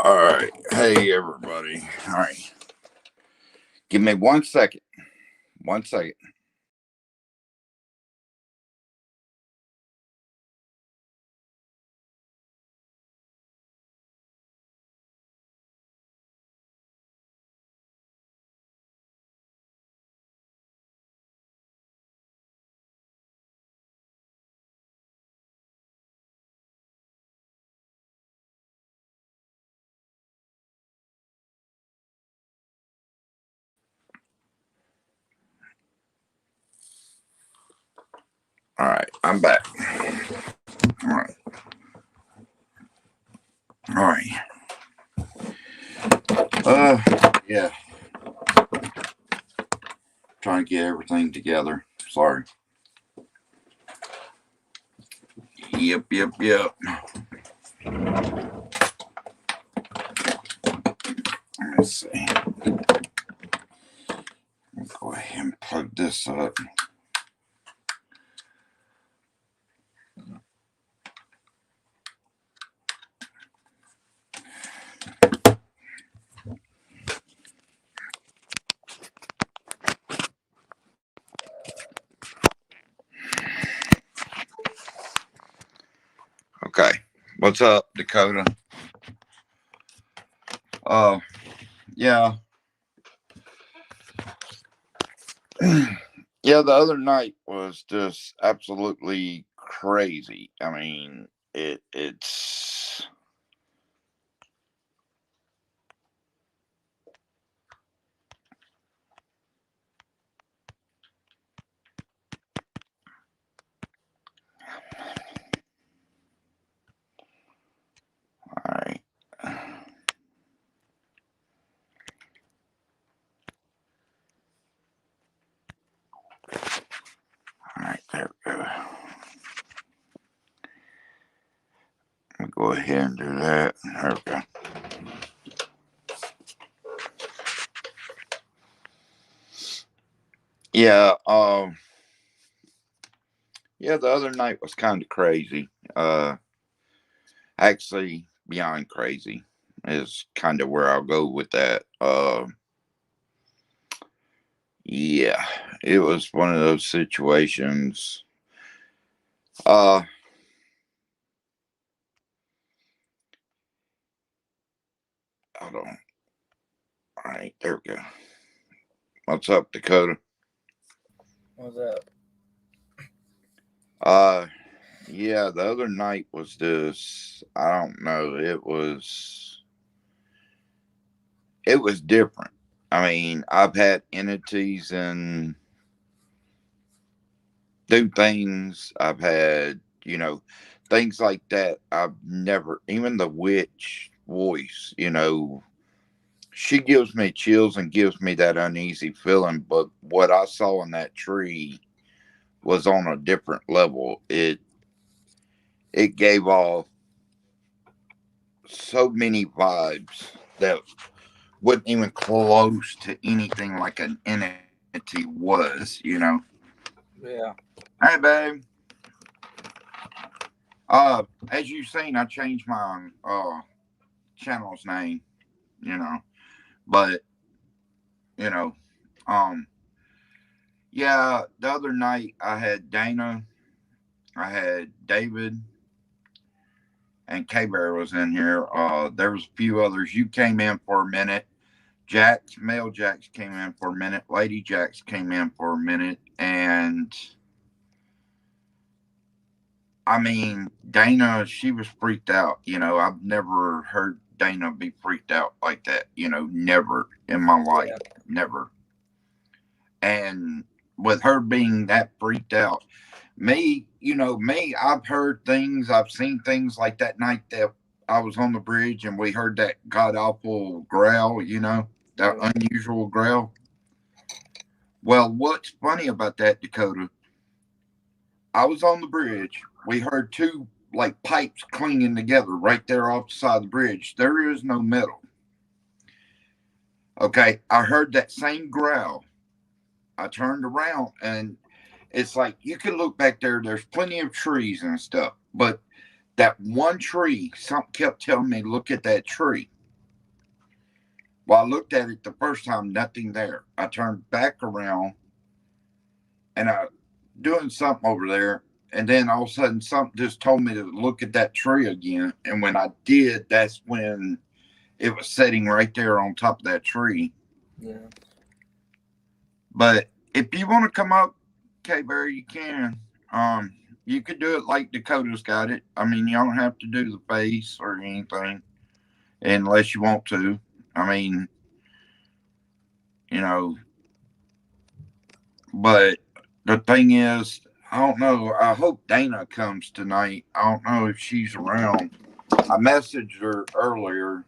All right. Hey, everybody. All right. Give me 1 second. 1 second. All right. I'm back. All right. All right. Yeah. Trying to get everything together. Sorry. Yep. Let's see. Let's go ahead and plug this up. Okay. What's up, Dakota? Uh, yeah. Yeah, the other night was just absolutely crazy. I mean, it's all right. All right, there we go. I'll go ahead and do that. There we go. Yeah, yeah, the other night was kind of crazy. Actually, beyond crazy is kind of where I'll go with that. Yeah, it was one of those situations. Uh, Hold on. All right, there we go. What's up, Dakota? What's up? Uh, yeah, the other night was just, I don't know, it was different. I mean, I've had entities and do things. I've had, things like that. I've never, even the witch voice, she gives me chills and gives me that uneasy feeling. But what I saw in that tree was on a different level. It gave off so many vibes that wasn't even close to anything like an entity was. Yeah. Hey, babe. As you've seen, I changed my channel's name. You know, but you know, um, yeah. The other night I had Dana, I had David, and K Bear was in here. There was a few others. You came in for a minute. Jax, male Jax came in for a minute. Lady Jax came in for a minute, and I mean, Dana, she was freaked out. I've never heard Dana be freaked out like that. Never in my life, Yeah. never. And with her being that freaked out, me, I've heard things, I've seen things like that night that I was on the bridge and we heard that god awful growl, that Yeah. unusual growl. Well, what's funny about that, Dakota? I was on the bridge. We heard two like pipes clinging together right there off the side of the bridge. There is no metal. Okay, I heard that same growl. I turned around and it's like you can look back there. There's plenty of trees and stuff, but that one tree, something kept telling me, look at that tree. Well, I looked at it the first time, nothing there. I turned back around and I doing something over there. And then all of a sudden, something just told me to look at that tree again. And when I did, that's when it was sitting right there on top of that tree. Yeah. But if you want to come up, K Barry, you can. You could do it like Dakota's got it. I mean, you don't have to do the face or anything unless you want to. I mean, you know, but the thing is, I don't know. I hope Dana comes tonight. I don't know if she's around. I messaged her earlier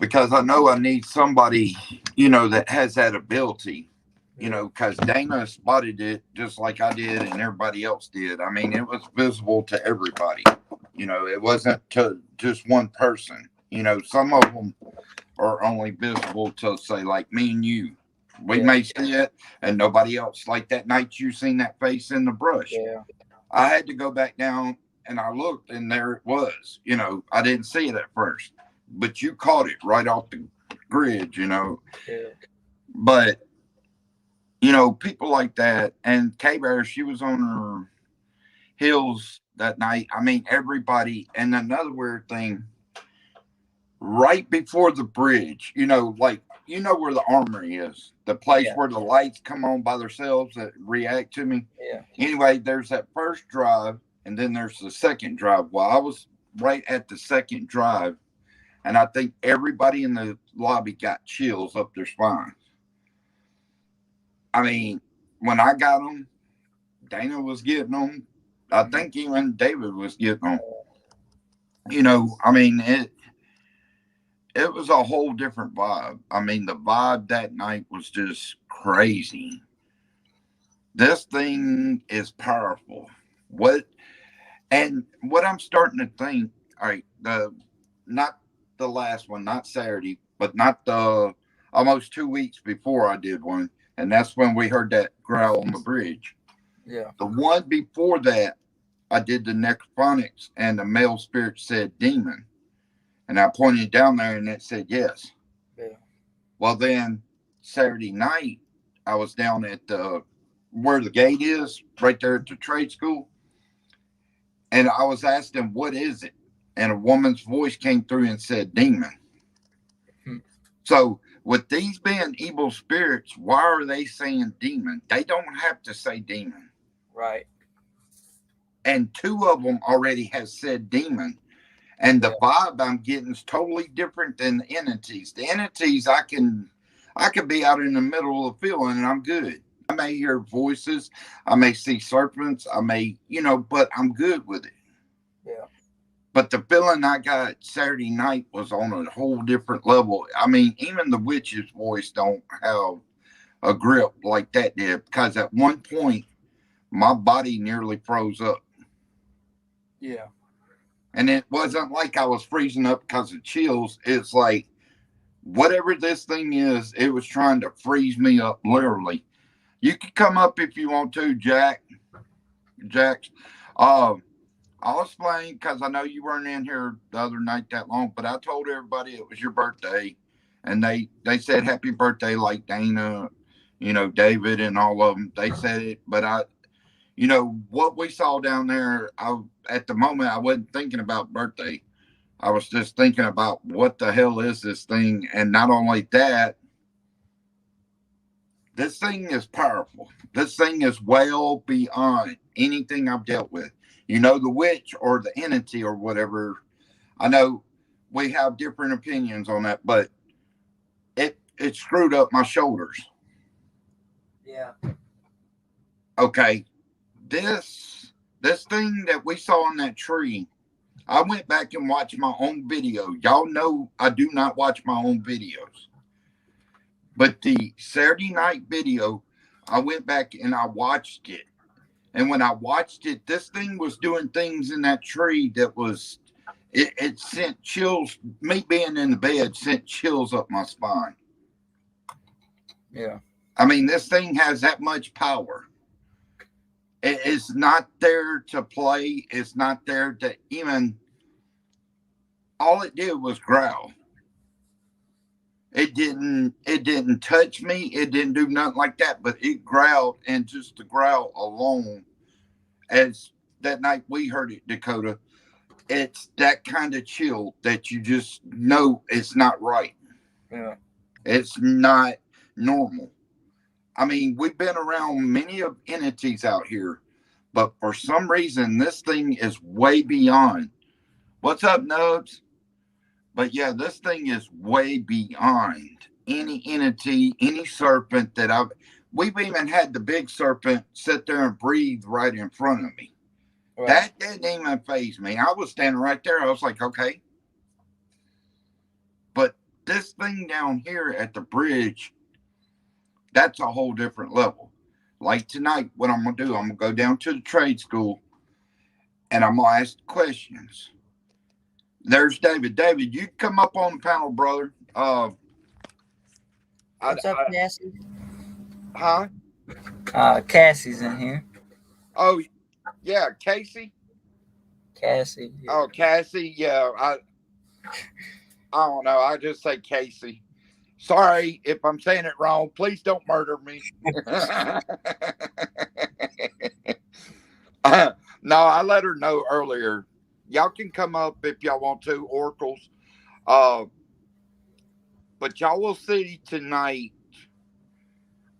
because I know I need somebody, that has that ability, because Dana spotted it just like I did and everybody else did. I mean, it was visible to everybody. It wasn't to just one person. Some of them are only visible to, say, like me and you. We may see it and nobody else. Like that night you seen that face in the brush. Yeah. I had to go back down and I looked and there it was. I didn't see it at first, but you caught it right off the grid, Yeah. But, people like that. And K Bear, she was on her heels that night. I mean, everybody. And another weird thing, right before the bridge, like, where the armory is, the place where the lights come on by themselves that react to me. Yeah. Anyway, there's that first drive, and then there's the second drive. Well, I was right at the second drive, and I think everybody in the lobby got chills up their spines. I mean, when I got them, Dana was getting them. I think even David was getting them. I mean, it was a whole different vibe. I mean, the vibe that night was just crazy. This thing is powerful. What I'm starting to think, all right, not the last one, not Saturday, but not the almost 2 weeks before I did one, and that's when we heard that growl on the bridge. Yeah. The one before that, I did the necrophonics, and the male spirit said demon. And I pointed down there and it said yes. Yeah. Well, then Saturday night, I was down at where the gate is, right there at the trade school. And I was asking, what is it? And a woman's voice came through and said, demon. So, with these being evil spirits, why are they saying demon? They don't have to say demon. Right. And two of them already have said demon. And the vibe I'm getting is totally different than the entities. The entities, I can be out in the middle of the field and I'm good. I may hear voices, I may see serpents, I may, but I'm good with it. Yeah. But the feeling I got Saturday night was on a whole different level. I mean, even the witch's voice don't have a grip like that did, because at one point my body nearly froze up. Yeah. And it wasn't like I was freezing up because of chills. It's like whatever this thing is, it was trying to freeze me up, literally. You can come up if you want to, Jack. I'll explain, because I know you weren't in here the other night that long, but I told everybody it was your birthday. And they said happy birthday, like Dana, David and all of them. They said it, but what we saw down there, at the moment, I wasn't thinking about birthday. I was just thinking about what the hell is this thing? And not only that, this thing is powerful. This thing is well beyond anything I've dealt with. The witch or the entity or whatever. I know we have different opinions on that, but it screwed up my shoulders. Yeah. Okay. This thing that we saw in that tree, I went back and watched my own video. Y'all know I do not watch my own videos. But the Saturday night video, I went back and I watched it. And when I watched it, this thing was doing things in that tree that was, it sent chills. Me being in the bed sent chills up my spine. Yeah. I mean, this thing has that much power. It's not there to play. It's not there to even. All it did was growl. It didn't touch me. It didn't do nothing like that. But it growled, and just the growl alone, as that night we heard it, Dakota. It's that kind of chill that you just know it's not right. Yeah. It's not normal. I mean, we've been around many of entities out here, but for some reason, this thing is way beyond. What's up, Nubs? But yeah, this thing is way beyond any entity, any serpent that I've. We've even had the big serpent sit there and breathe right in front of me. Right. That didn't even faze me. I was standing right there. I was like, okay. But this thing down here at the bridge, that's a whole different level. Like tonight, what I'm going to do, I'm going to go down to the trade school and I'm going to ask questions. There's David. David, you come up on the panel, brother. What's up, Cassie? Huh? Cassie's in here. Oh, yeah, Casey. Cassie. Yeah. Oh, Cassie. Yeah, I don't know. I just say Casey. Sorry if I'm saying it wrong. Please don't murder me. No, I let her know earlier. Y'all can come up if y'all want to, oracles. But y'all will see tonight.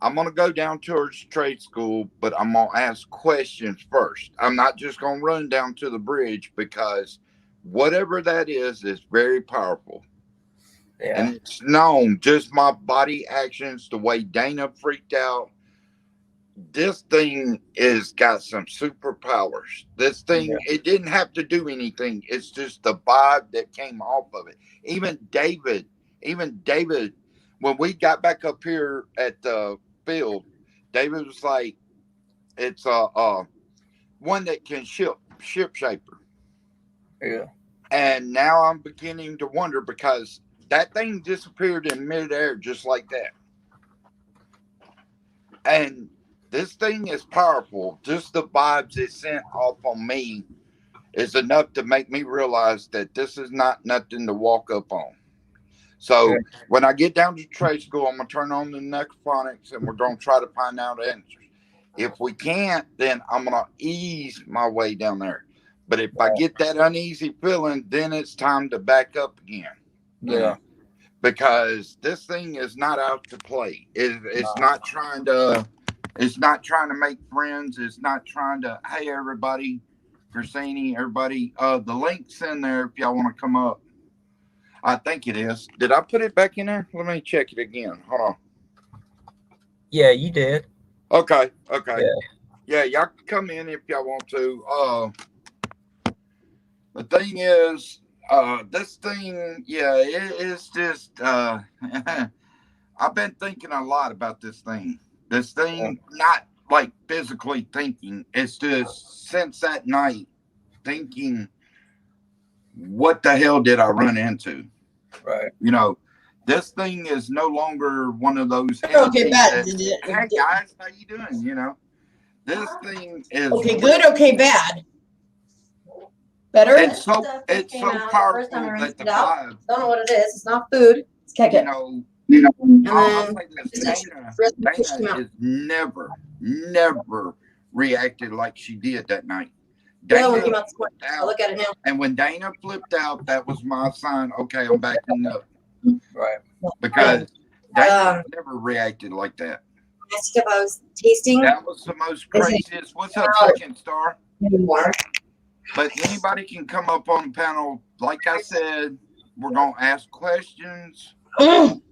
I'm going to go down towards trade school, but I'm going to ask questions first. I'm not just going to run down to the bridge because whatever that is very powerful. Yeah. And it's known, just my body actions, the way Dana freaked out. This thing is got some superpowers. This thing, It didn't have to do anything. It's just the vibe that came off of it. Even David, when we got back up here at the field, David was like, it's one that can ship shaper. Yeah. And now I'm beginning to wonder because that thing disappeared in midair just like that. And this thing is powerful. Just the vibes it sent off on me is enough to make me realize that this is not nothing to walk up on. So when I get down to trade school, I'm going to turn on the necrophonics and we're going to try to find out answers. If we can't, then I'm going to ease my way down there. But if I get that uneasy feeling, then it's time to back up again. Yeah. Because this thing is not out to play. It's not trying to. It's not trying to make friends. It's not trying to. Hey, everybody, Grassini, everybody. The link's in there if y'all want to come up. I think it is. Did I put it back in there? Let me check it again. Hold on. Yeah, you did. Okay. Yeah, y'all can come in if y'all want to. The thing is, this thing, it's just. I've been thinking a lot about this thing. This thing, not like physically thinking. It's just since that night thinking, what the hell did I run into? Right. You know, this thing is no longer one of those. Okay, bad. Hey guys, how you doing? You know, this thing is okay. Good. Okay, bad. Better. It's so powerful that the vibe. Don't know what it is. It's not food. It's keket. I'll say this. Dana is never reacted like she did that night. Dana came out this morning. I'll look at it now. And when Dana flipped out, that was my sign. Okay, I'm backing up. Right. Because Dana never reacted like that. Ask if I was tasting. That was the most craziest. What's up, Second Star? Anymore. But anybody can come up on the panel. Like I said, we're going to ask questions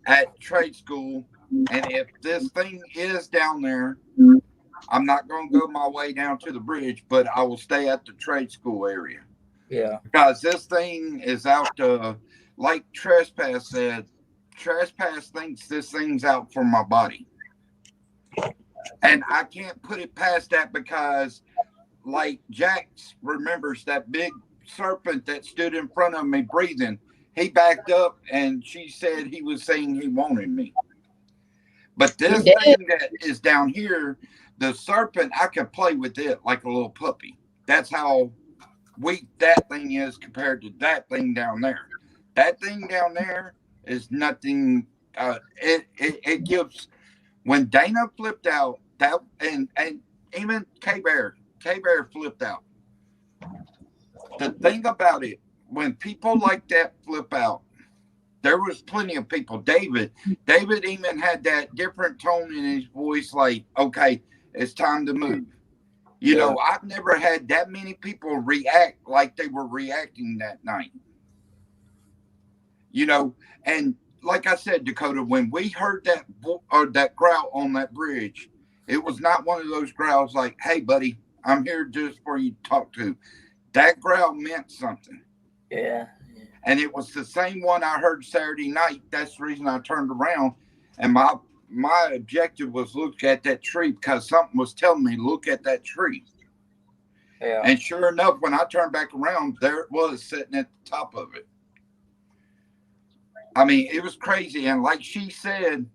at trade school. And if this thing is down there, I'm not going to go my way down to the bridge, but I will stay at the trade school area. Yeah. Because this thing is out to, like Trespass said, Trespass thinks this thing's out for my body. And I can't put it past that because, like Jax remembers that big serpent that stood in front of me breathing. He backed up and she said he was saying he wanted me. But this thing that is down here, the serpent, I could play with it like a little puppy. That's how weak that thing is compared to that thing down there. That thing down there is nothing it gives when Dana flipped out that and even K Bear flipped out. The thing about it, when people like that flip out, there was plenty of people. David even had that different tone in his voice, like, okay, it's time to move. You know, I've never had that many people react like they were reacting that night. You know, and like I said, Dakota, when we heard that growl on that bridge, it was not one of those growls like, hey, buddy, I'm here just for you to talk to. That growl meant something. Yeah. And it was the same one I heard Saturday night. That's the reason I turned around. And my objective was look at that tree because something was telling me, look at that tree. Yeah. And sure enough, when I turned back around, there it was sitting at the top of it. I mean, it was crazy. And like she said,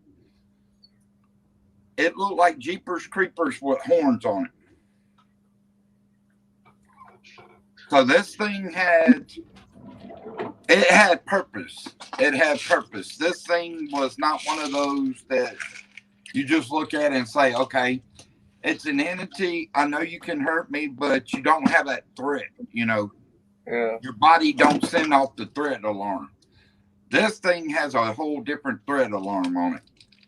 it looked like Jeepers Creepers with horns on it. So this thing had purpose. It had purpose. This thing was not one of those that you just look at and say, okay, it's an entity. I know you can hurt me, but you don't have that threat. You know, your body don't send off the threat alarm. This thing has a whole different threat alarm on it.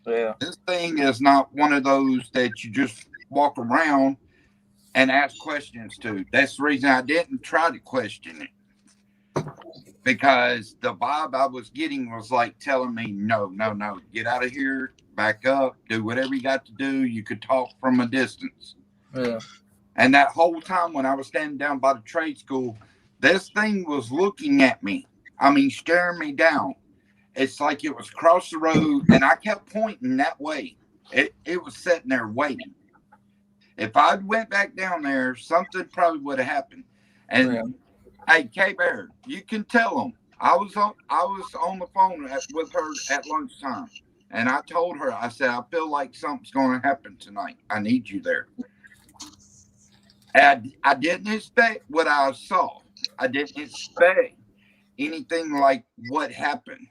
Yeah. This thing is not one of those that you just walk around and ask questions to. That's the reason I didn't try to question it. Because the vibe I was getting was like telling me, no, get out of here, back up, do whatever you got to do. You could talk from a distance. Yeah. And that whole time when I was standing down by the trade school, this thing was looking at me. I mean, staring me down. It's like it was across the road, and I kept pointing that way. It was sitting there waiting. If I'd went back down there, something probably would have happened. And hey, K-Bear, you can tell them. I was on the phone with her at lunchtime, and I told her, I said, I feel like something's going to happen tonight. I need you there. And I didn't expect what I saw. I didn't expect anything like what happened.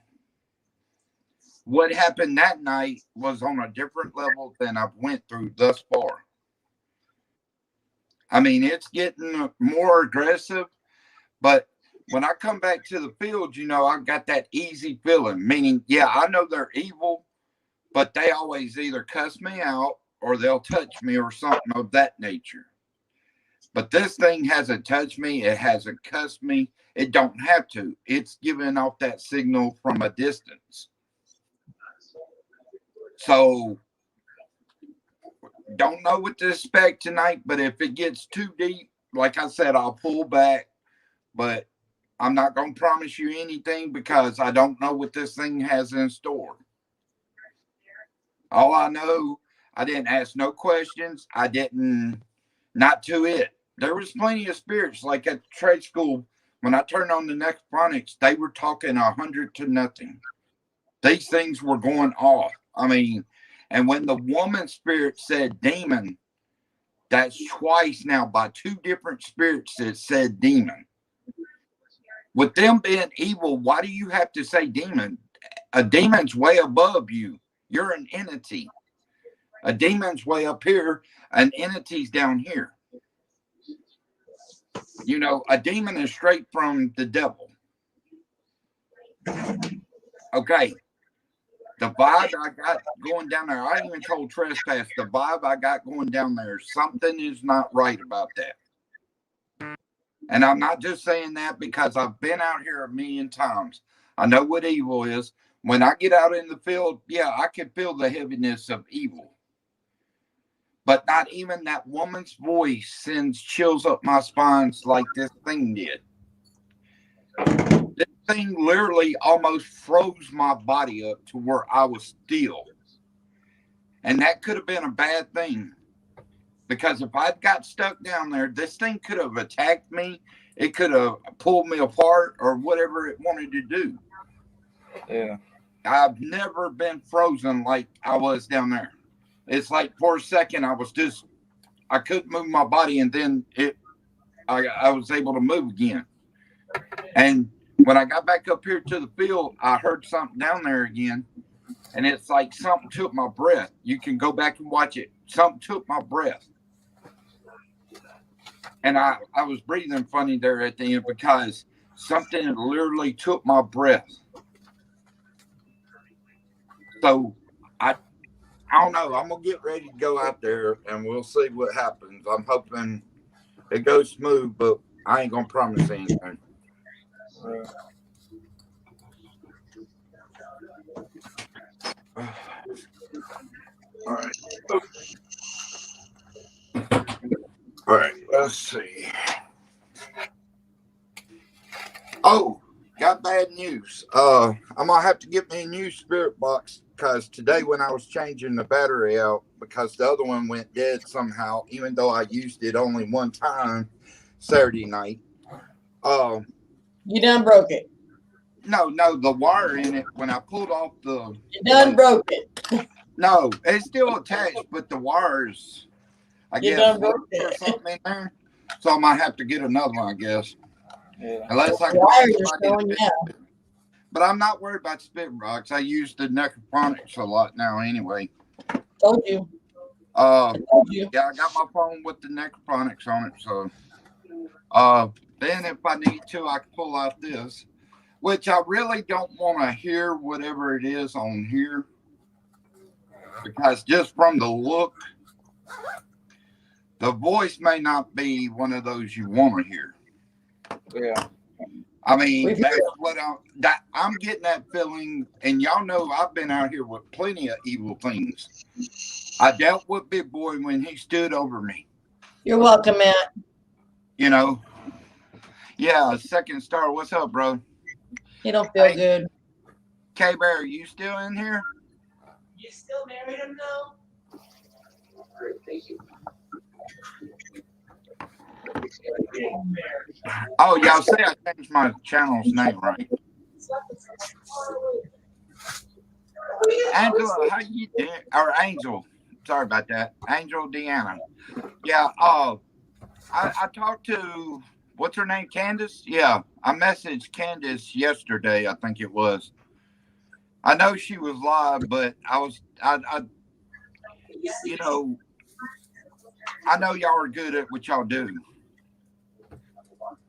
What happened that night was on a different level than I've went through thus far. I mean, it's getting more aggressive, but when I come back to the field, you know, I got that easy feeling, meaning, yeah, I know they're evil, but they always either cuss me out or they'll touch me or something of that nature. But this thing hasn't touched me. It hasn't cussed me. It don't have to. It's giving off that signal from a distance. So, don't know what to expect tonight, but if it gets too deep, like I said, I'll pull back. But I'm not going to promise you anything because I don't know what this thing has in store. All I know, I didn't ask no questions. I didn't, not to it. There was plenty of spirits, like at trade school. When I turned on the Necrophonics, they were talking 100 to nothing. These things were going off. I mean, and when the woman spirit said demon, that's twice now by two different spirits that said demon. With them being evil, why do you have to say demon? A demon's way above you. You're an entity. A demon's way up here. An entity's down here. You know, a demon is straight from the devil. Okay. The vibe I got going down there, I even told Trespass, the vibe I got going down there, something is not right about that. And I'm not just saying that because I've been out here a million times. I know what evil is. When I get out in the field, yeah, I can feel the heaviness of evil. But not even that woman's voice sends chills up my spines like this thing did. This thing literally almost froze my body up to where I was still. And that could have been a bad thing. Because if I'd got stuck down there, this thing could have attacked me. It could have pulled me apart or whatever it wanted to do. Yeah. I've never been frozen like I was down there. It's like for a second I couldn't move my body, and then I was able to move again. And when I got back up here to the field, I heard something down there again. and it's like something took my breath. You can go back and watch it. Something took my breath. And I was breathing funny there at the end because something literally took my breath. So I don't know. I'm gonna get ready to go out there and we'll see what happens. I'm hoping it goes smooth, but I ain't gonna promise anything. All right. All right. Let's see. Oh, got bad news. I'm gonna have to get me a new spirit box because today when I was changing the battery out, because the other one went dead somehow, even though I used it only one time Saturday night. You done broke it. No, the wire in it when I pulled off the. You done broke it. No, it's still attached, but the wires, I You guess, done broke or it. something in there. So I might have to get another one, I guess. Yeah. Unless I The call wires are somebody. showing out. But I'm not worried about spit rocks. I use the necrophonics a lot now anyway. Told you. Uh, Told you. yeah, I got my phone with the necrophonics on it. So, then if I need to, I can pull out this, which I really don't want to hear whatever it is on here. Because just from the look, the voice may not be one of those you want to hear. Yeah. I mean, that's what I'm getting that feeling. And y'all know I've been out here with plenty of evil things. I dealt with Big Boy when he stood over me. You're welcome, Matt. You know, yeah, Second Star. What's up, bro? You don't feel Hey. good. K Bear, are you still in here? You still married him now? Thank you. Oh, y'all say I changed my channel's name, right? Angela, how you doing? Or Angel. Sorry about that. Angel Deanna. Yeah, I talked to, what's her name, Candace? Yeah, I messaged Candace yesterday, I think it was. I know she was live, but I you know, I know y'all are good at what y'all do.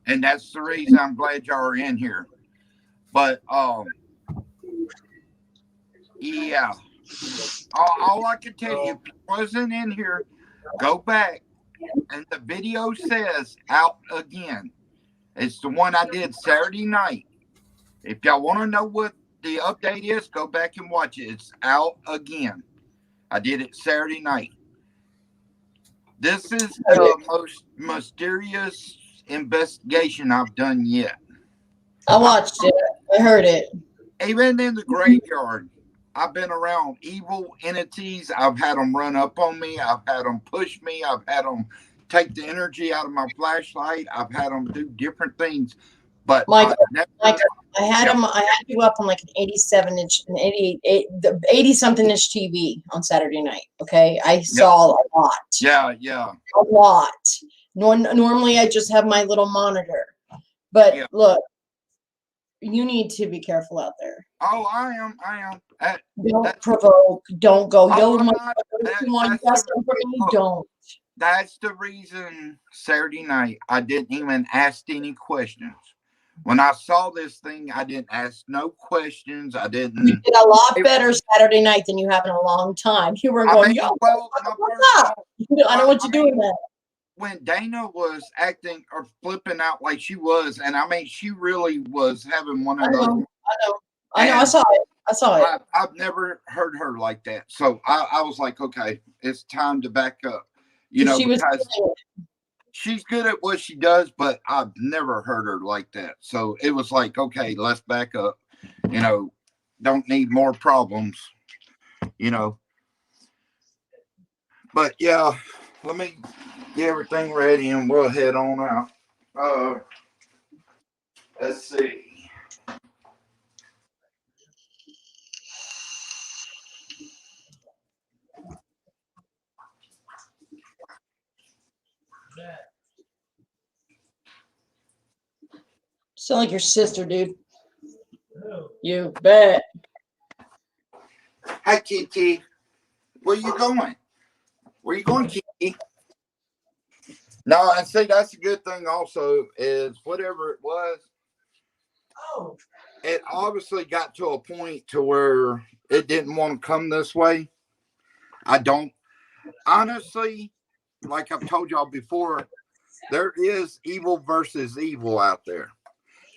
And that's the reason I'm glad y'all are in here. But, yeah. All I can tell you, if you wasn't in here, go back. And the video says out again. It's the one I did Saturday night. If y'all want to know what the update is, go back and watch it. It's out again. I did it Saturday night. This is the most mysterious investigation I've done yet. I watched it. I heard it. Even in the graveyard, I've been around evil entities. I've had them run up on me. I've had them push me. I've had them take the energy out of my flashlight. I've had them do different things. But Michael, never, I had him. I had you up on like an 87-inch, an 80-something inch TV on Saturday night. Okay, I saw a lot. Yeah. A lot. Normally, I just have my little monitor, but look, you need to be careful out there. Oh, I am. Don't provoke. Don't go. Oh, You want to guess from me? Don't. That's the reason Saturday night I didn't even ask any questions. When I saw this thing, I didn't ask no questions. I didn't. You did a lot better Saturday night than you have in a long time. You were going, what's up? I don't want you doing that. When Dana was acting or flipping out like she was, and I mean, she really was having one of those. I know. I saw it. I've never heard her like that. So I was like, okay, it's time to back up. You know, because she's good at what she does, but I've never heard her like that. So it was like, okay, let's back up. You know, don't need more problems, you know. But yeah, let me get everything ready and we'll head on out. Let's see. Sound like your sister, dude. You bet. Hi, Kiki. Where you going? Where you going, Kiki? No, I see that's a good thing also is whatever it was, Oh. it obviously got to a point to where it didn't want to come this way. I don't honestly, like I've told y'all before, there is evil versus evil out there.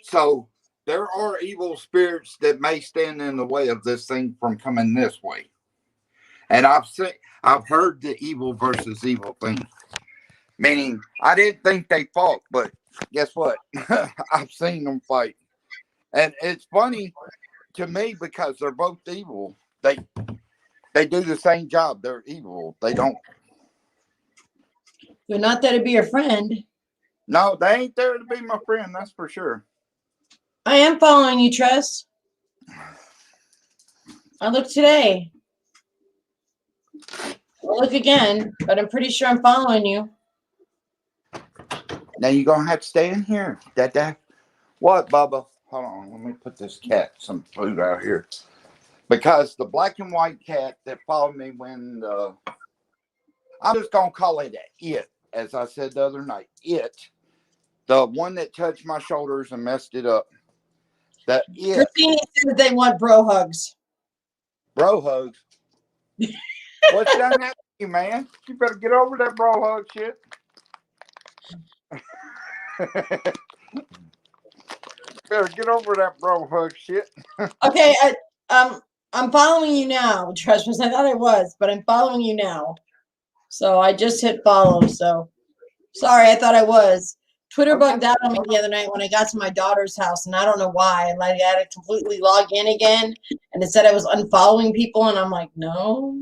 So there are evil spirits that may stand in the way of this thing from coming this way. And I've heard the evil versus evil thing. Meaning I didn't think they fought, but guess what? I've seen them fight. And it's funny to me because they're both evil. They do the same job. They're evil. They don't. They're not there to be your friend. No, they ain't there to be my friend. That's for sure. I am following you, Tress. I look today. I'll look again, but I'm pretty sure I'm following you. Now you're gonna have to stay in here. Dad. What, Bubba? Hold on. Let me put this cat some food out here. Because the black and white cat that followed me when I'm just gonna call it it, as I said the other night. It. The one that touched my shoulders and messed it up. That it. Christine said they want bro hugs. Bro hugs. What's done that to you, man? You better get over that bro hug shit. Better get over that bro hug shit. Okay, I'm following you now, Tress. I thought I was, but I'm following you now. So I just hit follow. So sorry, I thought I was. Twitter bugged out on me the other night when I got to my daughter's house, and I don't know why. Like I had to completely log in again, and it said I was unfollowing people, and I'm like, no,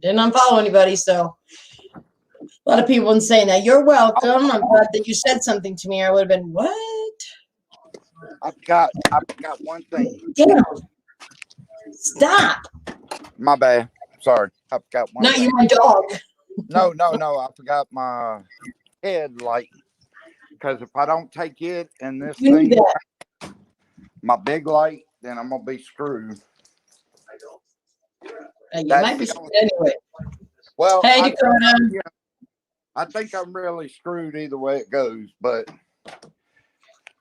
didn't unfollow anybody. So a lot of people been saying that. You're welcome. I'm glad that you said something to me. I would have been what? I've got one thing. Damn. Stop. My bad. Sorry. I've got one Not thing. you, my dog. No. I forgot my headlight. Because if I don't take it and this You thing, need that. my big light, then I'm gonna be screwed. You might be screwed anyway. Well, hey, Dakota. I think I'm really screwed either way it goes, but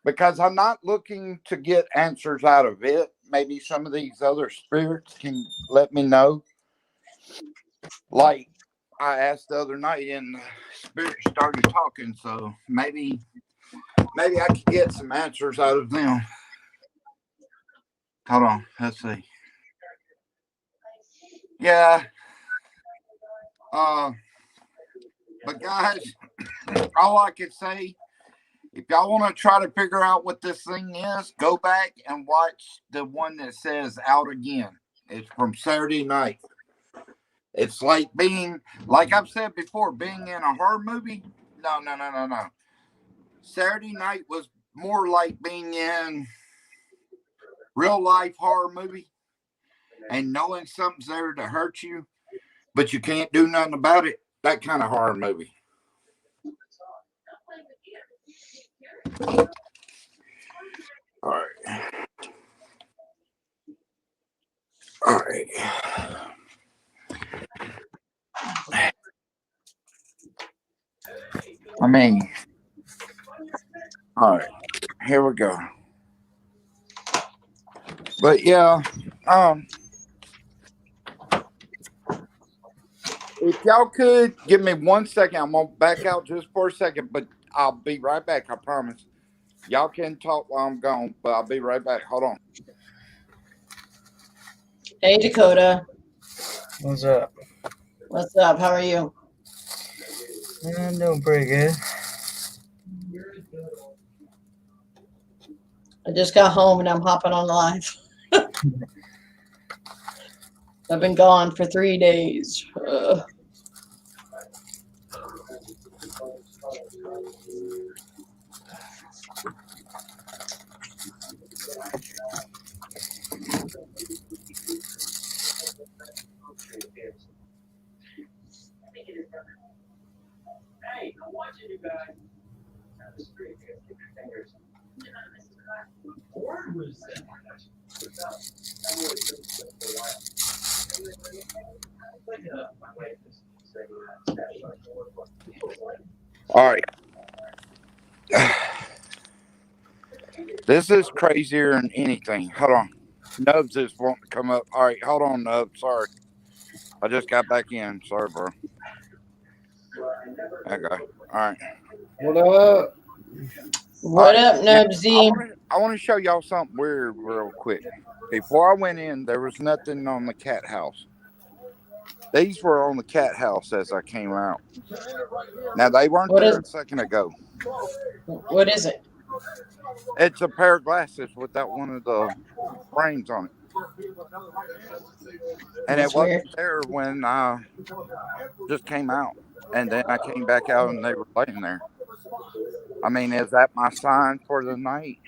because I'm not looking to get answers out of it, maybe some of these other spirits can let me know. Like I asked the other night, and the spirit started talking, so maybe I could get some answers out of them. Hold on, let's see. Yeah. But guys, all I can say, if y'all want to try to figure out what this thing is, go back and watch the one that says Out Again. It's from Saturday night. It's like being, like I've said before, being in a horror movie. No. Saturday night was more like being in real life horror movie and knowing something's there to hurt you, but you can't do nothing about it. That kind of horror movie. All right. All right. I mean, all right. Here we go. But yeah, if y'all could give me 1 second, I'm gonna back out just for a second, but I'll be right back. I promise. Y'all can talk while I'm gone, but I'll be right back. Hold on. Hey, Dakota. What's up? What's up? How are you? I'm doing pretty good. I just got home and I'm hopping on live. I've been gone for 3 days. Hey, I'm watching you guys. Word was that. All right. This is crazier than anything. Hold on. Nubs is wanting to come up. All right, hold on, Nubs. Sorry. I just got back in. Sorry, bro. Okay. All right. What up? What All up, right. Now, Nubsy? I want to show y'all something weird real quick. Before I went in, there was nothing on the cat house. These were on the cat house as I came out. Now, they weren't What there is a second ago. what is it? It's a pair of glasses without one of the frames on it. And That's it wasn't weird. there when I just came out. And then I came back out and they were laying there. I mean, is that my sign for the night?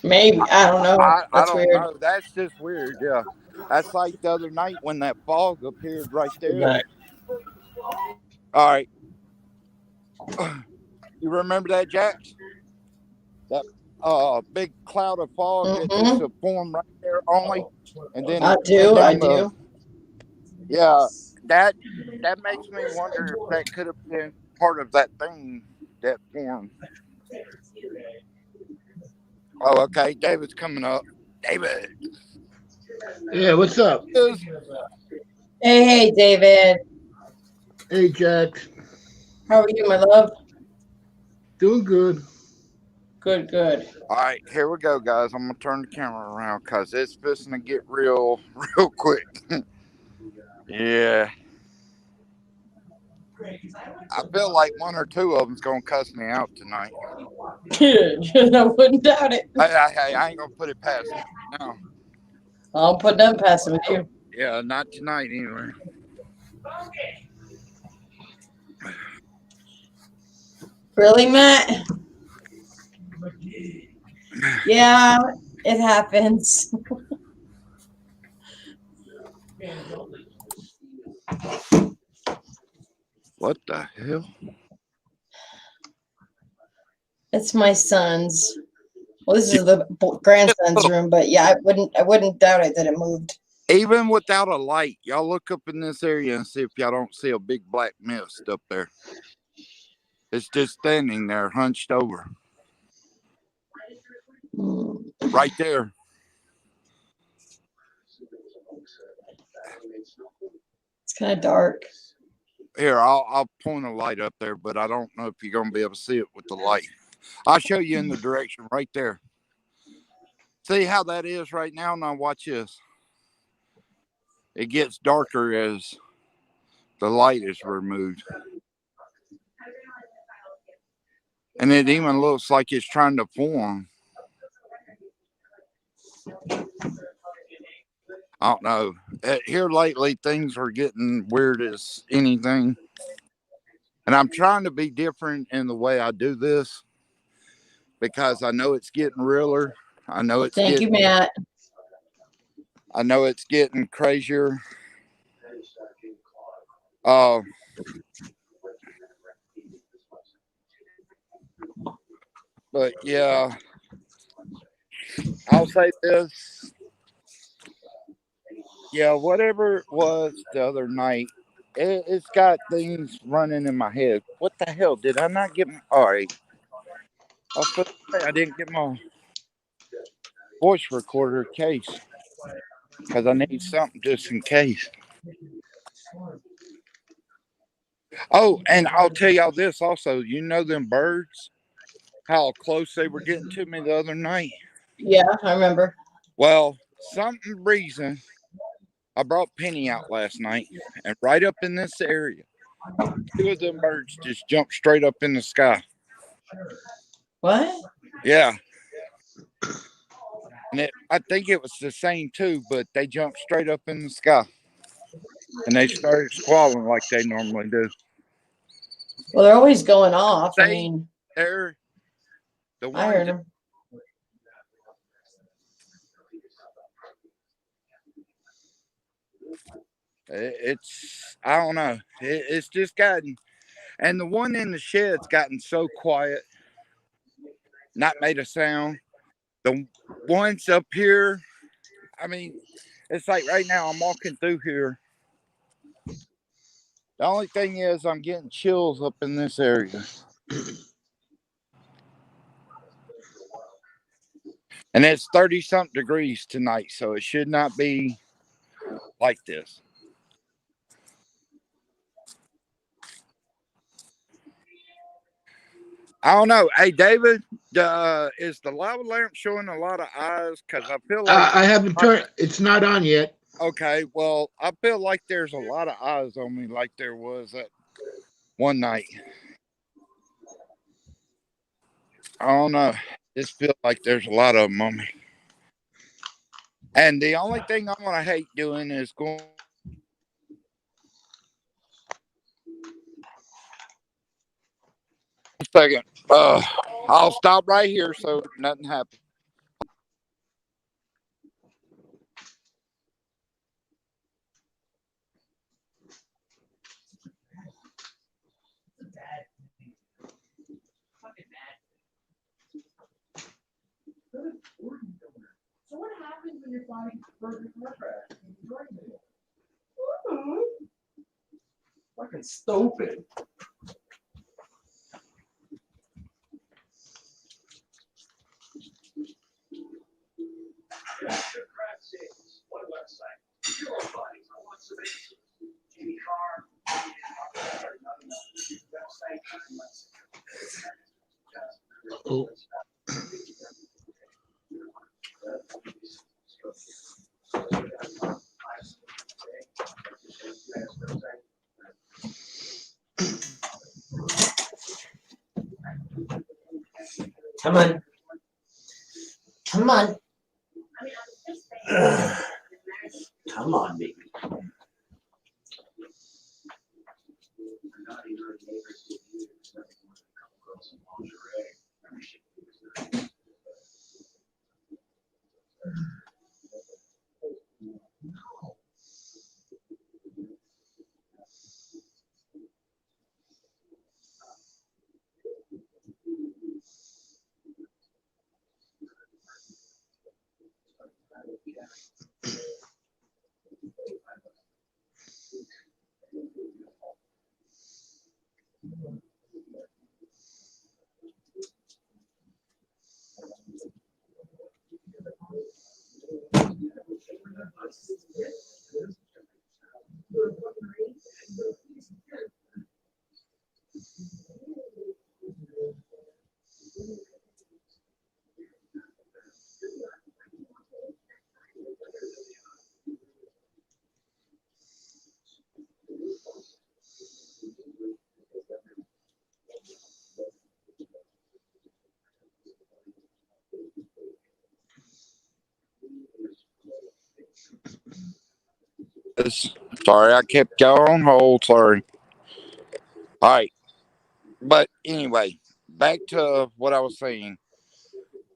Maybe. I don't know. I That's don't weird. know. That's just weird. Yeah. That's like the other night when that fog appeared right Go there. back. All right. You remember that, Jax? That big cloud of fog that just formed right there only. And then I it do. went I down the, do. yeah. That makes me wonder if that could have been part of that thing that formed. Oh, okay. David's coming up. David. Yeah, what's up? Hey, David. Hey, Jax. How are you, my love? Doing good. Good, good. All right, here we go, guys. I'm gonna turn the camera around because it's fixing to get real quick. Yeah, I feel like one or two of them's gonna cuss me out tonight. I wouldn't doubt it. I ain't gonna put it past them. No. I'll put them past with you. Yeah, not tonight anyway. Really, Matt? Yeah, it happens. What the hell? It's my son's. Well, this is the grandson's room, but yeah, I wouldn't doubt it that it moved. Even without a light, y'all look up in this area and see if y'all don't see a big black mist up there. It's just standing there, hunched over. Right there. It's kind of dark. Here, I'll point a light up there, but I don't know if you're gonna be able to see it with the light. I'll show you in the direction right there. See how that is right now? Now watch this. It gets darker as the light is removed. And it even looks like it's trying to form. I don't know. Here lately, things are getting weird as anything. And I'm trying to be different in the way I do this because I know it's getting realer. I know it's Thank you, Matt. I know it's getting crazier. But yeah, I'll say this. Yeah, whatever it was the other night, it's got things running in my head. What the hell? Did I not get my. All right. I didn't get my voice recorder case because I need something just in case. Oh, and I'll tell y'all this also. You know them birds? How close they were getting to me the other night? Yeah, I remember. Well, something reason I brought Penny out last night, and right up in this area, two of them birds just jumped straight up in the sky. What? Yeah. And I think it was the same two, but they jumped straight up in the sky. And they started squalling like they normally do. Well, they're always going off. I mean, they're the I heard ones. them. It's, I don't know. It's just gotten, and the one in the shed's gotten so quiet, not made a sound. The ones up here, I mean, It's like right now I'm walking through here. The only thing is I'm getting chills up in this area. And it's 30-something degrees tonight, so it should not be like this. I don't know. Hey, David, is the lava lamp showing a lot of eyes? Because I feel like... I haven't turned. It's not on yet. Okay, well, I feel like there's a lot of eyes on me like there was that one night. I don't know. Just feel like there's a lot of them on me. And the only thing I'm going to hate doing is going... One second. I'll stop right here so nothing happens. So what happens when you're finding perfect car crash? Fucking stupid. One website. Your own bodies. I want some Jimmy Carr. Website. Oh. Come on. Come on. Come on, baby. Sorry, I kept y'all on hold. Sorry. All right. But anyway, back to what I was saying.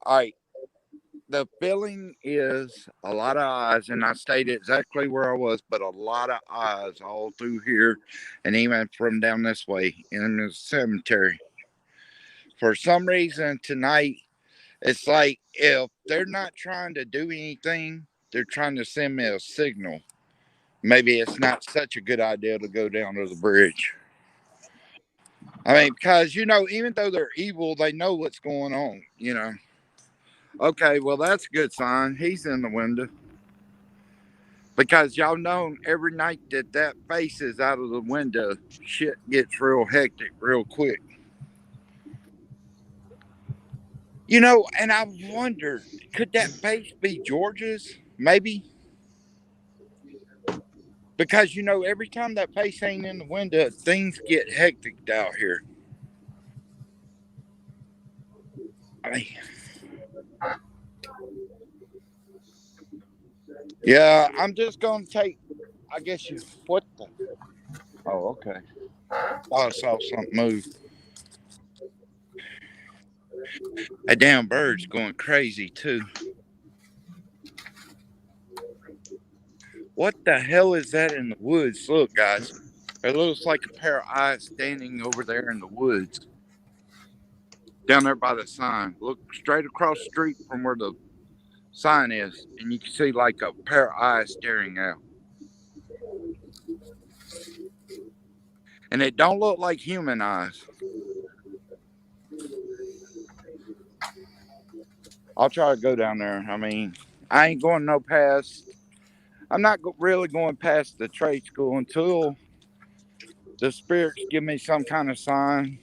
All right. The feeling is a lot of eyes, and I stayed exactly where I was, but a lot of eyes all through here, and even from down this way in the cemetery. For some reason tonight, it's like if they're not trying to do anything, they're trying to send me a signal. Maybe it's not such a good idea to go down to the bridge. I mean, because, even though they're evil, they know what's going on. Okay, well, that's a good sign. He's in the window. Because y'all know every night that face is out of the window, shit gets real hectic real quick. And I wonder, could that face be George's? Maybe. Because, every time that face ain't in the window, things get hectic out here. I mean, yeah, I'm just going to take, I guess what the? Oh, okay. I saw something move. A damn bird's going crazy, too. What the hell is that in the woods? Look, guys. It looks like a pair of eyes standing over there in the woods. Down there by the sign. Look straight across the street from where the sign is, and you can see like a pair of eyes staring out. And it don't look like human eyes. I'll try to go down there. I mean, I ain't going no past. I'm not really going past the trade school until the spirits give me some kind of sign.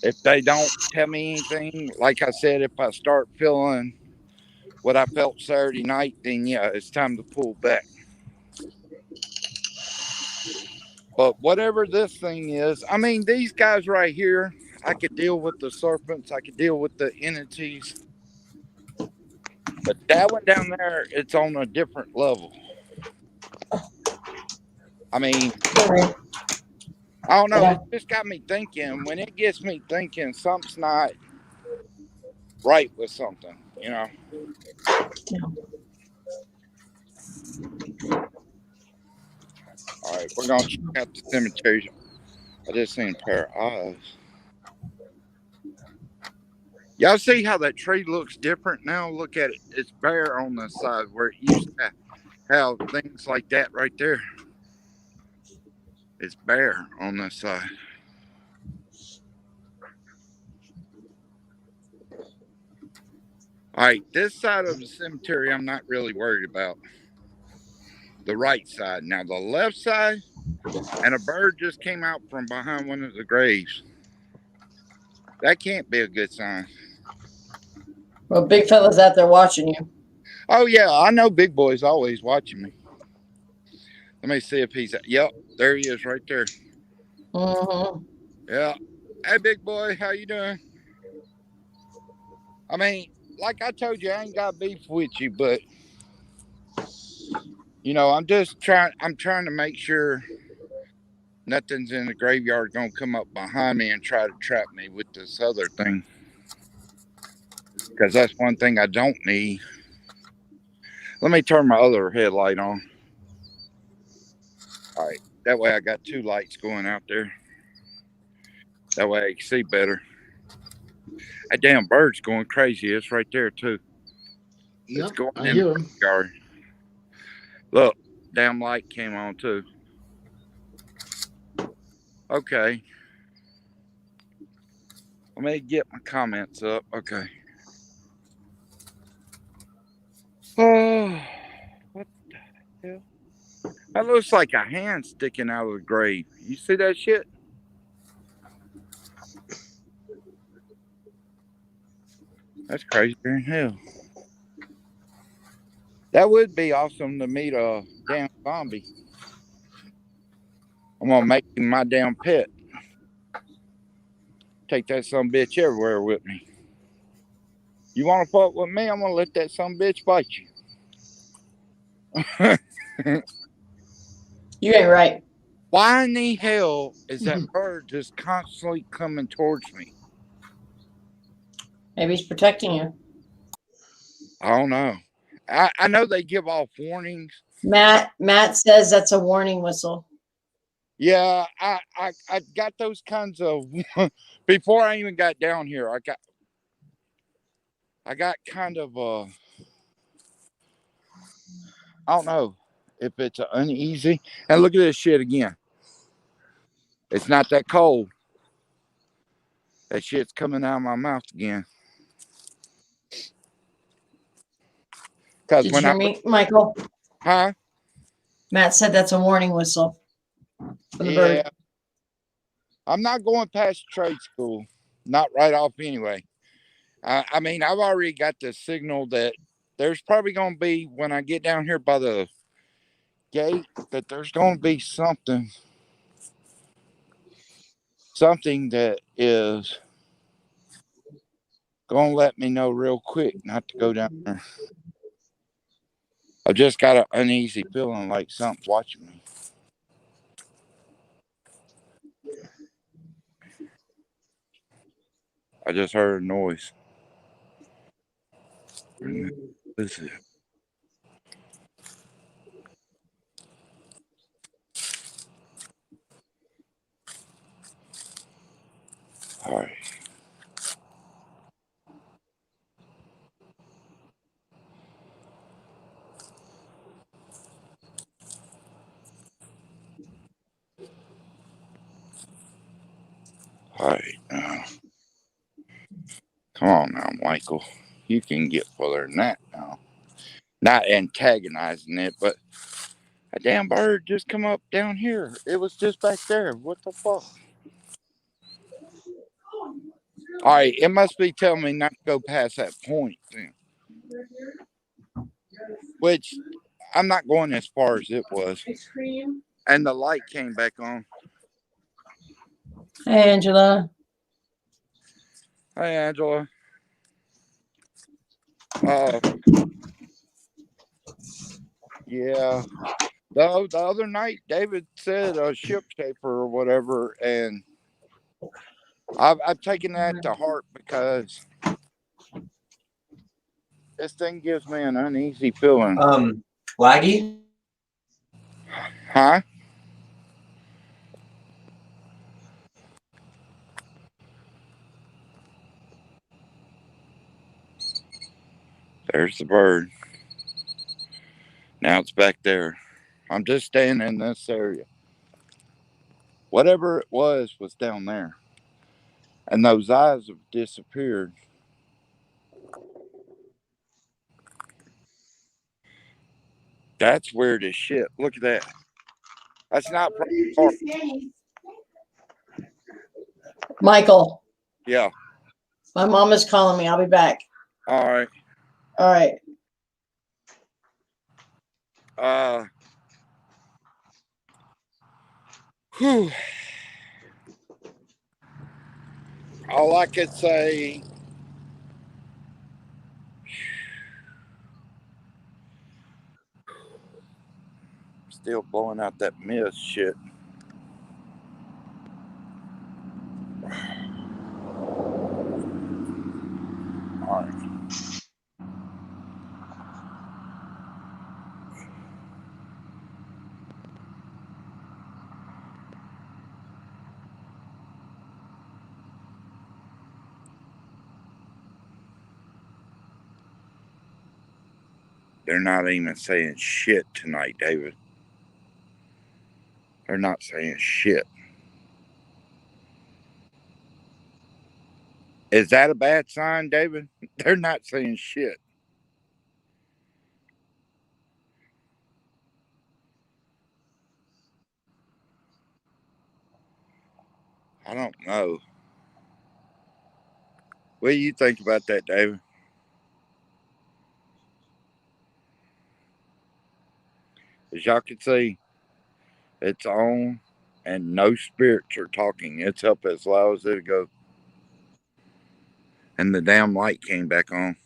If they don't tell me anything, like I said, if I start feeling what I felt Saturday night, then yeah, it's time to pull back. But whatever this thing is, I mean, these guys right here, I could deal with the serpents, I could deal with the entities. But that one down there, it's on a different level. I mean, Sorry. I don't know. Yeah. It just got me thinking. When it gets me thinking, something's not right with something, you know? All right, we're going to check out the cemetery. I just seen a pair of eyes. Y'all see how that tree looks different now? Look at it. It's bare on the side where it used to have things like that right there. It's bare on this side. All right, this side of the cemetery, I'm not really worried about. The right side. Now, the left side, and a bird just came out from behind one of the graves. That can't be a good sign. Well, big fella's out there watching you. Oh, yeah, I know Big Boy's always watching me. Let me see if he's... Yep, there he is right there. Mm-hmm. Yeah. Hey, Big Boy, how you doing? I mean, like I told you, I ain't got beef with you, but... You know, I'm trying to make sure nothing's in the graveyard gonna come up behind me and try to trap me with this other thing. Because that's one thing I don't need. Let me turn my other headlight on. All right. That way I got two lights going out there. That way I can see better. That damn bird's going crazy. It's right there too. It's Yep, going I in hear the him. yard. Look, damn light came on too. Okay. Let me get my comments up. Okay. Oh, what the hell? That looks like a hand sticking out of the grave. You see that shit? That's crazy in hell. That would be awesome to meet a damn zombie. I'm gonna make him my damn pet. Take that some bitch everywhere with me. You wanna fuck with me? I'm gonna let that some bitch bite you. You ain't right. Why in the hell is that bird just constantly coming towards me? Maybe he's protecting you. I don't know. I know they give off warnings. Matt says that's a warning whistle. Yeah, I got those kinds of before I even got down here. I got kind of I don't know if it's uneasy. And look at this shit again. It's not that cold. That shit's coming out of my mouth again. Because Did you when hear me, Michael? huh? Matt said that's a warning whistle for the bird. Yeah, I'm not going past trade school. Not right off anyway. I mean, I've already got the signal that there's probably going to be, when I get down here by the gate, that there's going to be something that is going to let me know real quick not to go down there. I've just got an uneasy feeling like something's watching me. I just heard a noise. What is it? All right. All right. Come on now, Michael. You can get further than that now. Not antagonizing it, but a damn bird just come up down here. It was just back there. What the fuck? All right, it must be telling me not to go past that point then. Which I'm not going as far as it was. And the light came back on. Hey, Angela. Hey, Angela. Yeah. The other night, David said a ship shaper or whatever, and I've taken that to heart because this thing gives me an uneasy feeling. Laggy? Huh? There's the bird. Now it's back there. I'm just staying in this area. Whatever it was down there. And those eyes have disappeared. That's weird as shit. Look at that. That's not far. Michael, Yeah. my mom is calling me. I'll be back. All right. All right. Whew. All I could say, still blowing out that mist shit. All right. They're not even saying shit tonight, David. They're not saying shit. Is that a bad sign, David? They're not saying shit. I don't know. What do you think about that, David? As y'all can see, it's on and no spirits are talking. It's up as loud as it goes. And the damn light came back on.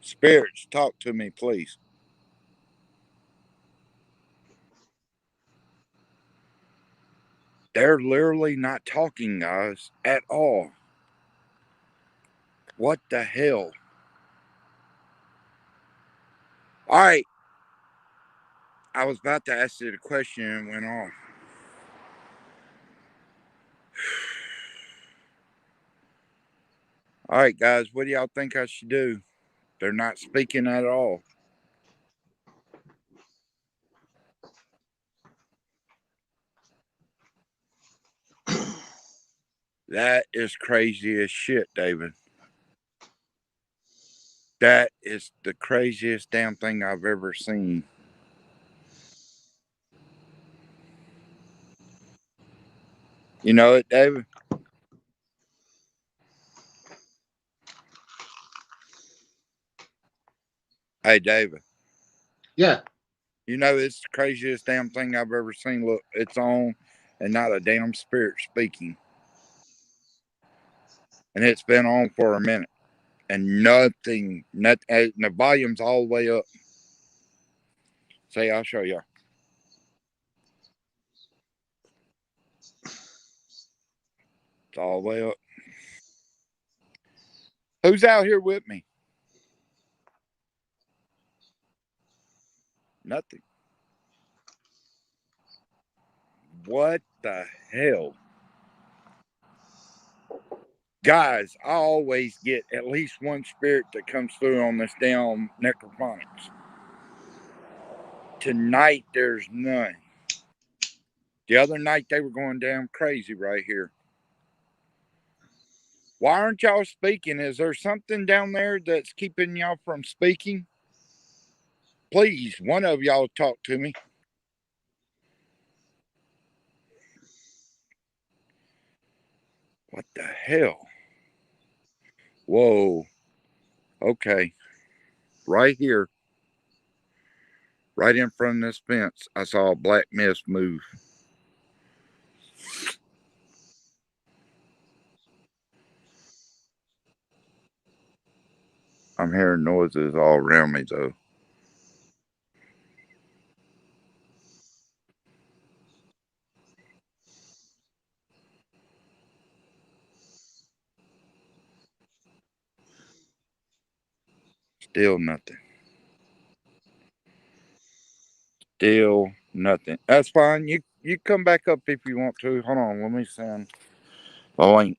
Spirits, talk to me, please. They're literally not talking, guys, at all. What the hell? All right. I was about to ask you the question and it went off. All right, guys, what do y'all think I should do? They're not speaking at all. That is crazy as shit, David. That is the craziest damn thing I've ever seen. You know it, David? Hey, David. Yeah. You know it's the craziest damn thing I've ever seen. Look, it's on and not a damn spirit speaking. And it's been on for a minute. And nothing, and the volume's all the way up. Say, I'll show you. It's all the way up. Who's out here with me? Nothing. What the hell? Guys, I always get at least one spirit that comes through on this damn necrophonics. Tonight, there's none. The other night, they were going damn crazy right here. Why aren't y'all speaking? Is there something down there that's keeping y'all from speaking? Please, one of y'all talk to me. What the hell? Whoa. Okay. Right here, right in front of this fence, I saw a black mist move. I'm hearing noises all around me, though. Still nothing. Still nothing. That's fine. You come back up if you want to. Hold on. Let me send. Oh, ain't.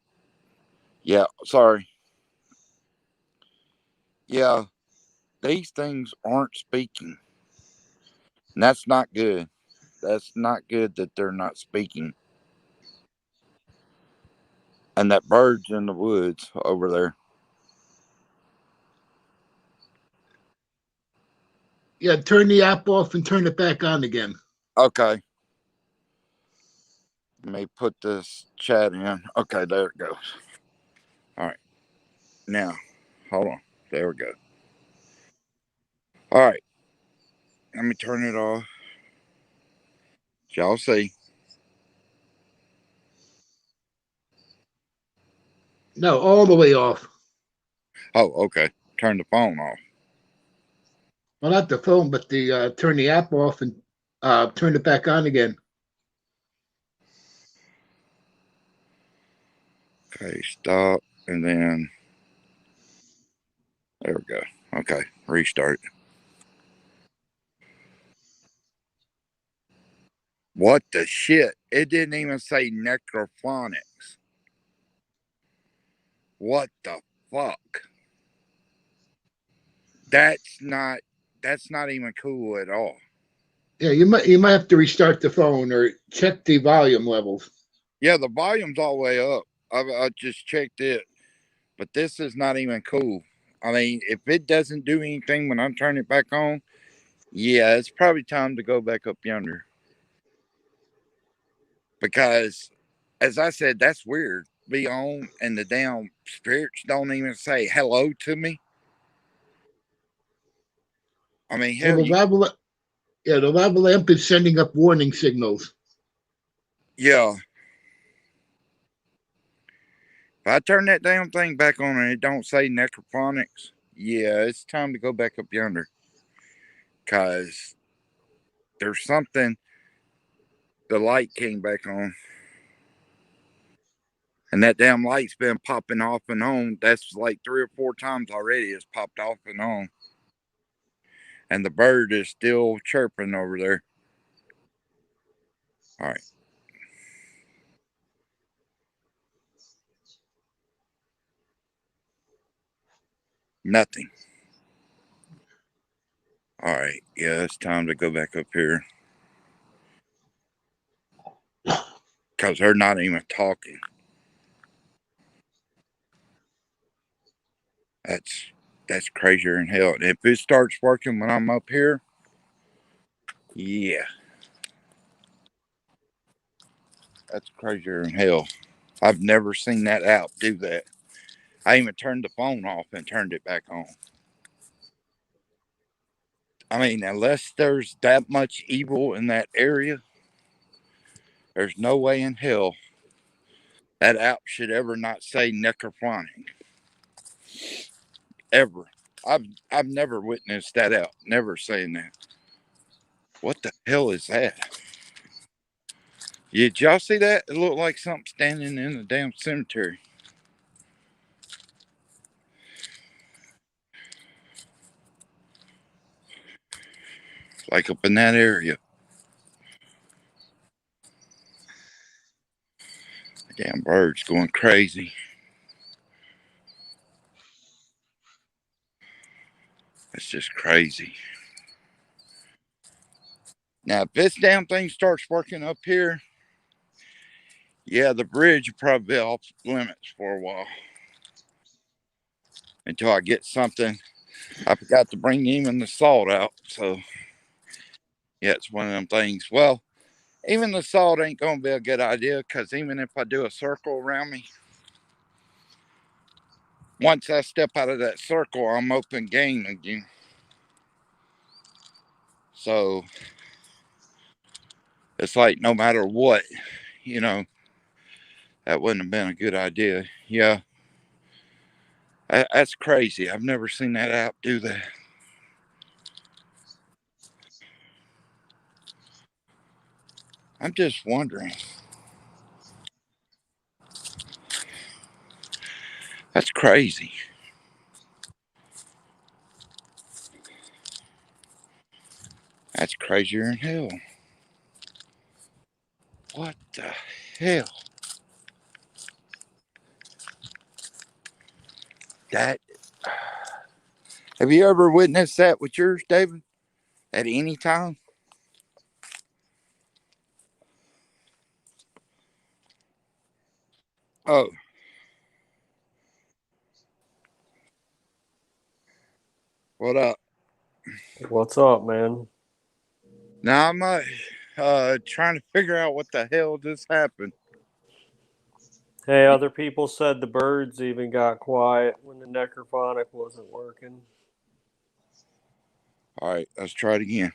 Yeah. Sorry. Yeah. These things aren't speaking. And that's not good. That's not good that they're not speaking. And that bird's in the woods over there. Yeah, turn the app off and turn it back on again. Okay. Let me put this chat in. Okay, there it goes. All right. Now, hold on. There we go. All right. Let me turn it off. Y'all see? No, all the way off. Oh, okay. Turn the phone off. Well, not the phone, but the turn the app off and turn it back on again. Okay, stop. And then, there we go. Okay, restart. What the shit? It didn't even say necrophonics. What the fuck? That's not even cool at all. Yeah, you might have to restart the phone or check the volume levels. Yeah, the volume's all the way up. I just checked it, but this is not even cool. I mean, if it doesn't do anything when I turn it back on, yeah, it's probably time to go back up yonder. Because, as I said, that's weird. Be on and the damn spirits don't even say hello to me. I mean, Well, hell, the lava lamp is sending up warning signals. yeah. If I turn that damn thing back on and it don't say necrophonics, yeah, it's time to go back up yonder. Cause there's something. The light came back on, and that damn light's been popping off and on. That's like 3 or 4 times already. It's popped off and on, and the bird is still chirping over there. All right. Nothing. All right. Yeah, it's time to go back up here. Because they're not even talking. That's crazier than hell. And if it starts working when I'm up here, yeah, that's crazier than hell. I've never seen that app do that. I even turned the phone off and turned it back on. I mean, unless there's that much evil in that area, there's no way in hell that app should ever not say necrophonic. Ever. I've never witnessed that app. Never saying that. What the hell is that? Did y'all see that? It looked like something standing in the damn cemetery. Like up in that area. The damn bird's going crazy. It's just crazy. Now, if this damn thing starts working up here, yeah, the bridge will probably be off limits for a while until I get something. I forgot to bring even the salt out, so yeah, it's one of them things. Well, even the salt ain't gonna be a good idea because even if I do a circle around me, once I step out of that circle, I'm open game again. So it's like no matter what, you know, that wouldn't have been a good idea. Yeah, that's crazy. I've never seen that app do that. I'm just wondering. That's crazy. That's crazier than hell. What the hell? That. Have you ever witnessed that with yours, David? At any time? Oh, what up? What's up, man? Now I'm trying to figure out what the hell just happened. Hey, other people said the birds even got quiet when the necrophonic wasn't working. All right, let's try it again.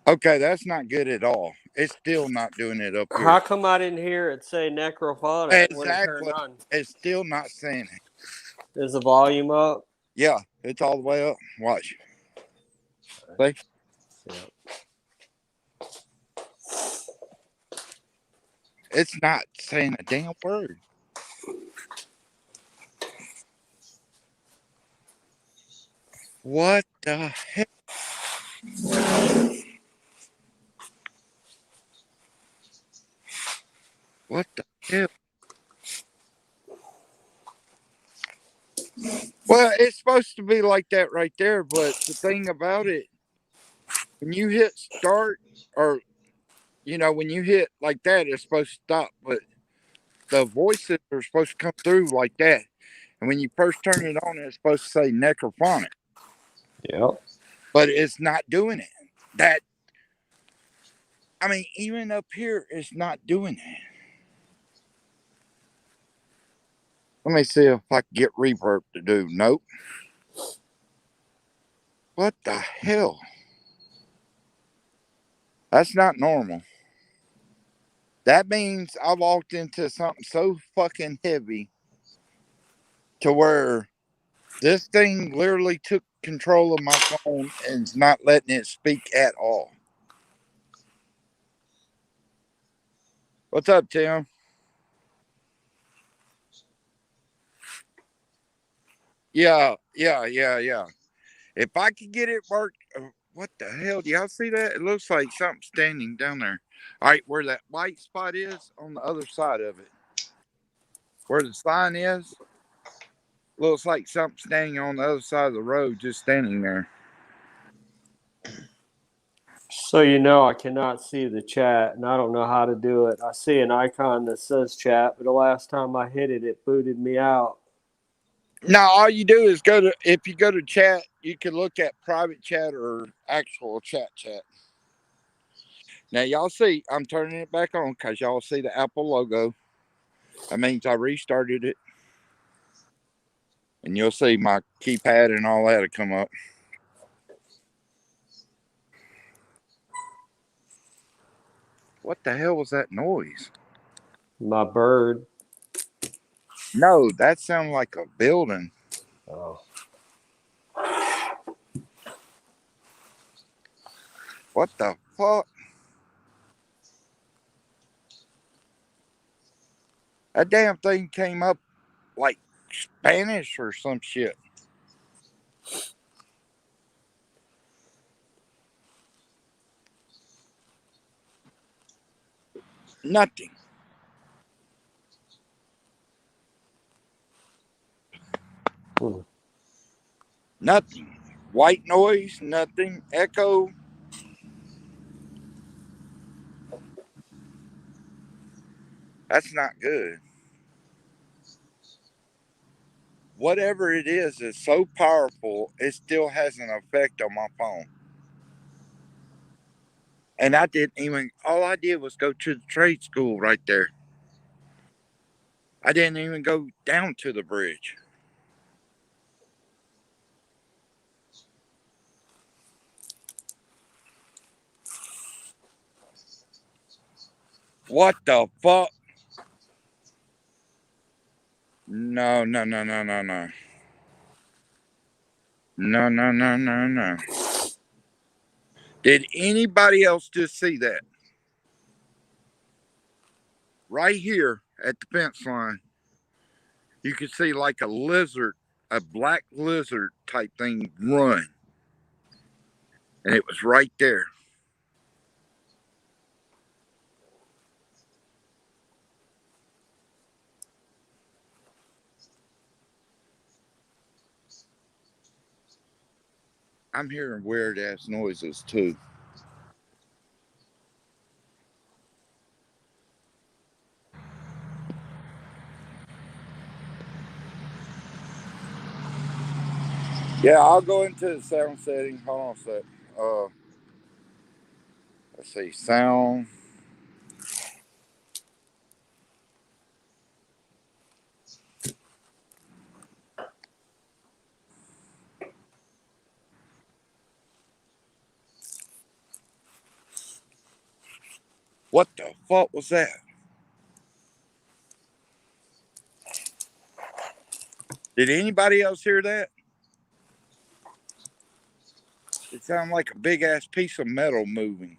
Okay, that's not good at all. It's still not doing it up here. How come I didn't hear it say necrophonic when it turned Exactly. on? It's still not saying it. Is the volume up? Yeah, it's all the way up. Watch. See? Yeah. It's not saying a damn word. What the heck? What the hell? Well, it's supposed to be like that right there, but the thing about it, when you hit start or when you hit like that, it's supposed to stop. But the voices are supposed to come through like that. And when you first turn it on, it's supposed to say necrophonic. Yep. But it's not doing it. That I mean, even up here, it's not doing that. Let me see if I can get reverb to do. Nope. What the hell? That's not normal. That means I walked into something so fucking heavy to where this thing literally took control of my phone and is not letting it speak at all. What's up, Tim? Yeah. If I could get it work, what the hell? Do y'all see that? It looks like something standing down there. All right, where that white spot is on the other side of it, where the sign is, looks like something standing on the other side of the road, just standing there. So I cannot see the chat, and I don't know how to do it. I see an icon that says chat, but the last time I hit it, it booted me out. Now, all you do is if you go to chat, you can look at private chat or actual chat. Now, y'all see, I'm turning it back on because y'all see the Apple logo. That means I restarted it. And you'll see my keypad and all that will come up. What the hell was that noise? My bird. No, that sounded like a building. Oh. What the fuck? That damn thing came up like Spanish or some shit. Nothing. Nothing. White noise, nothing. Echo. That's not good. Whatever it is so powerful, it still has an effect on my phone. And I didn't even, all I did was go to the trade school right there. I didn't even go down to the bridge. What the fuck? No, no, no, no, no, no. No, no, no, no, no. Did anybody else just see that? Right here at the fence line, you could see like a lizard, a black lizard type thing run. And it was right there. I'm hearing weird ass noises too. Yeah, I'll go into the sound setting. Hold on a sec. Let's see, sound. What the fuck was that? Did anybody else hear that? It sounded like a big ass piece of metal moving.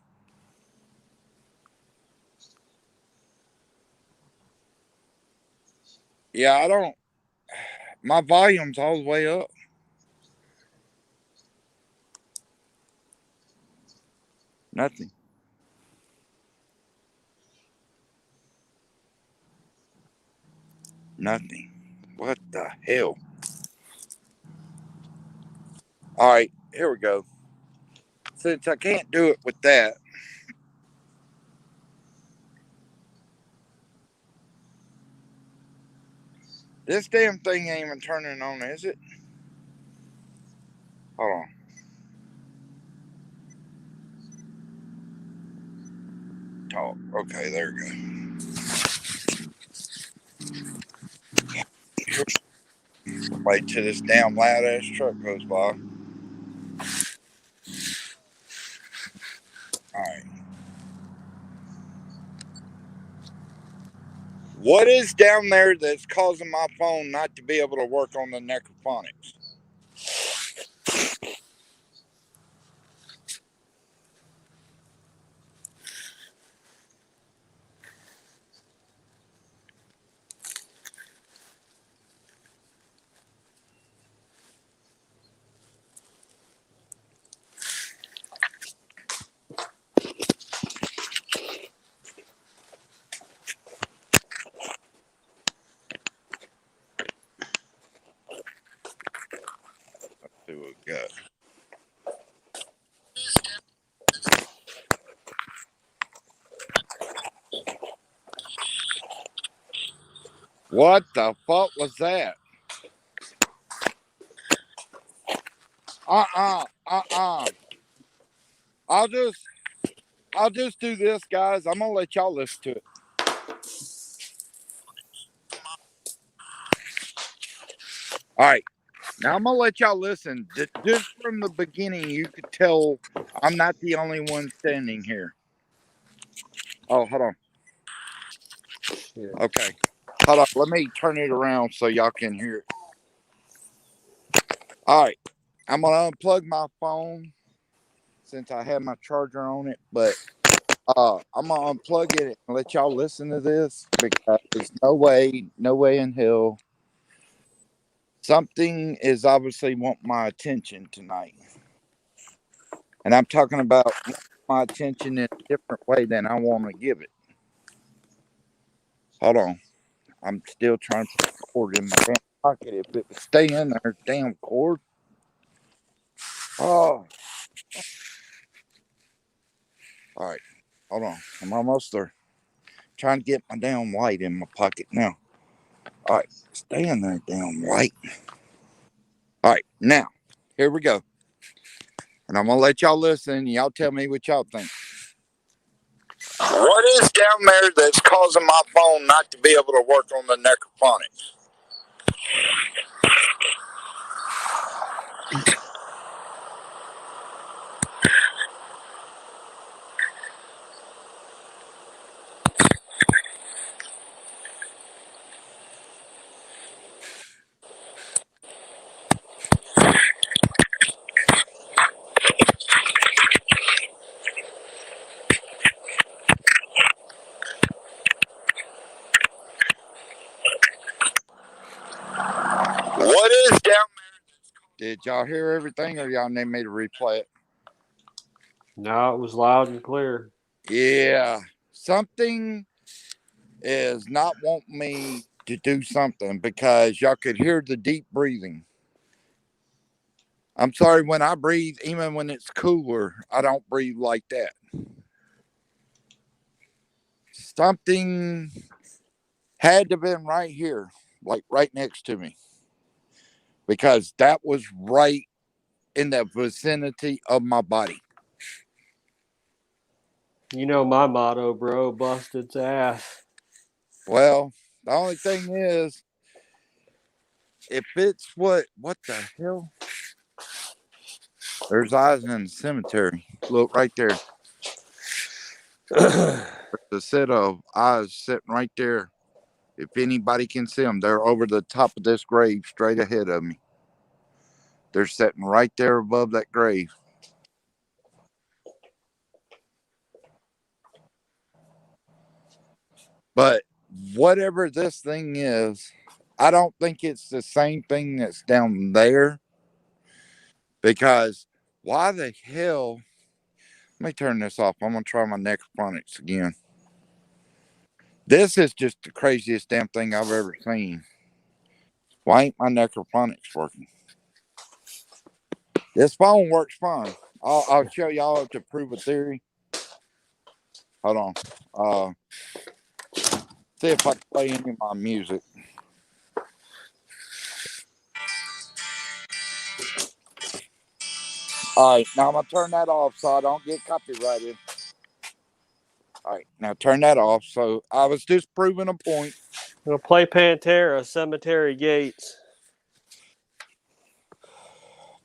Yeah, I don't. My volume's all the way up. Nothing. Nothing. What the hell? All right, here we go. Since I can't do it with that, this damn thing ain't even turning on, is it? Hold on. Talk. Okay, there we go. Wait till this damn loud ass truck goes by. Alright. What is down there that's causing my phone not to be able to work on the necrophonics? Let's see what we got. What the fuck was that? I'll just do this, guys. I'm gonna let y'all listen to it. All right. Now I'm gonna let y'all listen. Just from the beginning, you could tell I'm not the only one standing here. Oh, hold on. Yeah. Okay. Hold on. Let me turn it around so y'all can hear it. All right. I'm gonna unplug my phone since I have my charger on it, but I'm gonna unplug it and let y'all listen to this because there's no way in hell something is obviously wanting my attention tonight. And I'm talking about my attention in a different way than I want to give it. Hold on. I'm still trying to put the cord in my damn pocket. If it would stay in there, damn cord. Oh, all right. Hold on. I'm almost there. Trying to get my damn light in my pocket now. All right. Stay in there, damn light. All right. Now, here we go. And I'm going to let y'all listen and y'all tell me what y'all think. What is down there that's causing my phone not to be able to work on the necrophonics? What is down there? Did y'all hear everything or y'all need me to replay it? No, it was loud and clear. Yeah. Something is not wanting me to do something because y'all could hear the deep breathing. I'm sorry, when I breathe, even when it's cooler, I don't breathe like that. Something had to have been right here, like right next to me, because that was right in the vicinity of my body. You know my motto, bro. Bust its ass. Well, the only thing is, if it's what the hell? There's eyes in the cemetery. Look right there. There's a set of eyes sitting right there. If anybody can see them, they're over the top of this grave straight ahead of me. They're sitting right there above that grave. But whatever this thing is, I don't think it's the same thing that's down there. Because why the hell? Let me turn this off. I'm going to try my necrophonics again. This is just the craziest damn thing I've ever seen. Why ain't my necrophonics working? This phone works fine. I'll show y'all to prove a theory. Hold on. See if I can play any of my music. All right, now I'm going to turn that off so I don't get copyrighted. All right, now turn that off. So I was just proving a point. We'll play Pantera, Cemetery Gates.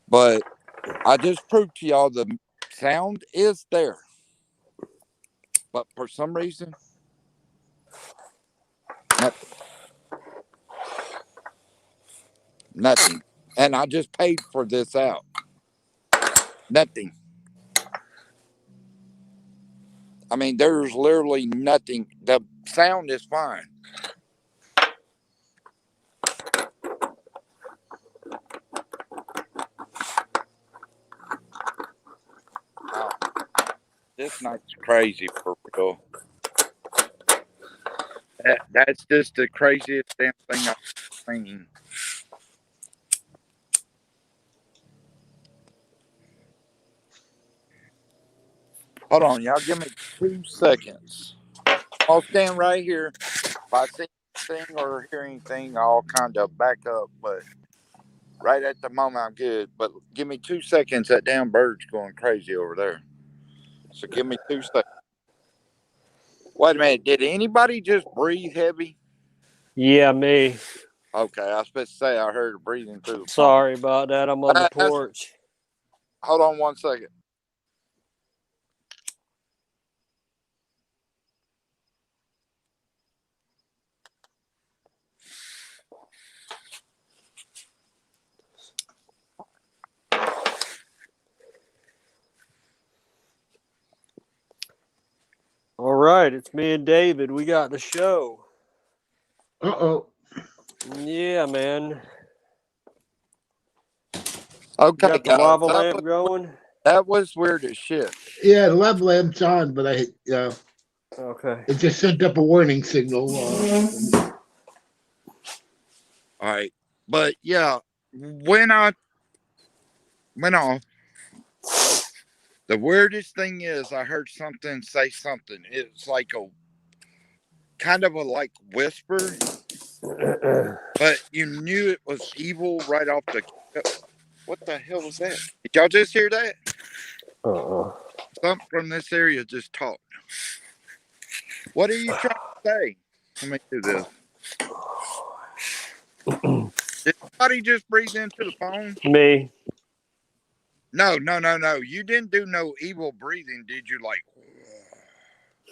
But I just proved to y'all the sound is there. But for some reason, nothing. And I just paid for this out. Nothing. I mean, there's literally nothing. The sound is fine. Wow. This night's crazy for real. That's just the craziest damn thing I've seen. Hold on, y'all. Give me 2 seconds. I'll stand right here. If I see anything or hear anything, I'll kind of back up. But right at the moment, I'm good. But give me 2 seconds. That damn bird's going crazy over there. So give me 2 seconds. Wait a minute. Did anybody just breathe heavy? Yeah, me. Okay, I was supposed to say I heard breathing through the phone. Sorry about that. I'm on the porch. Hold on 1 second. All right, it's me and David. We got the show. Uh-oh. Yeah, man. Okay, Got the guys. lava lamp going? That was weird as shit. Yeah, the lava lamp's on, but Okay. it just sent up a warning signal. All right. But yeah, when I went off, The weirdest thing is I heard something say something. It's like a kind of a like whisper, but you knew it was evil right off the. What the hell was that? Did y'all just hear that? Uh-uh. Something from this area just talked. What are you trying to say? Let me do this. Did somebody just breathe into the phone? Me. No. You didn't do no evil breathing, did you? Like,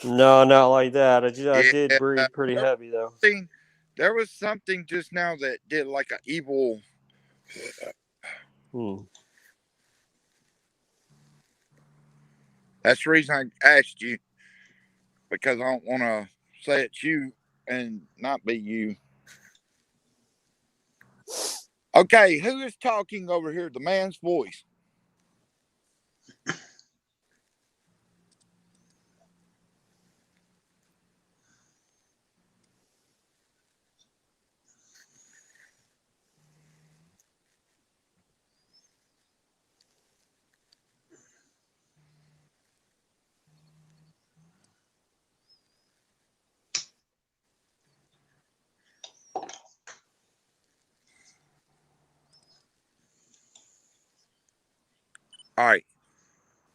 No, not like that. I did yeah. breathe pretty heavy though. There was something just now that did like an evil. That's the reason I asked you, because I don't want to say it's you and not be you. Okay, who is talking over here? The man's voice. All right.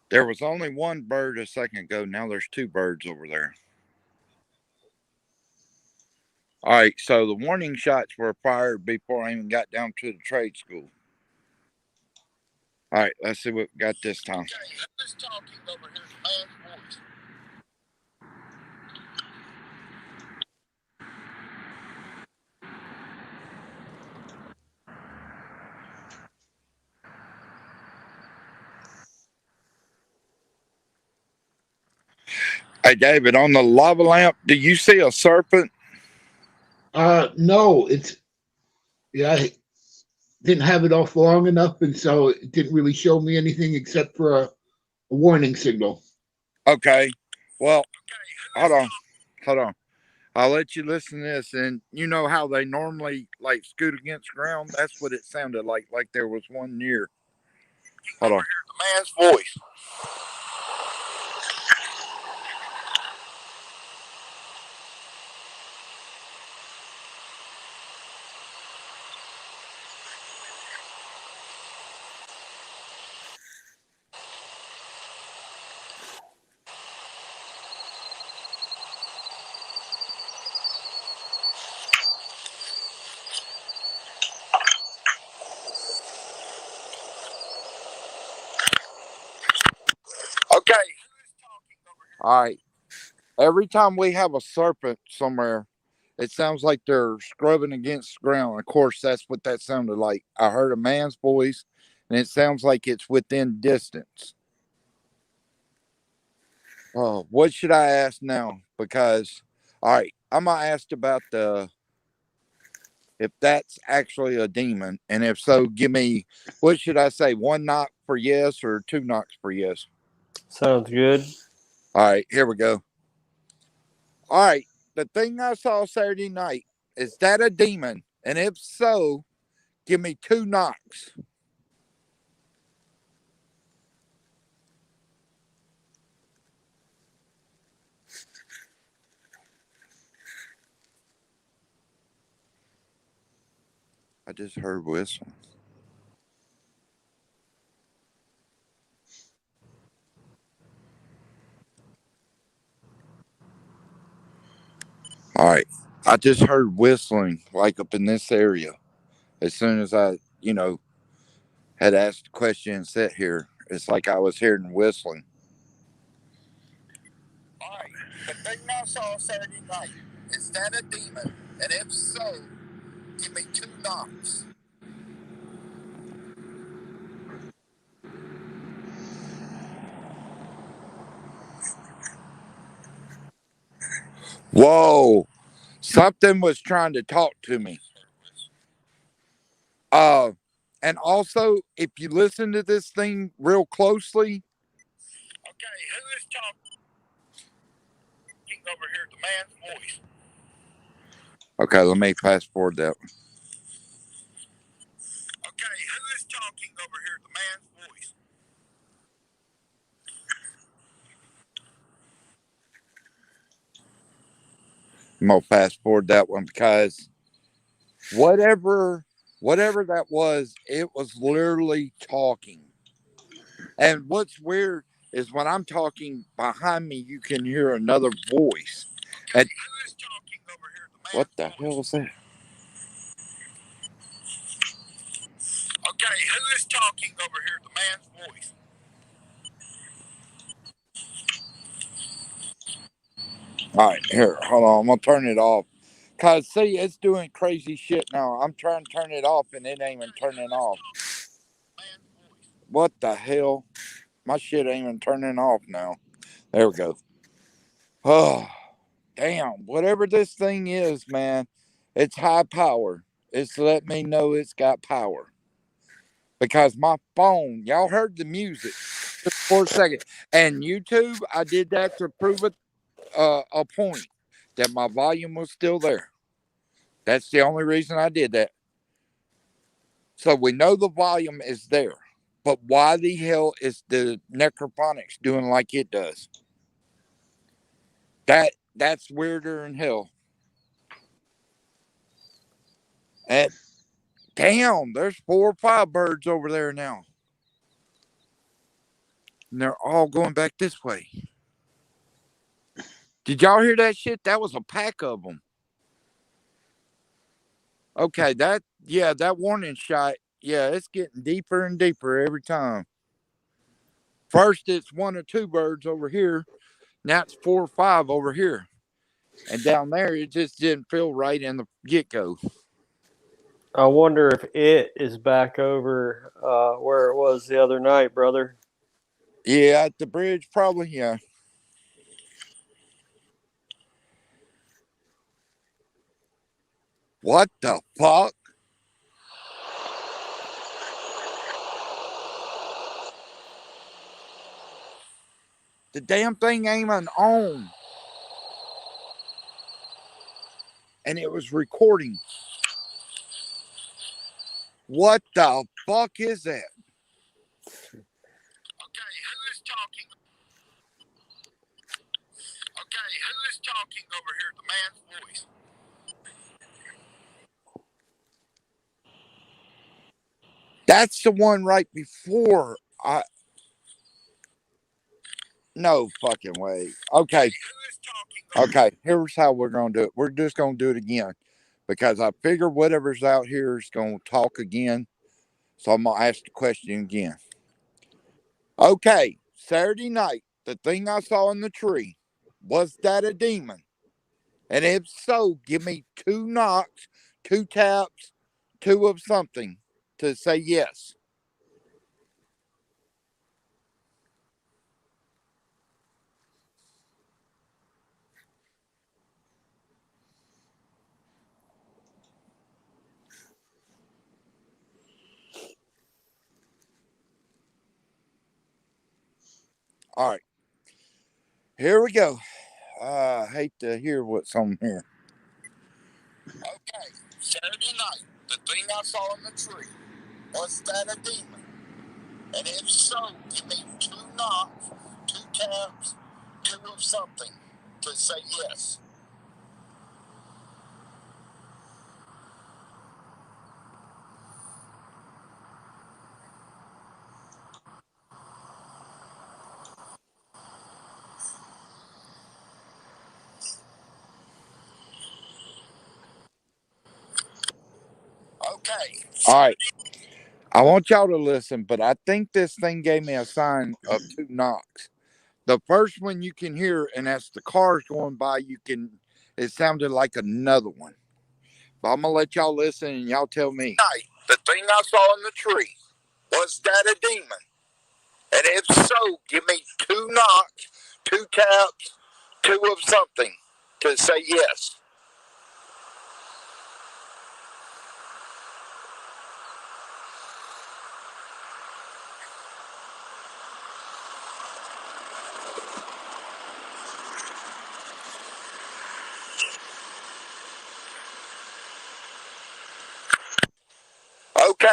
There was only one bird a second ago. Now there's two birds over there. All right. So the warning shots were fired before I even got down to the trade school. All right. Let's see what we got this time. Okay, who's talking over here? The man's voice. Hey, David, on the lava lamp, do you see a serpent? No, I didn't have it off long enough, and so it didn't really show me anything except for a warning signal. Okay. Well, hold on. I'll let you listen to this, and you know how they normally like scoot against ground? That's what it sounded like there was one near. Hold on. The man's voice. Okay. All right. Every time we have a serpent somewhere, it sounds like they're scrubbing against the ground. Of course, that's what that sounded like. I heard a man's voice, and it sounds like it's within distance. Oh, what should I ask now? Because, all right, I'm gonna ask about if that's actually a demon, and if so, give me, what should I say? One knock for yes or two knocks for yes? Sounds good. All right, here we go. All right, the thing I saw Saturday night, is that a demon? And if so, give me two knocks. I just heard whistling. All right. I just heard whistling like up in this area. As soon as I, had asked the question and sat here, it's like I was hearing whistling. All right. The thing I saw Saturday night, is that a demon? And if so, give me two knocks. Whoa. Something was trying to talk to me. And also, if you listen to this thing real closely. Okay, who is talking over here? The man's voice. Okay, let me fast forward that one. Okay, who is talking over here? The man's voice. I'm gonna fast forward that one because whatever that was, it was literally talking. And what's weird is when I'm talking behind me, you can hear another voice. And what the hell is that? Okay, who is talking over here? The man's voice. All right, here, hold on. I'm gonna turn it off. Cause see, it's doing crazy shit now. I'm trying to turn it off, and it ain't even turning off. What the hell? My shit ain't even turning off now. There we go. Oh, damn. Whatever this thing is, man, it's high power. It's let me know it's got power. Because my phone, y'all heard the music just for a second. And YouTube, I did that to prove it a point that my volume was still there. That's the only reason I did that. So we know the volume is there. But why the hell is the Necroponics doing like it does? That's weirder than hell. And damn, there's 4 or 5 birds over there now. And they're all going back this way. Did y'all hear that shit? That was a pack of them. Okay, that warning shot, yeah, it's getting deeper and deeper every time. First, it's 1 or 2 birds over here. Now it's 4 or 5 over here. And down there, it just didn't feel right in the get-go. I wonder if it is back over where it was the other night, brother. Yeah, at the bridge, probably, yeah. What the fuck? The damn thing ain't even on. And it was recording. What the fuck is that? Okay, who is talking? Okay, who is talking over here? The man's voice. That's the one right before I. No fucking way. Okay. Okay, here's how we're going to do it. We're just going to do it again because I figure whatever's out here is going to talk again. So I'm going to ask the question again. Okay, Saturday night, the thing I saw in the tree, was that a demon? And if so, give me 2 knocks, 2 taps, 2 of something to say yes. All right, here we go. I hate to hear what's on here. Okay, Saturday night, the thing I saw in the tree, was that a demon? And if so, give me 2 knocks, 2 taps, 2 of something to say yes. Okay. All right. I want y'all to listen, but I think this thing gave me a sign of 2 knocks. The first one you can hear, and as the cars going by, it sounded like another one. But I'm going to let y'all listen and y'all tell me. The thing I saw in the tree, was that a demon? And if so, give me 2 knocks, 2 taps, 2 of something to say yes. Okay.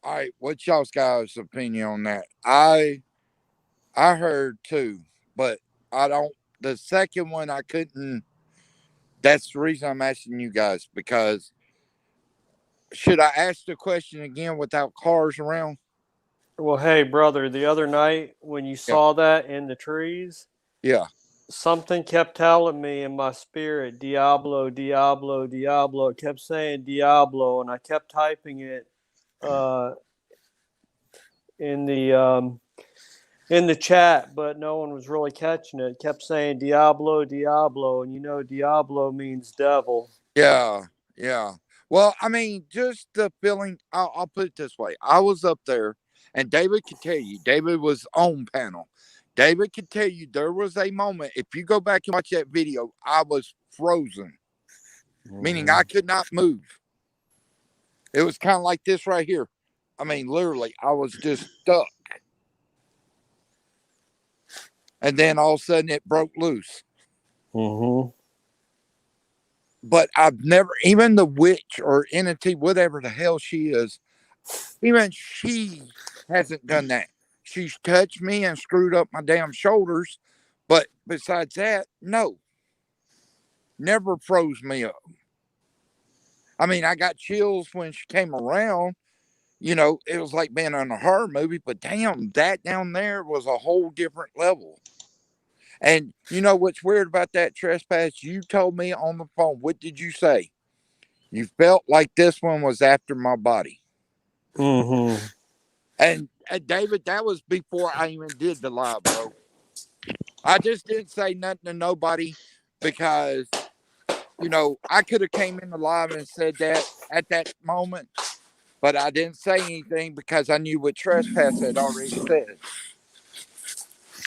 All right, what's y'all's guys' opinion on that? I heard 2, but I don't. the second one I couldn't. That's the reason I'm asking you guys, because should I ask the question again without cars around? Well, hey, brother, the other night when you Yeah. saw that in the trees, Yeah. something kept telling me in my spirit, Diablo, Diablo, Diablo. It kept saying Diablo, and I kept typing it uh, in the chat, but no one was really catching it. It kept saying Diablo, Diablo, and you know Diablo means devil. Yeah. Yeah. Well, I mean, just the feeling. I'll put it this way: I was up there, and David could tell you. David was on panel. David could tell you there was a moment. If you go back and watch that video, I was frozen, meaning I could not move. It was kind of like this right here. I mean, literally, I was just stuck. And then all of a sudden it broke loose. Mm-hmm. But I've never, even the witch or entity, whatever the hell she is, even she hasn't done that. She's touched me and screwed up my damn shoulders. But besides that, no. Never froze me up. I mean, I got chills when she came around. You know, it was like being in a horror movie, but damn, that down there was a whole different level. And you know what's weird about that, Trespass? You told me on the phone, what did you say? You felt like this one was after my body. Mm-hmm. And David, that was before I even did the live, bro. I just didn't say nothing to nobody because, you know, I could have came in the live and said that at that moment, but I didn't say anything because I knew what Trespass had already said.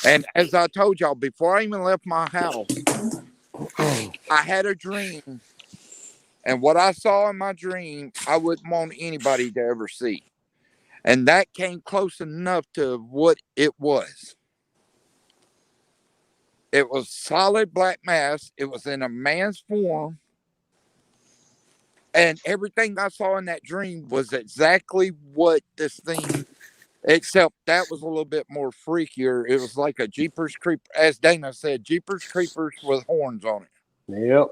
And as I told y'all, before I even left my house, I had a dream. And what I saw in my dream, I wouldn't want anybody to ever see. And that came close enough to what it was. It was solid black mass. It was in a man's form. And everything I saw in that dream was exactly what this thing, except that was a little bit more freakier. It was like a Jeepers Creeper, as Dana said, Jeepers Creepers with horns on it. Yep.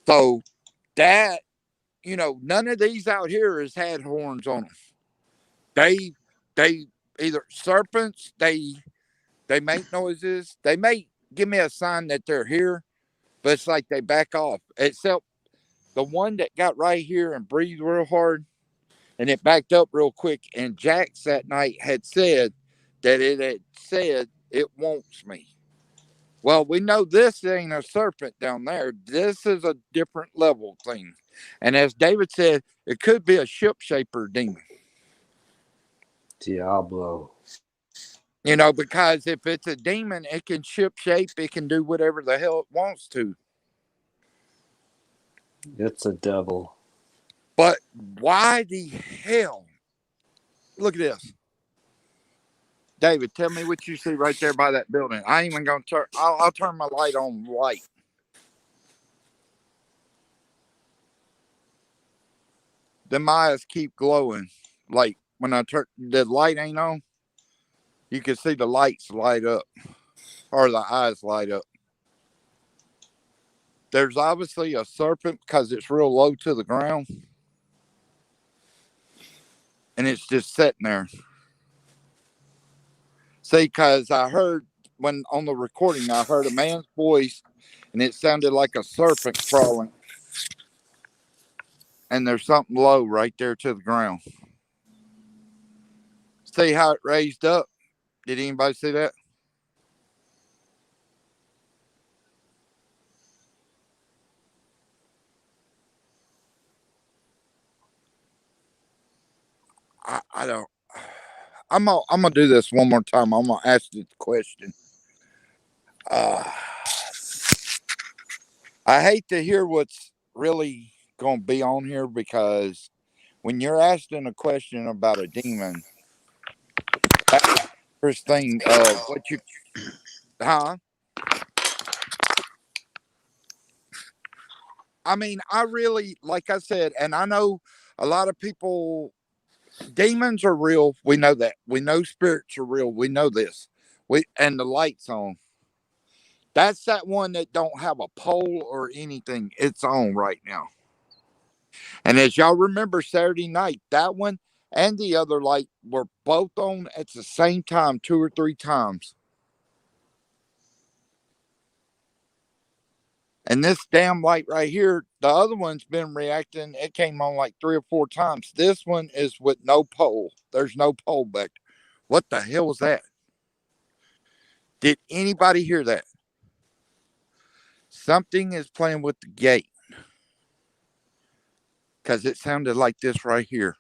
So that, you know, none of these out here has had horns on them. They either serpents, they make noises. They may give me a sign that they're here, but it's like they back off. Except the one that got right here and breathed real hard, and it backed up real quick. And Jax that night had said that it had said it wants me. Well, we know this ain't a serpent down there. This is a different level thing. And as David said, it could be a ship shaper demon. Diablo. You know, because if it's a demon, it can ship shape. It can do whatever the hell it wants to. It's a devil. But why the hell? Look at this. David, tell me what you see right there by that building. I ain't even going to turn. I'll turn my light on light. The eyes keep glowing. Like when I turn the light ain't on, you can see the lights light up. Or the eyes light up. There's obviously a serpent because it's real low to the ground. And it's just sitting there. See, because I heard when on the recording, I heard a man's voice and it sounded like a serpent crawling. And there's something low right there to the ground. See how it raised up? Did anybody see that? I don't. I'm gonna do this one more time. I'm gonna ask you the question. I hate to hear what's really gonna be on here because when you're asking a question about a demon, that's the first thing. What you, huh? I mean, I really, like I said, and I know a lot of people. Demons are real. We know that. We know spirits are real. We know this. And the lights on. That's that one that don't have a pole or anything. It's on right now. And as y'all remember Saturday night, that one and the other light were both on at the same time, 2 or 3 times. And this damn light right here, the other one's been reacting. It came on like 3 or 4 times. This one is with no pole. There's no pole back there. What the hell was that? Did anybody hear that? Something is playing with the gate. Because it sounded like this right here.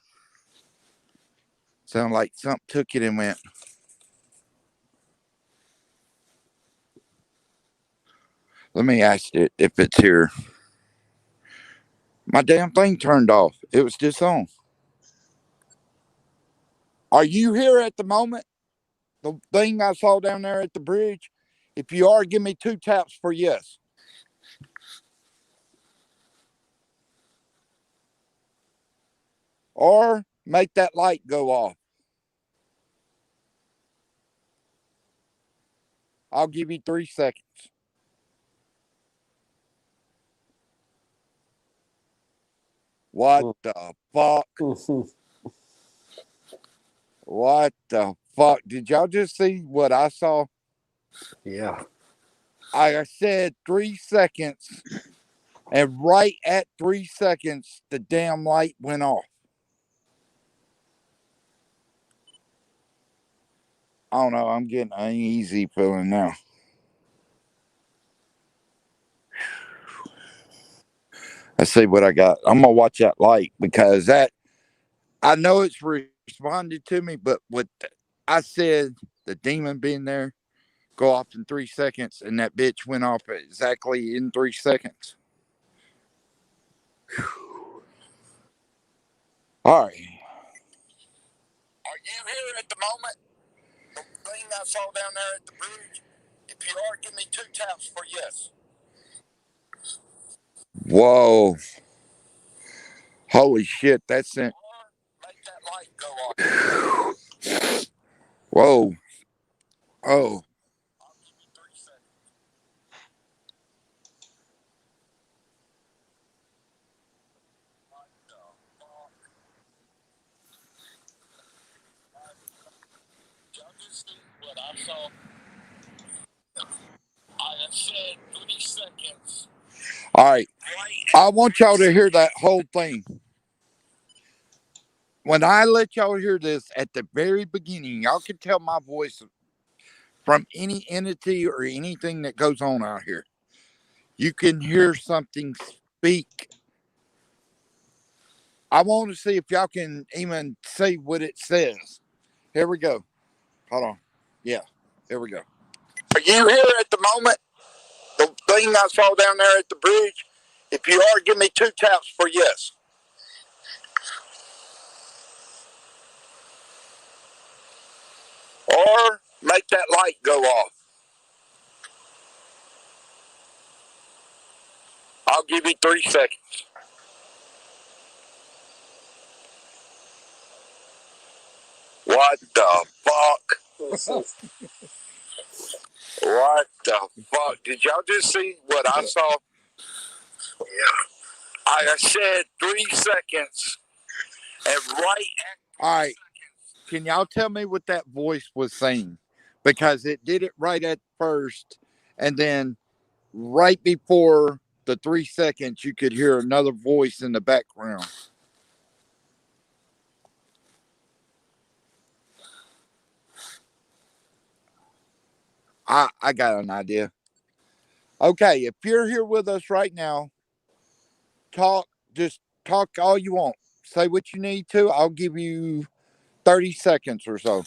Sounded like something took it and went. Let me ask it if it's here. My damn thing turned off. It was just on. Are you here at the moment? The thing I saw down there at the bridge? If you are, give me 2 taps for yes. Or make that light go off. I'll give you 3 seconds. What the fuck? What the fuck? Did y'all just see what I saw? Yeah. I said 3 seconds, and right at 3 seconds, the damn light went off. I don't know. I'm getting an uneasy feeling now. Let's see what I got. I'm gonna watch that light because that I know it's responded to me, but what I said, the demon being there, go off in 3 seconds, and that bitch went off exactly in 3 seconds. All right. Are you here at the moment? The thing I saw down there at the bridge? If you are, give me 2 taps for yes. Whoa. Holy shit, that's it. Make that light go off. Whoa. Oh. I'll give you 3 seconds. What the fuck? Y'all just see what I saw? I have said 3 seconds. All right. I want y'all to hear that whole thing. When I let y'all hear this at the very beginning, y'all can tell my voice from any entity or anything that goes on out here. You can hear something speak. I want to see if y'all can even say what it says. Here we go. Hold on. Yeah, here we go. Are you here at the moment? The thing I saw down there at the bridge? If you are, give me 2 taps for yes. Or make that light go off. I'll give you 3 seconds. What the fuck? What the fuck? Did y'all just see what I saw? Yeah. I said 3 seconds. And right at. All right. Can y'all tell me what that voice was saying? Because it did it right at first. And then right before the 3 seconds, you could hear another voice in the background. I got an idea. Okay, if you're here with us right now, just talk all you want. Say what you need to. I'll give you 30 seconds or so.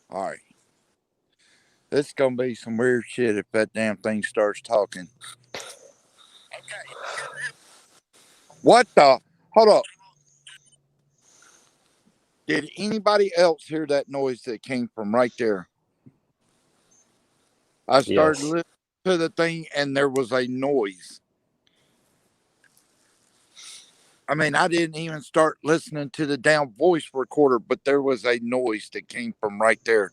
All right. This is gonna be some weird shit if that damn thing starts talking. What the? Hold up. Did anybody else hear that noise that came from right there? I started Yes. listening to the thing and there was a noise. I mean, I didn't even start listening to the damn voice recorder, but there was a noise that came from right there.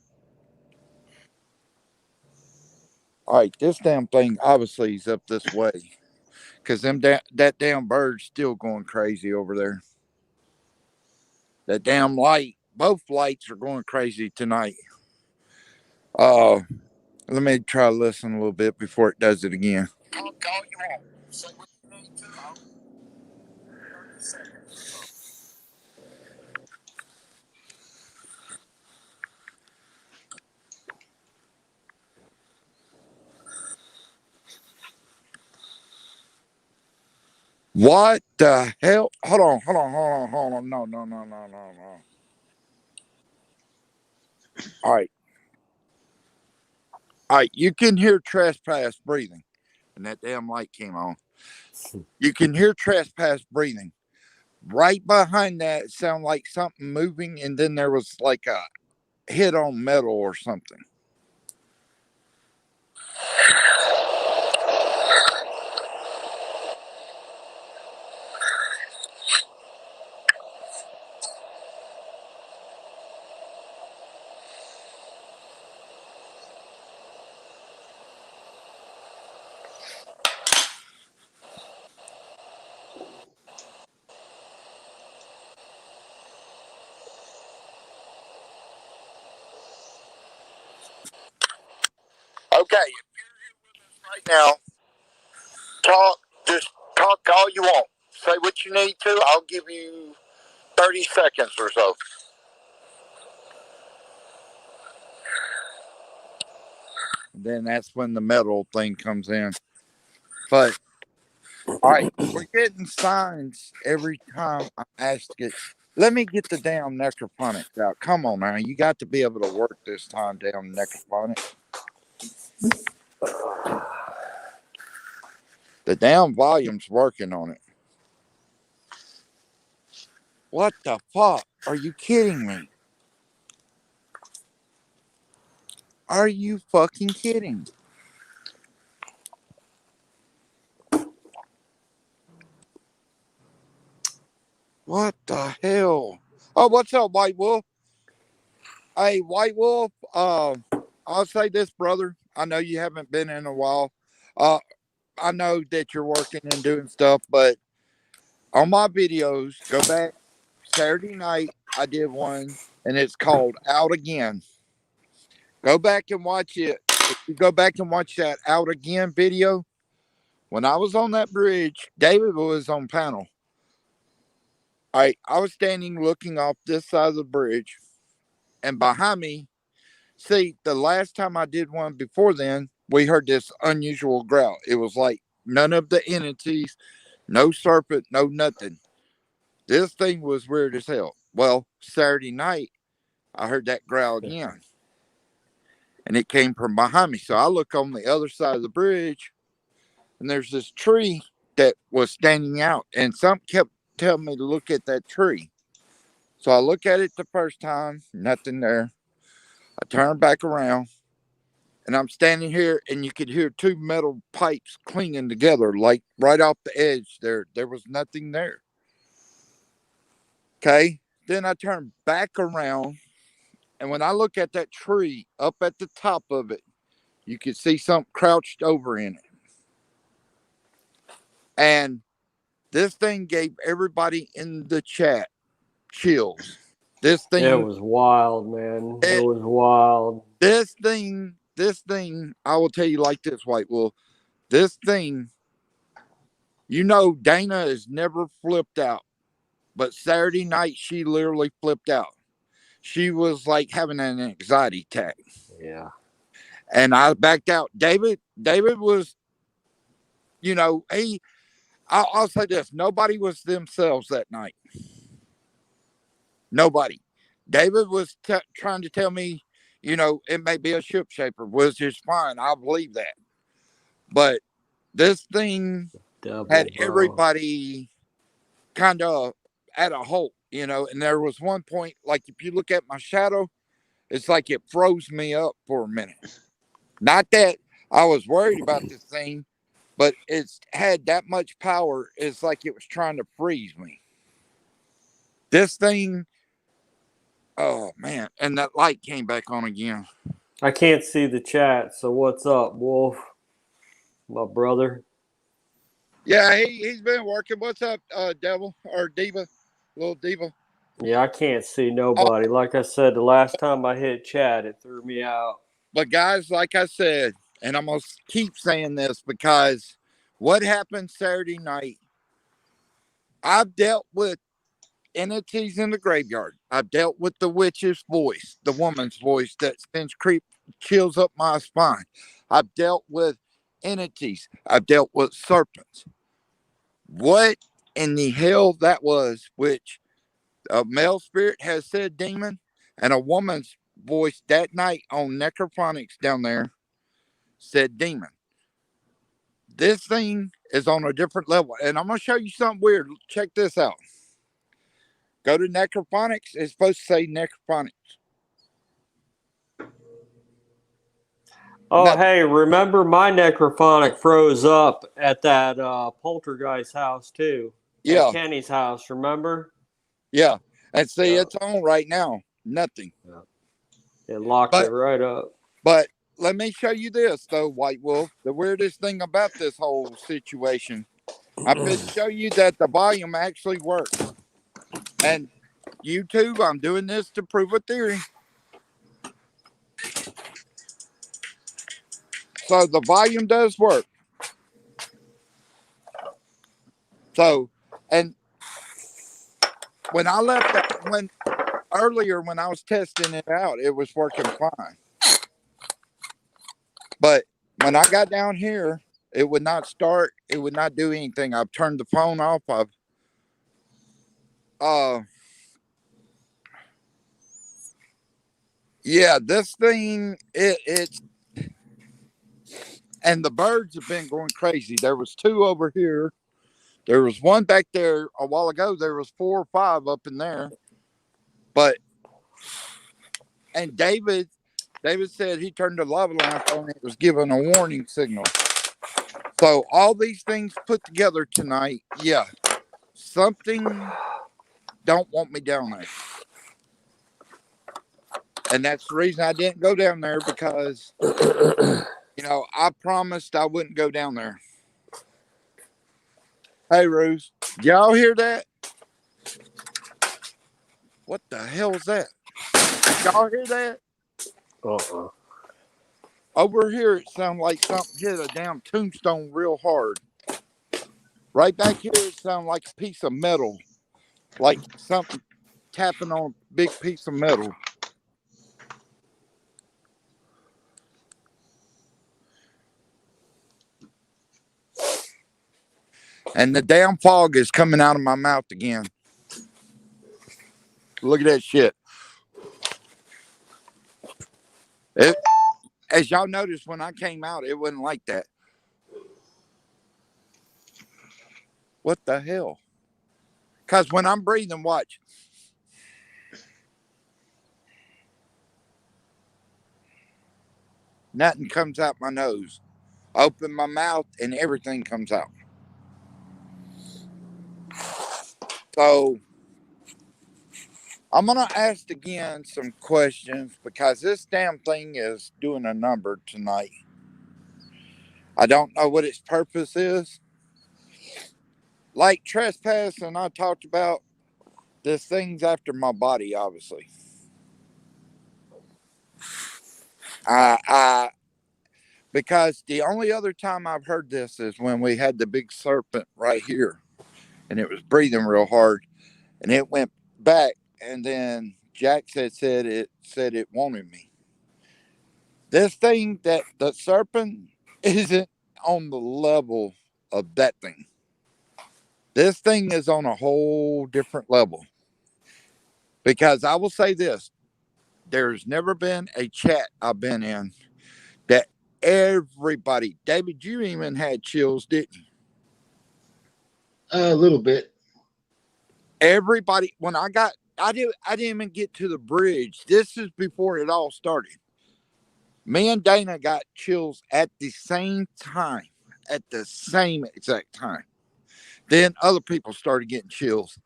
All right, this damn thing obviously is up this way because that damn bird's still going crazy over there. That damn light, both lights are going crazy tonight. Let me try to listen a little bit before it does it again. What the hell? Hold on. No. All right. All right. You can hear trespass breathing. And that damn light came on. You can hear trespass breathing. Right behind that, it sounded like something moving, and then there was like a hit on metal or something. Okay, if you're here with us right now, just talk all you want. Say what you need to. I'll give you 30 seconds or so. Then that's when the metal thing comes in. But, all right, we're getting signs every time I ask it. Let me get the damn necroponics out. Come on now. You got to be able to work this time, damn necroponics. The damn volume's working on it. What the fuck? Are you kidding me? Are you fucking kidding? What the hell? Oh, what's up, White Wolf? Hey, White Wolf, I'll say this, brother. I know you haven't been in a while. I know that you're working and doing stuff, but on my videos, go back. Saturday night, I did one, and it's called Out Again. Go back and watch it. If you go back and watch that Out Again video, when I was on that bridge, David was on panel. I was standing looking off this side of the bridge, and behind me, see, the last time I did one before then, we heard this unusual growl. It was like none of the entities, no serpent, no nothing. This thing was weird as hell. Well, Saturday night, I heard that growl again, and it came from behind me. So I look on the other side of the bridge, and there's this tree that was standing out, and something kept telling me to look at that tree. So I look at it the first time, nothing there. I turn back around, and I'm standing here, and you could hear two metal pipes clinging together, like right off the edge. There was nothing there. Okay, then I turn back around, and when I look at that tree up at the top of it, you could see something crouched over in it. And this thing gave everybody in the chat chills. This thing, It was wild, man. It was wild. This thing, I will tell you like this, White Wolf. This thing, you know, Dana has never flipped out, but Saturday night she literally flipped out. She was like having an anxiety attack. Yeah. And I backed out. David was, you know, I'll say this: nobody was themselves that night. Nobody. David was trying to tell me, it may be a ship shaper, which is fine. I'll believe that. But this thing Devil, had bro. everybody kind of at a halt, and there was one point, like if you look at my shadow, it's like it froze me up for a minute. Not that I was worried about this thing, but it's had that much power. It's like it was trying to freeze me. This thing, oh man, and that light came back on again. I can't see the chat, so what's up, Wolf? My brother. Yeah, he's been working. What's up, Devil or Diva, little Diva? Yeah, I can't see nobody. Like I said, the last time I hit chat, it threw me out. But guys, like I said, and I'm gonna keep saying this because what happened Saturday night, I've dealt with entities in the graveyard. I've dealt with the witch's voice, the woman's voice that sends chills up my spine. I've dealt with entities. I've dealt with serpents. What in the hell that was, which a male spirit has said demon, and a woman's voice that night on Necrophonics down there said demon. This thing is on a different level. And I'm going to show you something weird. Check this out. Go to Necrophonics. It's supposed to say Necrophonics. Oh, No. hey, remember my necrophonic froze up at that poltergeist house, too. Yeah. At Kenny's house, remember? Yeah. And see, Yeah. it's on right now. Nothing. It locked it right up. But let me show you this, though, White Wolf. The weirdest thing about this whole situation, I'm going to show you that the volume actually works. And YouTube, I'm doing this to prove a theory. So the volume does work. So, and when I left that, earlier when I was testing it out, it was working fine. But when I got down here, it would not start. It would not do anything. I've turned the phone off. Yeah, this thing, it's, and the birds have been going crazy. There was 2 over here. There was 1 back there a while ago. There was 4 or 5 up in there. But, and David said he turned the lava lamp on. It was giving a warning signal. So all these things put together tonight, yeah, something don't want me down there. And that's the reason I didn't go down there, because, I promised I wouldn't go down there. Hey, Ruse, y'all hear that? What the hell is that? Y'all hear that? Over here, it sounds like something hit a damn tombstone real hard. Right back here, it sounds like a piece of metal, like something tapping on a big piece of metal. And the damn fog is coming out of my mouth again. Look at that shit. As y'all noticed, when I came out, it wasn't like that. What the hell? Because when I'm breathing, watch. Nothing comes out my nose. Open my mouth and everything comes out. So I'm going to ask again some questions, because this damn thing is doing a number tonight. I don't know what its purpose is. Like trespass, and I talked about, this thing's after my body, obviously. Because the only other time I've heard this is when we had the big serpent right here, and it was breathing real hard, and it went back, and then Jack said it wanted me. This thing, that the serpent isn't on the level of that thing. This thing is on a whole different level. Because I will say this, there's never been a chat I've been in that everybody, David, you even had chills, didn't you? A little bit. Everybody, when I didn't even get to the bridge. This is before it all started. Me and Dana got chills at the same time, at the same exact time. Then other people started getting chills.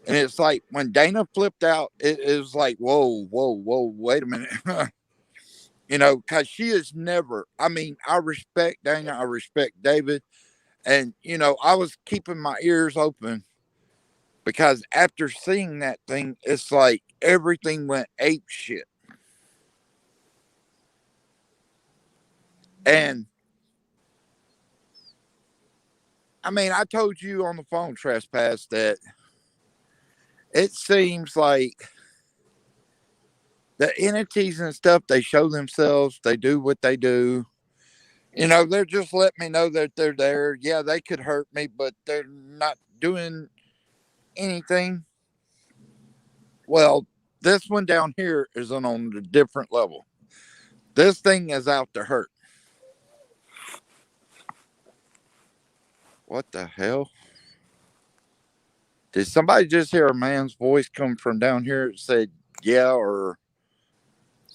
And it's like when Dana flipped out, it was like, whoa, whoa, whoa, wait a minute. You know, because she is never, I mean, I respect Dana, I respect David. And, you know, I was keeping my ears open because after seeing that thing, it's like everything went ape shit. And I mean, I told you on the phone, Trespass, that it seems like the entities and stuff, they show themselves, they do what they do. You know, they're just letting me know that they're there. Yeah, they could hurt me, but they're not doing anything. Well, this one down here is on a different level. This thing is out to hurt. What the hell? Did somebody just hear a man's voice come from down here that said, yeah, or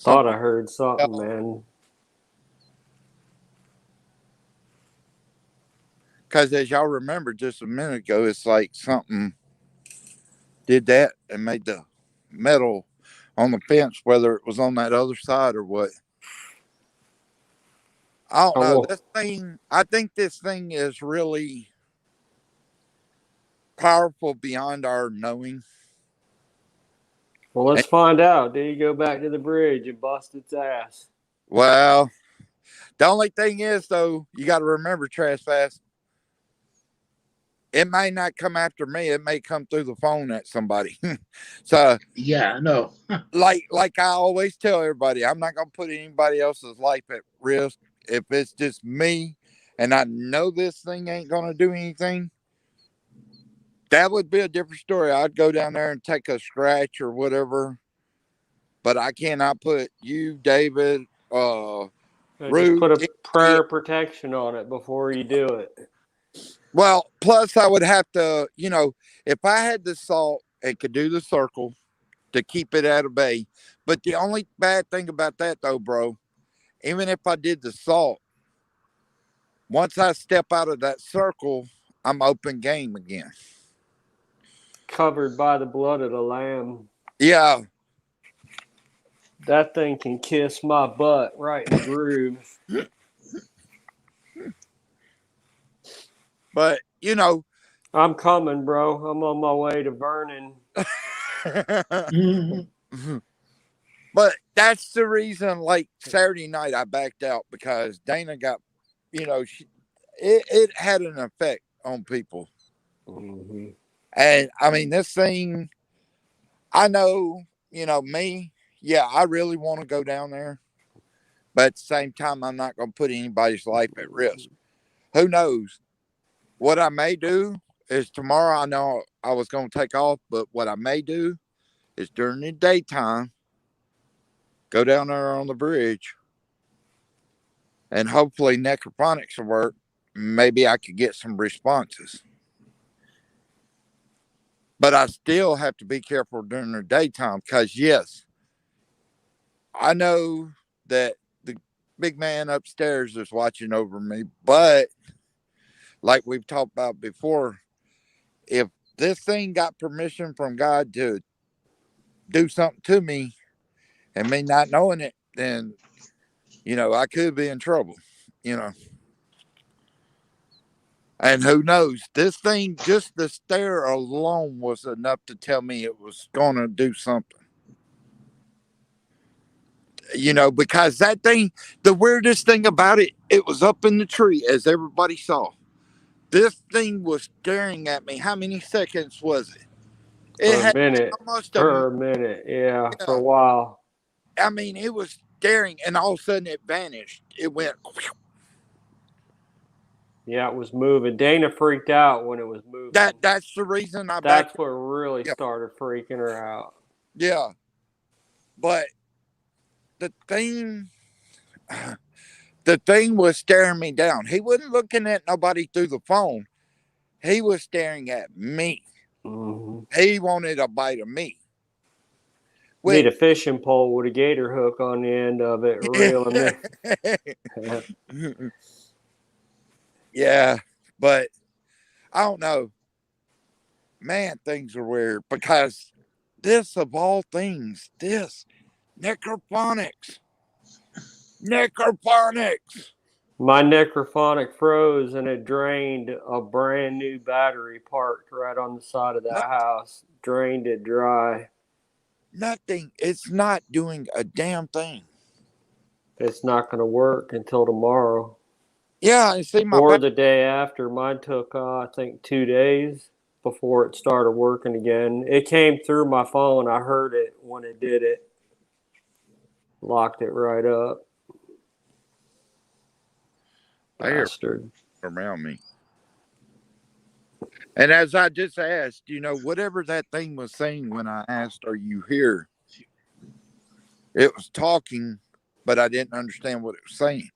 Thought something? I heard something, man. Because as y'all remember just a minute ago, it's like something did that and made the metal on the fence, whether it was on that other side or what. I don't know. Oh, This thing, I think this thing is really powerful beyond our knowing. well, let's find out. Then you go back to the bridge and bust its ass. Well, the only thing is, though, you got to remember, Trash Fast, it may not come after me. It may come through the phone at somebody. So, Yeah, I know. like I always tell everybody, I'm not going to put anybody else's life at risk. If it's just me and I know this thing ain't going to do anything, that would be a different story. I'd go down there and take a scratch or whatever. But I cannot put you, David, So just Rude. put a prayer of protection on it before you do it. Well, plus I would have to, you know, if I had the salt and could do the circle to keep it at a bay. But the only bad thing about that, though, bro, even if I did the salt, once I step out of that circle, I'm open game again. Covered by the blood of the Lamb. Yeah. That thing can kiss my butt right in the groove. But, you know. I'm coming, bro. I'm on my way to Vernon. But that's the reason, like, Saturday night I backed out because Dana got, you know, it had an effect on people. Mm-hmm. And, I mean, this thing, I know, you know, me, yeah, I really want to go down there. But at the same time, I'm not going to put anybody's life at risk. Who knows? What I may do is tomorrow, I know I was going to take off, but what I may do is during the daytime, go down there on the bridge, and hopefully necrophonics will work. Maybe I could get some responses. But I still have to be careful during the daytime because, yes, I know that the big man upstairs is watching over me. But like we've talked about before, if this thing got permission from God to do something to me and me not knowing it, then, you know, I could be in trouble, you know. And who knows? This thing, just the stare alone was enough to tell me it was going to do something. You know, because that thing, the weirdest thing about it, it was up in the tree, as everybody saw. This thing was staring at me. How many seconds was it? It For a had minute. almost For a minute. Yeah, for a while. I mean, it was staring, and all of a sudden it vanished. It went. Yeah, it was moving. Dana freaked out when it was moving. That's the reason I. That's what really started freaking her out. Yeah, but the thing was staring me down. He wasn't looking at nobody through the phone. He was staring at me. Mhm. He wanted a bite of me. Need a fishing pole with a gator hook on the end of it, reeling it. Yeah, but I don't know. Man, things are weird because this, of all things, this necrophonics. My necrophonic froze and it drained a brand new battery parked right on the side of No, that house. Drained it dry. nothing. It's not doing a damn thing. It's not going to work until tomorrow. Yeah, I see my Or the day after. Mine took, I think, 2 days before it started working again. It came through my phone. I heard it when it did it. Locked it right up. I hear Bastard. around me. And as I just asked, whatever that thing was saying when I asked, "Are you here?" It was talking, but I didn't understand what it was saying.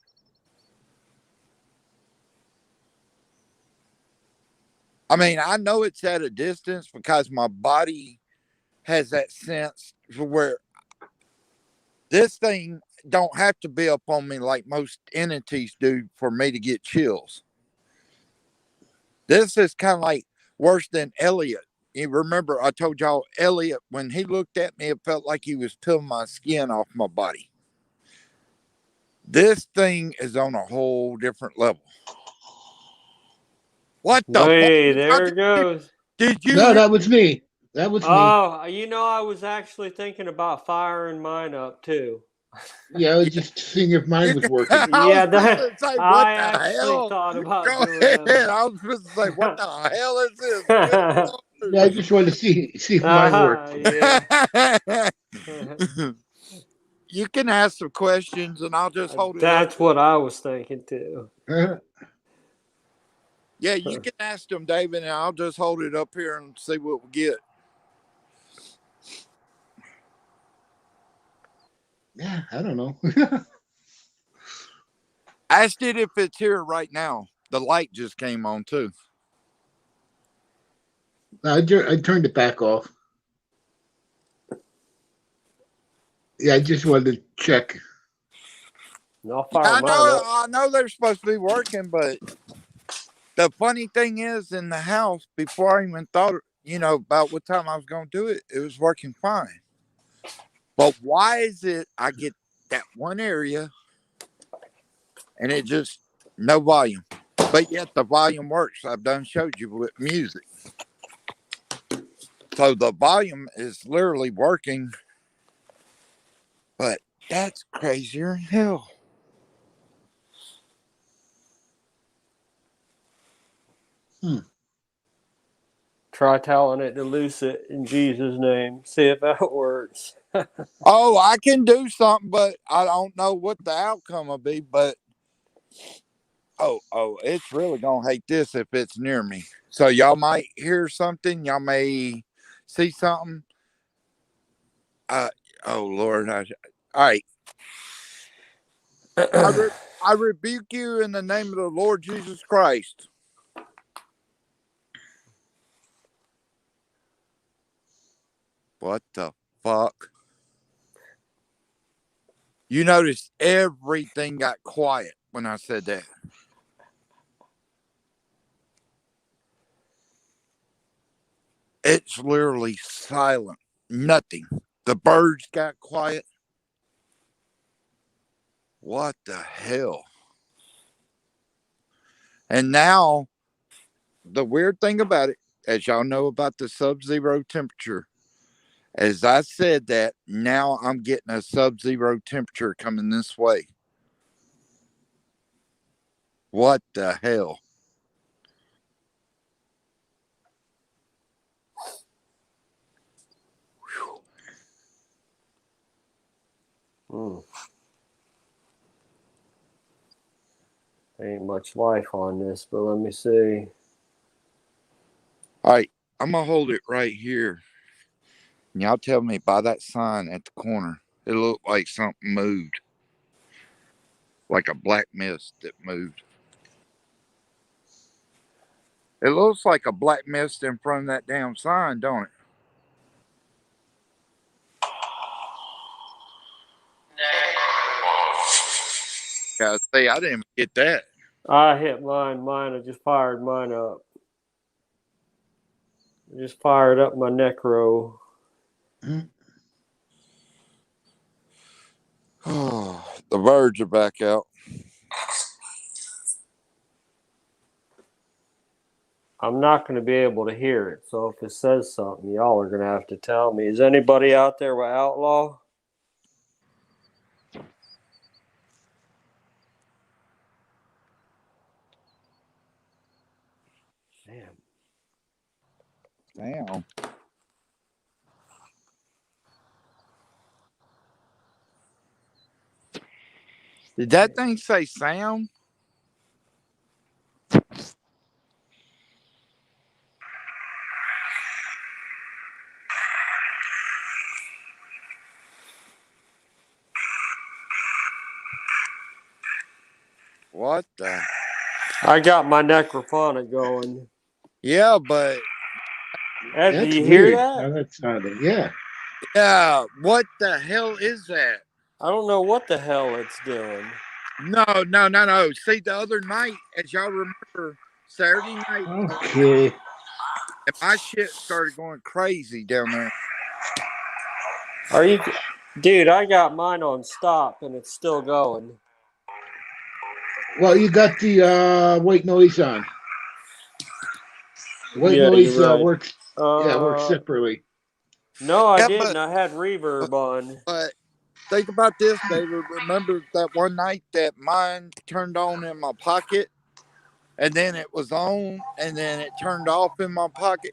I mean, I know it's at a distance because my body has that sense for where this thing don't have to be up on me like most entities do for me to get chills. This is kind of like worse than Elliot. You remember I told y'all Elliot, when he looked at me, it felt like he was peeling my skin off my body. This thing is on a whole different level. What the Hey, fuck? there it goes. Did you No, hear? that was me. That was me. Oh, I was actually thinking about firing mine up too. Yeah, I was just seeing if mine was working. Yeah, I was supposed to say, what I the actually hell? thought about Go doing ahead. that. I was supposed to say, what the hell is this? Good Yeah, I just wanted to see if mine worked. Yeah. You can ask some questions and I'll just hold it up. That's what I was thinking too. Yeah, you can ask them, David, and I'll just hold it up here and see what we get. Yeah, I don't know. Asked it if it's here right now. The light just came on too. I turned it back off. Yeah, I just wanted to check. I'll fire mine up. I know they're supposed to be working, but the funny thing is, in the house, before I even thought, about what time I was going to do it, it was working fine. But why is it I get that one area and it just no volume, but yet the volume works? I've done showed you with music. So the volume is literally working, but that's crazier than hell. Try telling it to loose it in Jesus' name. See if that works. Oh, I can do something, but I don't know what the outcome will be. But it's really gonna hate this if it's near me. So y'all might hear something. Y'all may see something. Oh Lord! All right. I rebuke you in the name of the Lord Jesus Christ. What the fuck? You noticed everything got quiet when I said that. It's literally silent. Nothing. The birds got quiet. What the hell? And now, the weird thing about it, as y'all know about the sub-zero temperature, as I said that, now I'm getting a sub-zero temperature coming this way. What the hell? Ain't much life on this, but let me see. All right, I'm going to hold it right here. And y'all tell me by that sign at the corner. It looked like something moved, like a black mist that moved. It looks like a black mist in front of that damn sign, don't it? Yeah, see, I didn't get that. I hit mine. I just fired mine up. I just fired up my necro. The birds are back out. I'm not going to be able to hear it. So if it says something, y'all are going to have to tell me. Is anybody out there with Outlaw? Damn. Did that thing say Sam? What the? I got my necrophonic going. Yeah, but Ed, do That's you hear weird. that? How that sounded. Yeah. yeah, what the hell is that? I don't know what the hell it's doing. No. See, the other night, as y'all remember, Saturday night, Okay. my shit started going crazy down there. Are you, dude? I got mine on stop and it's still going. Well, you got the white noise on. White Yeah, noise you're right. works. Yeah, it works separately. No, I Yeah, didn't. I had reverb on. But think about this, David. Remember that one night that mine turned on in my pocket, and then it was on, and then it turned off in my pocket?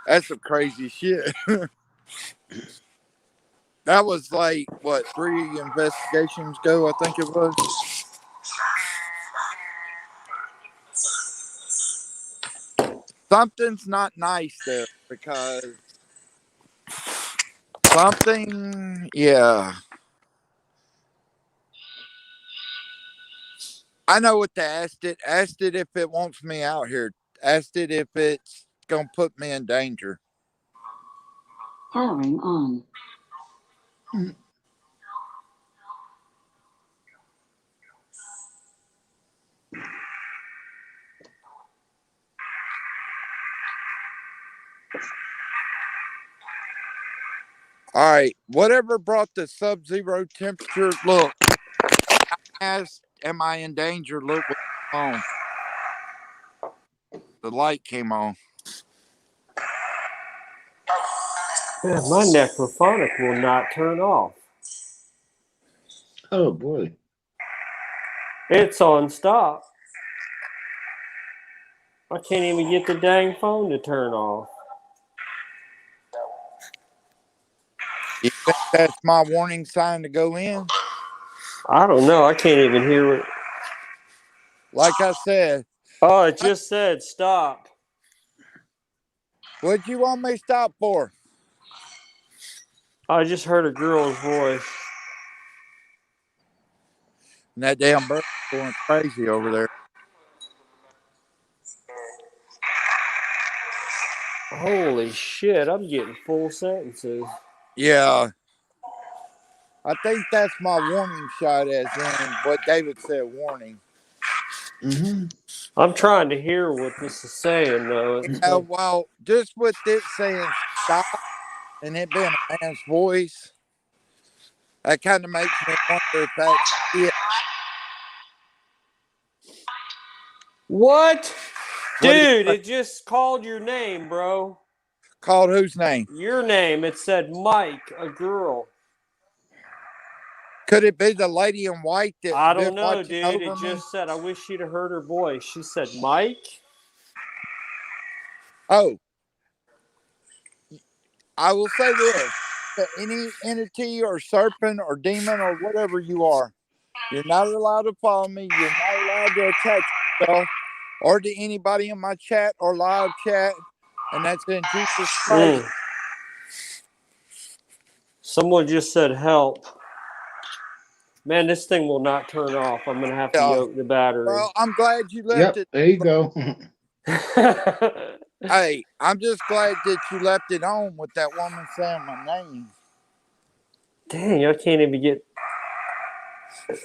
That's some crazy shit. That was like, what, 3 investigations ago, I think it was. Something's not nice there because something, yeah. I know what to ask it. Asked it if it wants me out here. Asked it if it's gonna put me in danger. Powering on. All right, whatever brought the sub-zero temperature. Look, I asked, "Am I in danger?" Look what's on. The light came on. Yeah, my necrophonic will not turn off. Oh boy. It's on stop. I can't even get the dang phone to turn off. You think that's my warning sign to go in? I don't know. I can't even hear it. Like I said, Oh, it just said stop. what'd you want me to stop for? I just heard a girl's voice. And that damn bird's going crazy over there. Holy shit, I'm getting full sentences. Yeah. I think that's my warning shot, as in what David said, warning. I'm trying to hear what this is saying, though. Well, just with it saying stop and it being a man's voice, that kind of makes me wonder if that's it. What? What do you Dude, think? it just called your name, bro. Called whose name? Your name. It said Mike, a girl. Could it be the lady in white that's I been don't know, watching dude. over It me? just said, I wish she'd have heard her voice. She said, Mike? Oh. I will say this. To any entity or serpent or demon or whatever you are, you're not allowed to follow me. You're not allowed to attach yourself or to anybody in my chat or live chat. And that's in Jesus Christ. Someone just said help. Man, this thing will not turn off. I'm gonna have to Yeah. yoke the battery. Well, I'm glad you left Yep, it. there you go. Hey, I'm just glad that you left it on with that woman saying my name. Dang, I can't even get.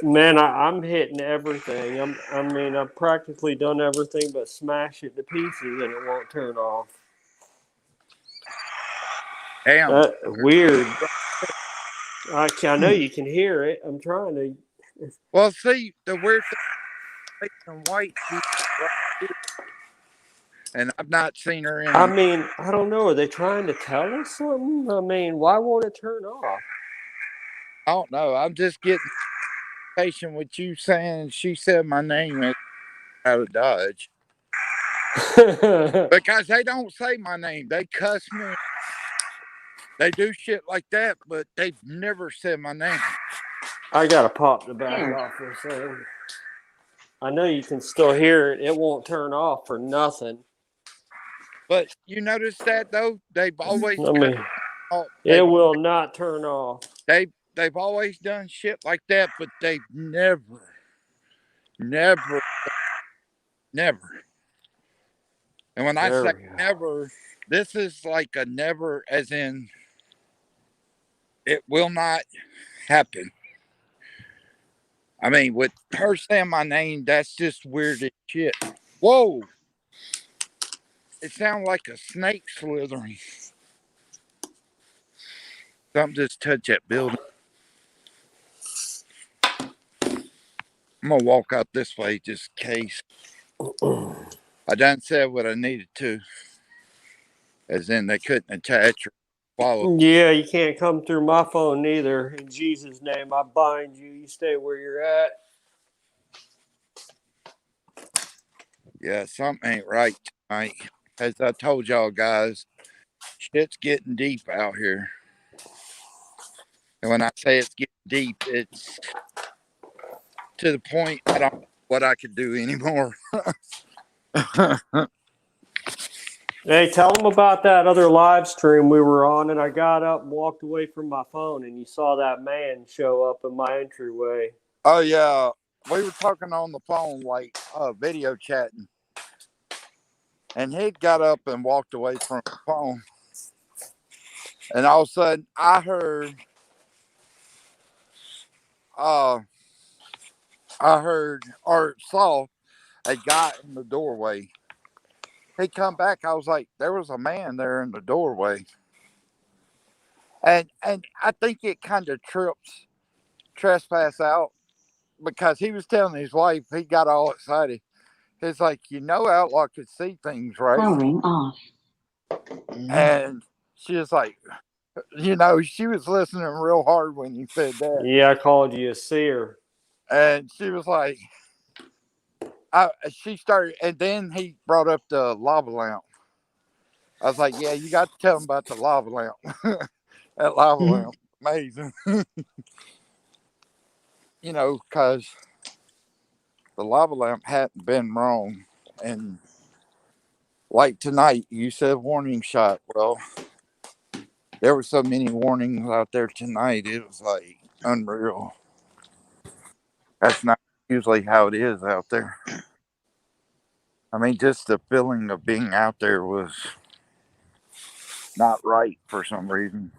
Man, I'm hitting everything. I've practically done everything but smash it to pieces, and it won't turn off. Damn. Weird. I know you can hear it. I'm trying to. Well, see, the weird thing, black and white, she's right here, and I've not seen her in. I mean, I don't know. Are they trying to tell us something? I mean, why won't it turn off? I don't know. I'm just getting patient with you saying she said my name is out of Dodge because they don't say my name. They cuss me. They do shit like that, but they've never said my name. I gotta pop the back off for a second. I know you can still hear it. It won't turn off for nothing. But you notice that though, they've always I mean, they've, it will not turn off. they've always done shit like that, but they've never. And when I There say we go. never, this is like a never, as in it will not happen. I mean, with her saying my name, that's just weird as shit. Whoa! It sounds like a snake slithering. Something just touched that building. I'm gonna walk out this way just in case. I done said what I needed to, as in they couldn't attach or follow. Yeah, you can't come through my phone neither. In Jesus' name, I bind you. You stay where you're at. Yeah, something ain't right tonight. As I told y'all guys, shit's getting deep out here. And when I say it's getting deep, it's to the point I don't know what I could do anymore. Hey, tell them about that other live stream we were on, and I got up and walked away from my phone, and you saw that man show up in my entryway. Oh yeah, we were talking on the phone, like video chatting, and he got up and walked away from the phone, and all of a sudden I heard or saw a guy in the doorway. He come back. I was like, there was a man there in the doorway, and I think it kind of trips Trespass out because he was telling his wife. He got all excited. He's like, Outlaw could see things, right? Powering off. And she was like, she was listening real hard when you said that. Yeah, I called you a seer. And she was like, she started, and then he brought up the lava lamp. I was like, yeah, you got to tell him about the lava lamp. That lava lamp, amazing. Because the lava lamp hadn't been wrong. And like tonight, you said warning shot. Well, there were so many warnings out there tonight. It was like unreal. That's not usually how it is out there. I mean, just the feeling of being out there was not right for some reason.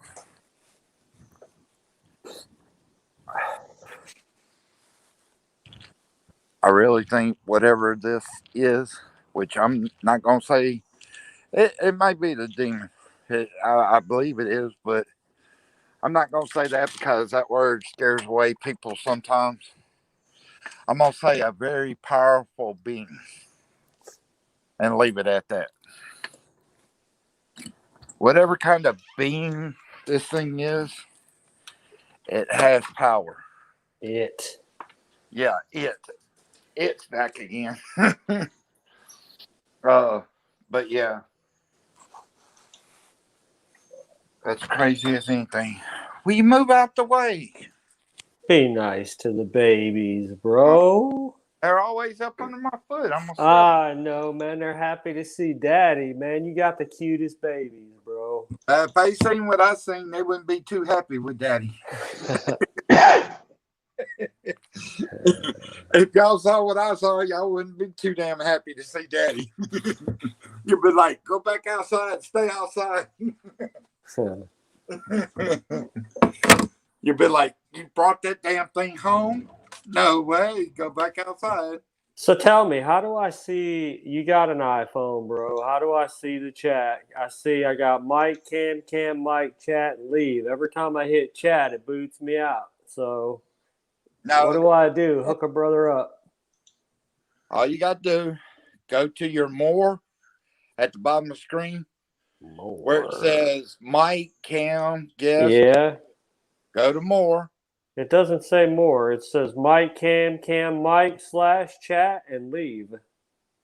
I really think whatever this is, which I'm not going to say, it might be the demon. I believe it is, but I'm not going to say that because that word scares away people sometimes. I'm going to say a very powerful being and leave it at that. Whatever kind of being this thing is, it has power. Yeah, it's back again. But yeah, that's crazy as anything. Will you move out the way? Be nice to the babies, bro. They're always up under my foot. I'm gonna I know, man. They're happy to see daddy, man. You got the cutest babies, bro. bro. If they seen what I seen, they wouldn't be too happy with Daddy. If y'all saw what I saw, y'all wouldn't be too damn happy to see Daddy. You'd be like, go back outside, stay outside. You'd be like, you brought that damn thing home? No way, go back outside. So tell me, how do I see? You got an iPhone, bro. How do I see the chat? I got Mike, Cam, Mike, chat, and leave. Every time I hit chat, it boots me out. So No, what do I do? Hook a brother up. all you got to do, go to your more at the bottom of the screen where it says Mike, Cam, guest. Yeah. Go to more. It doesn't say more. It says Mike, Cam, Mike / chat and leave.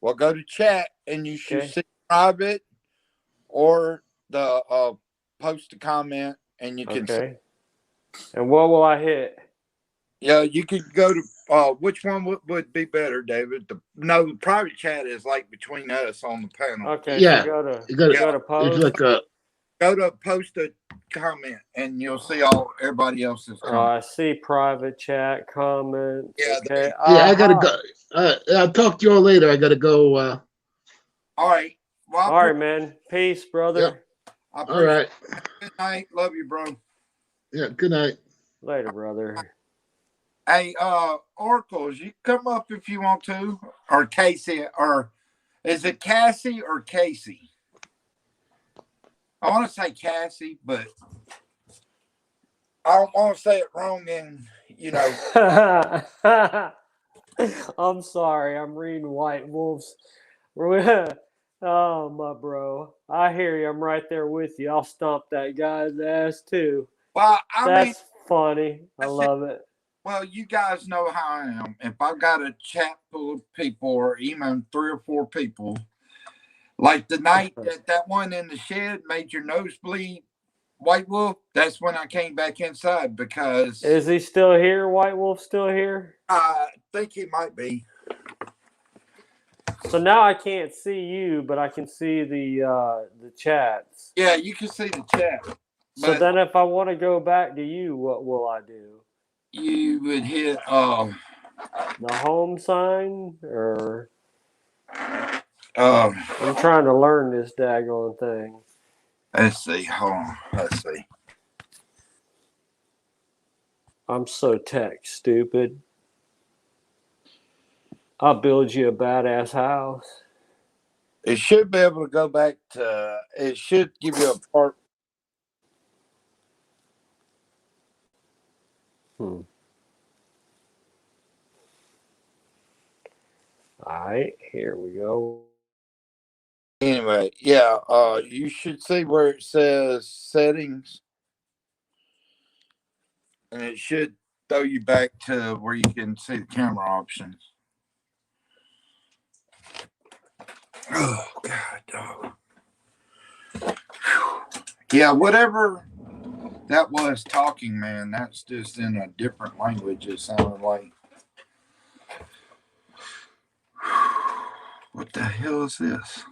Well, go to chat and you should Okay. see private or the post a comment and you can see. Okay. And what will I hit? Yeah, you could go to which one would be better, David? The private chat is like between us on the panel. Okay. Yeah. So go to You gotta- go to post. It's like a Go to post a comment and you'll see all everybody else's comments. I see private chat comments. Yeah, Okay. I gotta Uh-huh. go. I'll talk to y'all later. I gotta go. All right. Well, All right, man. Peace, brother. I All appreciate right. it. Good night. Love you, bro. Yeah. Good night. Later, brother. Hey, Oracles, you come up if you want to, or Casey, or is it Cassie or Casey? I want to say Cassie, but I don't want to say it wrong. And I'm sorry. I'm reading White Wolves. Oh, my bro. I hear you. I'm right there with you. I'll stomp that guy's ass, too. well, I mean, That's funny. I love it. well, you guys know how I am. If I've got a chat full of people, or even 3 or 4 people, like the night that one in the shed made your nose bleed, White Wolf, that's when I came back inside because Is he still here? White Wolf still here? I think he might be. So now I can't see you, but I can see the chats. Yeah, you can see the chat. So But then if I want to go back to you, what will I do? you would hit The home sign? Or I'm trying to learn this daggone thing. let's see. Hold on. Let's see. I'm so tech stupid. I'll build you a badass house. It should be able to go back to. It should give you a part. All right, here we go. Anyway, yeah. You should see where it says settings, and it should throw you back to where you can see the camera options. Oh God, dog. Yeah, whatever that was talking, man. That's just in a different language. It sounded like. What the hell is this?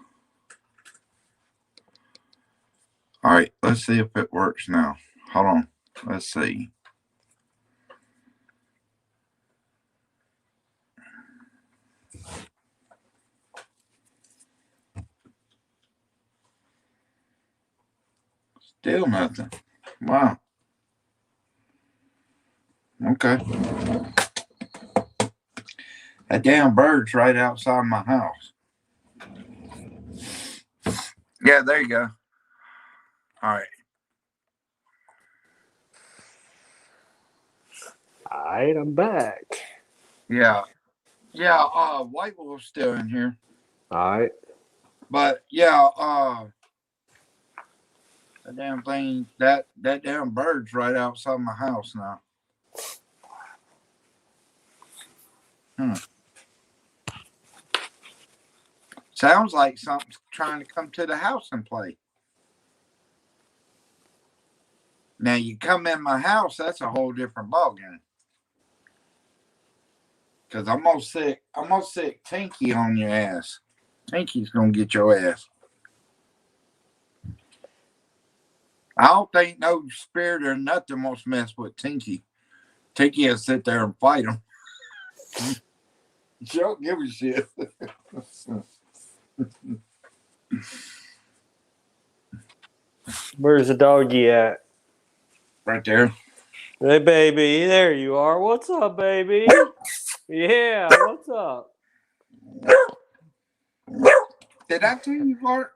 All right, let's see if it works now. Hold on. Let's see. Still nothing. Wow. Okay. That damn bird's right outside my house. Yeah, there you go. All right. All right, I'm back. Yeah. Yeah, White Wolf's still in here. All right. But yeah, that damn thing, that damn bird's right outside my house now. Sounds like something's trying to come to the house and play. Now you come in my house, that's a whole different ballgame. Cause I'm gonna sick Tinky on your ass. Tinky's gonna get your ass. I don't think no spirit or nothing wants to mess with Tinky. Tinky will sit there and fight him. She don't give a shit. Where's the doggy at? Right there. Hey, baby, there you are. What's up, baby? Yeah, what's up? Did I tell you, Bart?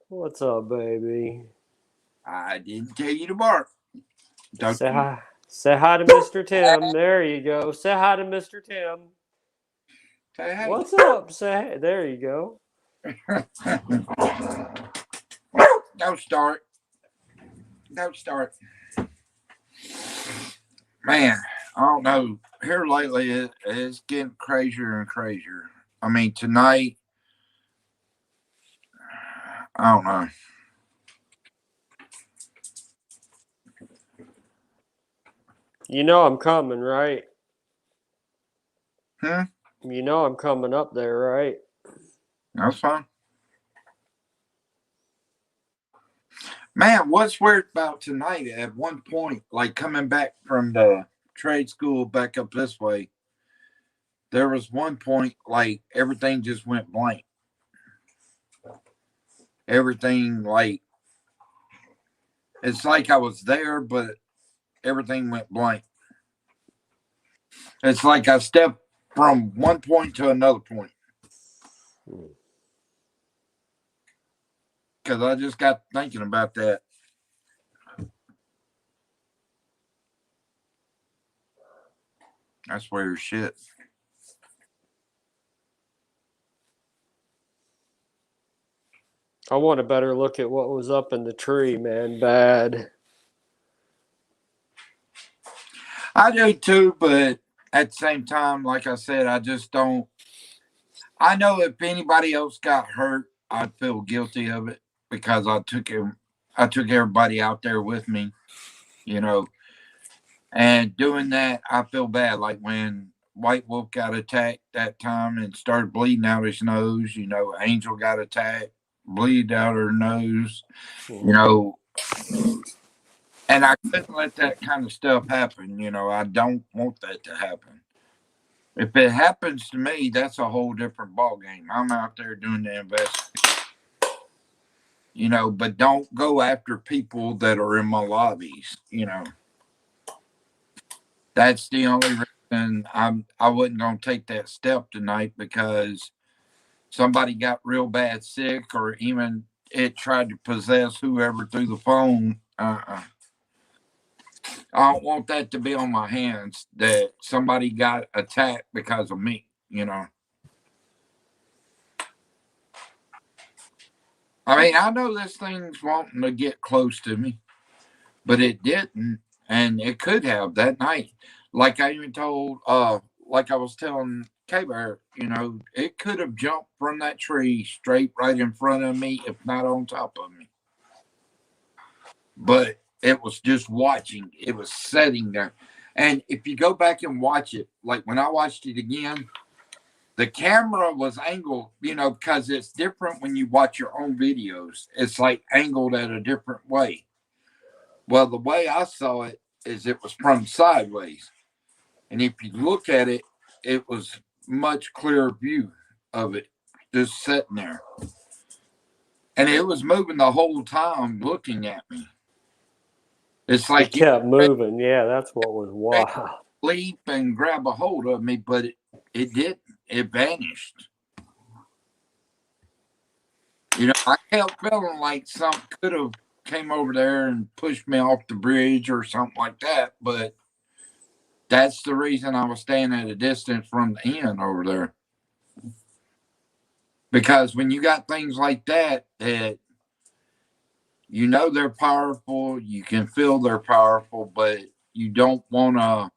What's up, baby? I didn't tell you to bark. Don't Say you? hi. Say hi to Mr. Tim. There you go. Say hi to Mr. Tim. Say hey. What's up? Say hey. There you go. Don't start. Don't start. Man, I don't know. Here lately, it's getting crazier and crazier. I mean, tonight, I don't know. You know I'm coming, right? Hmm? You know I'm coming up there, right? That's fine. Man, what's weird about tonight, at one point, like coming back from the trade school back up this way, there was one point like everything just went blank. Everything, like, it's like I was there, but everything went blank. It's like I stepped from one point to another point. Because I just got thinking about that. That's weird shit. I want a better look at what was up in the tree, man. Bad. I do too, but at the same time, like I said, I just don't. I know if anybody else got hurt, I'd feel guilty of it because I took everybody out there with me, you know. And doing that, I feel bad. Like when White Wolf got attacked that time and started bleeding out his nose, you know, Angel got attacked, bleed out her nose, you know. And I couldn't let that kind of stuff happen, you know. I don't want that to happen. If it happens to me, that's a whole different ballgame. I'm out there doing the investigation, you know, but don't go after people that are in my lobbies, you know. That's the only reason I wasn't gonna take that step tonight, because somebody got real bad sick, or even it tried to possess whoever through the phone. I don't want that to be on my hands, that somebody got attacked because of me, you know. I mean, I know this thing's wanting to get close to me, but it didn't, and it could have that night. Like I even told, like I was telling K-Bear, you know, it could have jumped from that tree straight right in front of me, if not on top of me. But it was just watching. It was sitting there. And if you go back and watch it, like when I watched it again, the camera was angled, you know, because it's different when you watch your own videos. It's like angled at a different way. Well, the way I saw it is it was from sideways. And if you look at it, it was much clearer view of it just sitting there. And it was moving the whole time looking at me. It's It like kept moving. Yeah, that's what was wild. leap and grab a hold of me, but it didn't. It vanished. You know, I kept feeling like something could have came over there and pushed me off the bridge or something like that, but that's the reason I was staying at a distance from the end over there. Because when you got things like that, that you know they're powerful, you can feel they're powerful, but you don't want to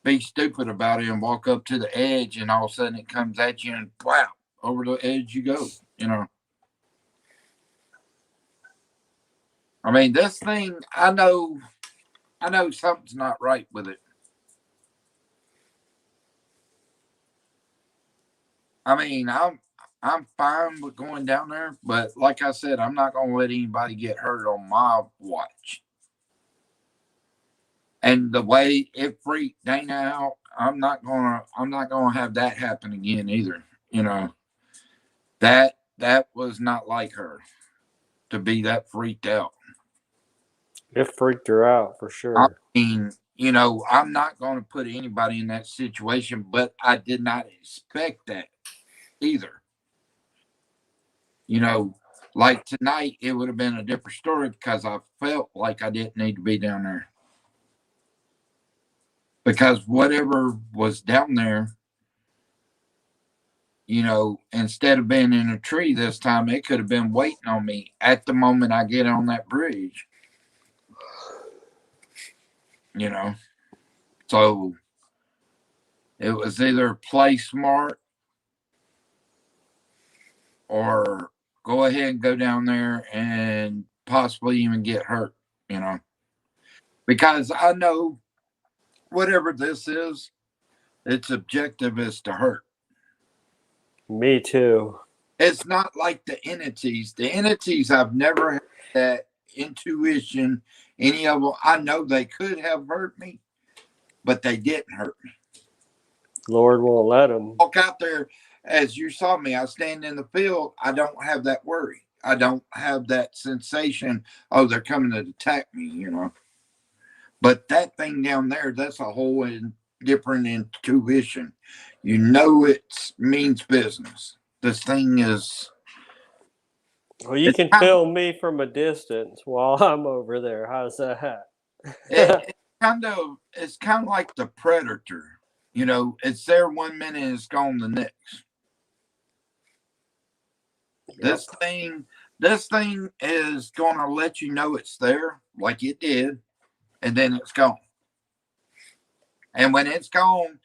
be stupid about it and walk up to the edge, and all of a sudden it comes at you and wow, over the edge you go, you know. I mean, this thing, I know something's not right with it. I mean, I'm fine with going down there, but like I said, I'm not gonna let anybody get hurt on my watch. And the way it freaked Dana out, I'm not gonna have that happen again either. You know, that was not like her to be that freaked out. It freaked her out for I sure. mean, you know, I'm not going to put anybody in that situation, but I did not expect that either. You know, like tonight, it would have been a different story because I felt like I didn't need to be down there. Because whatever was down there, you know, instead of being in a tree this time, it could have been waiting on me at the moment I get on that bridge. You know, so it was either play smart or go ahead and go down there and possibly even get hurt, you know, because I know whatever this is, its objective is to hurt. Me too. It's not like the entities. The entities, I've never had that intuition. Any of them, I know they could have hurt me, but they didn't hurt me. Lord won't let them. Walk out there, as you saw me, I stand in the field. I don't have that worry. I don't have that sensation, oh, they're coming to attack me, you know. But that thing down there, that's a whole different intuition. You know, it means business. This thing is. Well, you can feel me from a distance while I'm over there. How's that? It's kind of like the predator. You know, it's there 1 minute and it's gone the next. Yep. This thing is going to let you know it's there, like it did, and then it's gone. And when it's gone,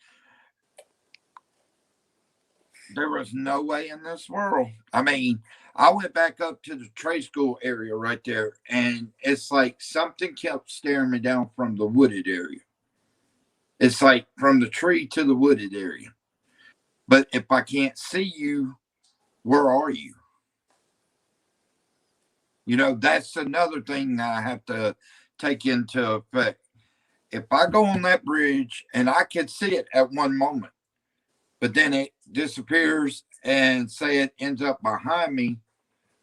there was no way in this world. I mean, I went back up to the trade school area right there, and it's like something kept staring me down from the wooded area. It's like from the tree to the wooded area. But if I can't see you, where are you? You know, that's another thing that I have to take into effect. If I go on that bridge and I can see it at one moment, but then it disappears and say it ends up behind me,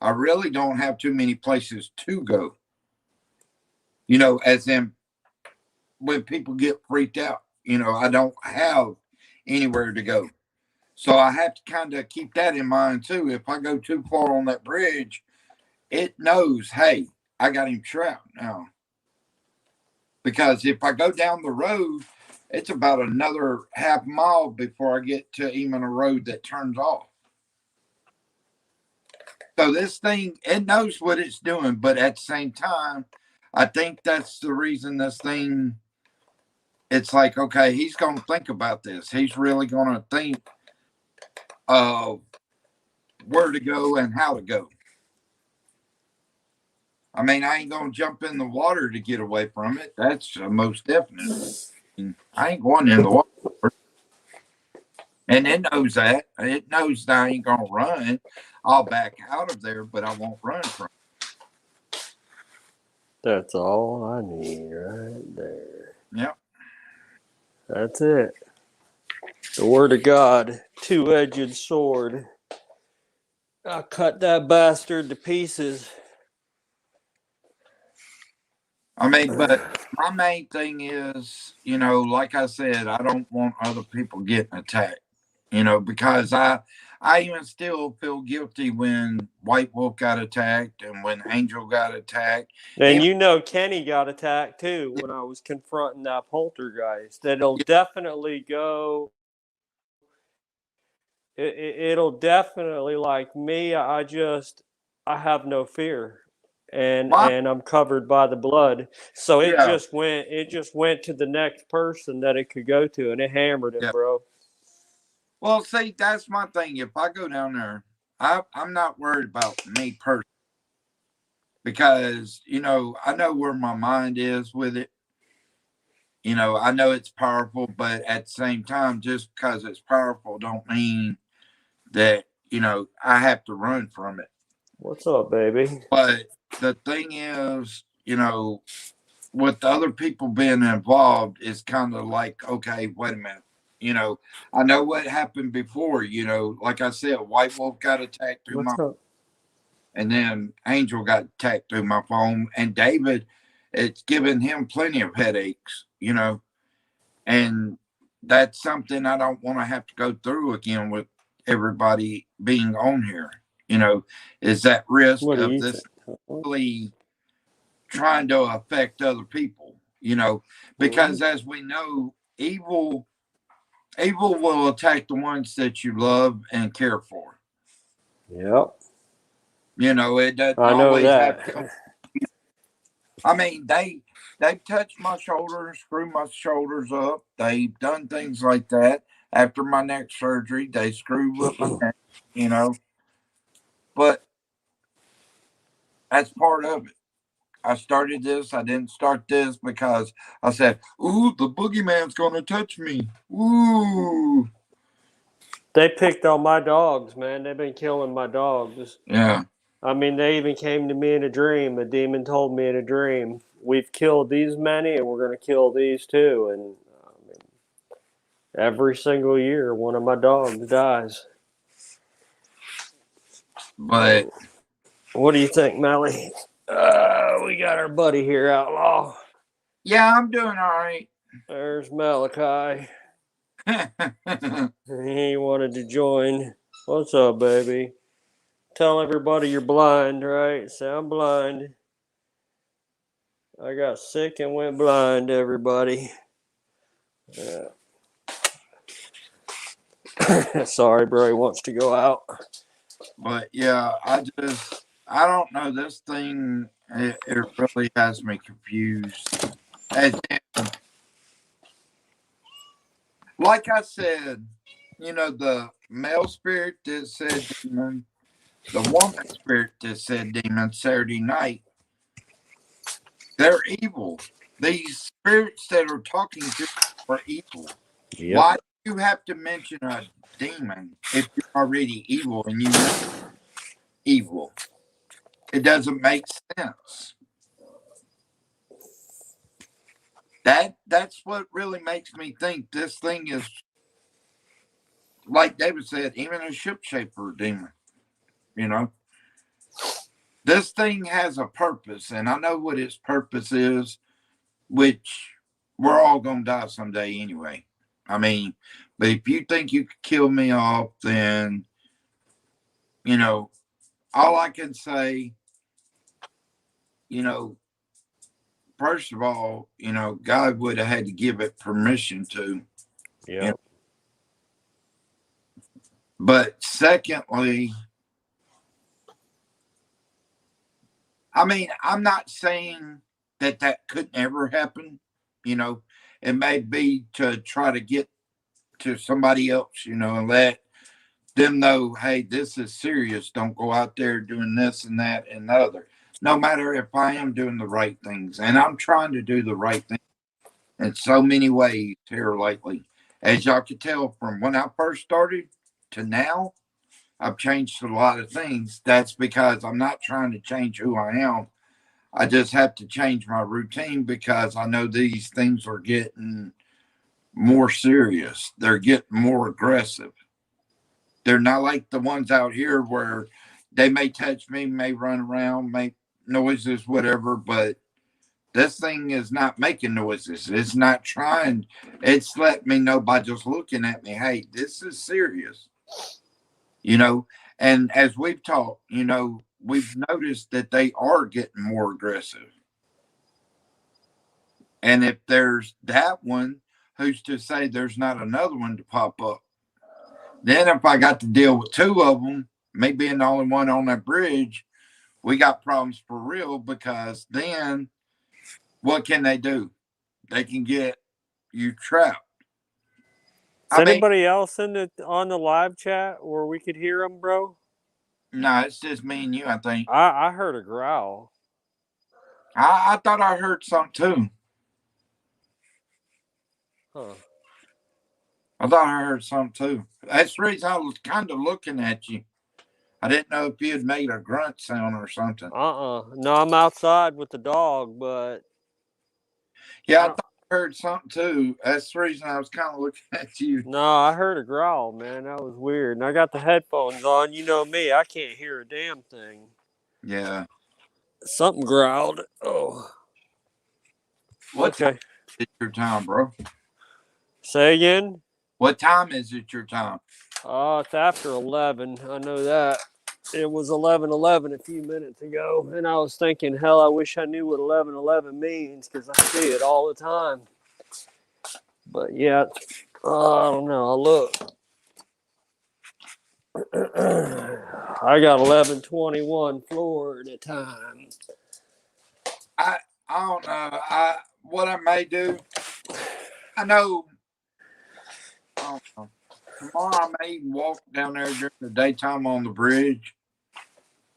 I really don't have too many places to go. You know, as in when people get freaked out, you know, I don't have anywhere to go. So I have to kind of keep that in mind too. If I go too far on that bridge, it knows, hey, I got him trapped now. Because if I go down the road, it's about another half mile before I get to even a road that turns off. So this thing, it knows what it's doing, but at the same time, I think that's the reason this thing, it's like, okay, he's going to think about this. He's really going to think of where to go and how to go. I mean, I ain't going to jump in the water to get away from it. That's most definite. I ain't going in the water. And it knows that. It knows that I ain't going to run. I'll back out of there, but I won't run from it. That's all I need right there. Yep. That's it. The word of God, two-edged sword. I cut that bastard to pieces. I mean, but my main thing is, you know, like I said, I don't want other people getting attacked, you know, because I even still feel guilty when White Wolf got attacked and when Angel got attacked. And you know, Kenny got attacked too when I was confronting that poltergeist. It'll definitely go. It'll definitely, like me, I have no fear. And I'm covered by the blood. So it just went to the next person that it could go to, and it hammered him, bro. Well, see, that's my thing. If I go down there, I'm not worried about me personally. Because, you know, I know where my mind is with it. You know, I know it's powerful, but at the same time, just because it's powerful don't mean that I have to run from it. What's up, baby? But the thing is, with the other people being involved, is kind of like, okay, wait a minute. I know what happened before. Like I said, White Wolf got attacked through What's my, up? and then Angel got attacked through my phone, and David, it's given him plenty of headaches. And that's something I don't want to have to go through again with everybody being on here. Is that risk What do of you this think? really trying to affect other people, because as we know, evil will attack the ones that you love and care for. Yep. It doesn't I know always have that. to. I mean, they touched my shoulder and screwed my shoulders up. They've done things like that. After my neck surgery, they screwed with my neck, but that's part of it. I started this. I didn't start this because I said, "Ooh, the boogeyman's gonna touch me." Ooh, They picked on my dogs, man. They've been killing my dogs. yeah. I mean, they even came to me in a dream. A demon told me in a dream, "We've killed these many, and we're going to kill these too." And I mean, every single year, one of my dogs dies. But What do you think, Melly? We got our buddy here, Outlaw. yeah, I'm doing all right. There's Malachi. He wanted to join. What's up, baby? Tell everybody you're blind, right? Say I'm blind. I got sick and went blind, everybody. Yeah. Sorry, bro. He wants to go out. But yeah, I don't know. This thing, it really has me confused. And like I said, the male spirit that said demon, the woman spirit that said demon Saturday night, they're evil. These spirits that are talking to you are evil. Yep. Why do you have to mention a demon if you're already evil and you know evil? It doesn't make sense. That's what really makes me think this thing is, like David said, even a ship shaper demon. This thing has a purpose, and I know what its purpose is, which we're all gonna die someday anyway. I mean, but if you think you could kill me off, then all I can say, first of all, God would have had to give it permission to. Yeah. But secondly, I mean, I'm not saying that could never happen. It may be to try to get to somebody else, and let them know, hey, this is serious. Don't go out there doing this and that and the other. No matter if I am doing the right things, and I'm trying to do the right thing in so many ways here lately. As y'all can tell from when I first started to now, I've changed a lot of things. That's because I'm not trying to change who I am. I just have to change my routine because I know these things are getting more serious. They're getting more aggressive. They're not like the ones out here where they may touch me, may run around, make noises, whatever, but this thing is not making noises. It's not trying. It's letting me know by just looking at me, hey, this is serious. And as we've talked, we've noticed that they are getting more aggressive. And if there's that one, who's to say there's not another one to pop up? Then if I got to deal with two of them, me being the only one on that bridge, we got problems for real, because then what can they do? They can get you trapped. Is anybody else on the live chat where we could hear them, bro? No, it's just me and you, I think. I heard a growl. I thought I heard something too. Huh. I thought I heard something too. That's the reason I was kind of looking at you. I didn't know if you had made a grunt sound or something. No, I'm outside with the dog, but Yeah, I I thought I heard something too. That's the reason I was kind of looking at you. no, I heard a growl, man. That was weird. And I got the headphones on. You know me, I can't hear a damn thing. Yeah. Something growled. Oh, What okay. time is it your time, bro? Say again. What time is it your time? It's after 11. I know that. It was 11:11 a few minutes ago, and I was thinking, hell, I wish I knew what 11:11 means because I see it all the time. But yeah, I don't know. I'll look. I got 11:21 Florida time. I don't know. What I may do. I know. I don't know. Tomorrow I may walk down there during the daytime on the bridge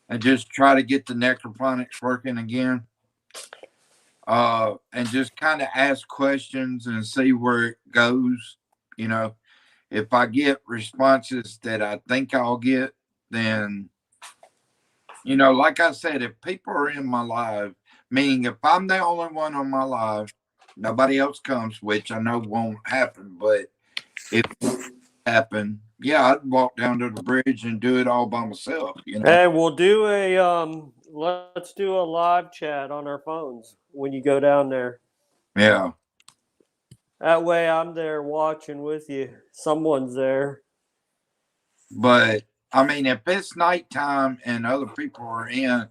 and just try to get the necroponics working again. And just kind of ask questions and see where it goes. You know, if I get responses that I think I'll get, then, you know, like I said, if people are in my live, meaning if I'm the only one on my live, nobody else comes, which I know won't happen, but if it happen, yeah, I'd walk down to the bridge and do it all by myself, you know. Hey, we'll do let's do a live chat on our phones when you go down there. Yeah. That way I'm there watching with you. Someone's there. But I mean, if it's nighttime and other people are in,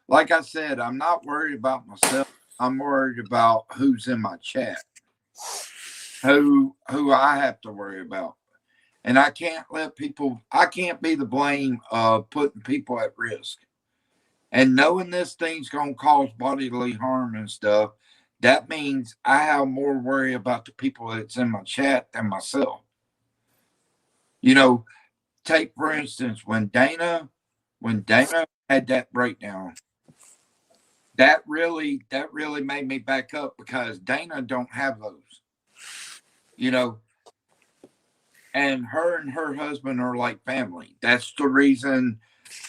like I said, I'm not worried about myself. I'm worried about who's in my chat, who I have to worry about. And I can't I can't be the blame of putting people at risk. And knowing this thing's going to cause bodily harm and stuff, that means I have more worry about the people that's in my chat than myself. You know, take for instance, when Dana had that breakdown, that really made me back up because Dana don't have those. You know, and her husband are like family. That's the reason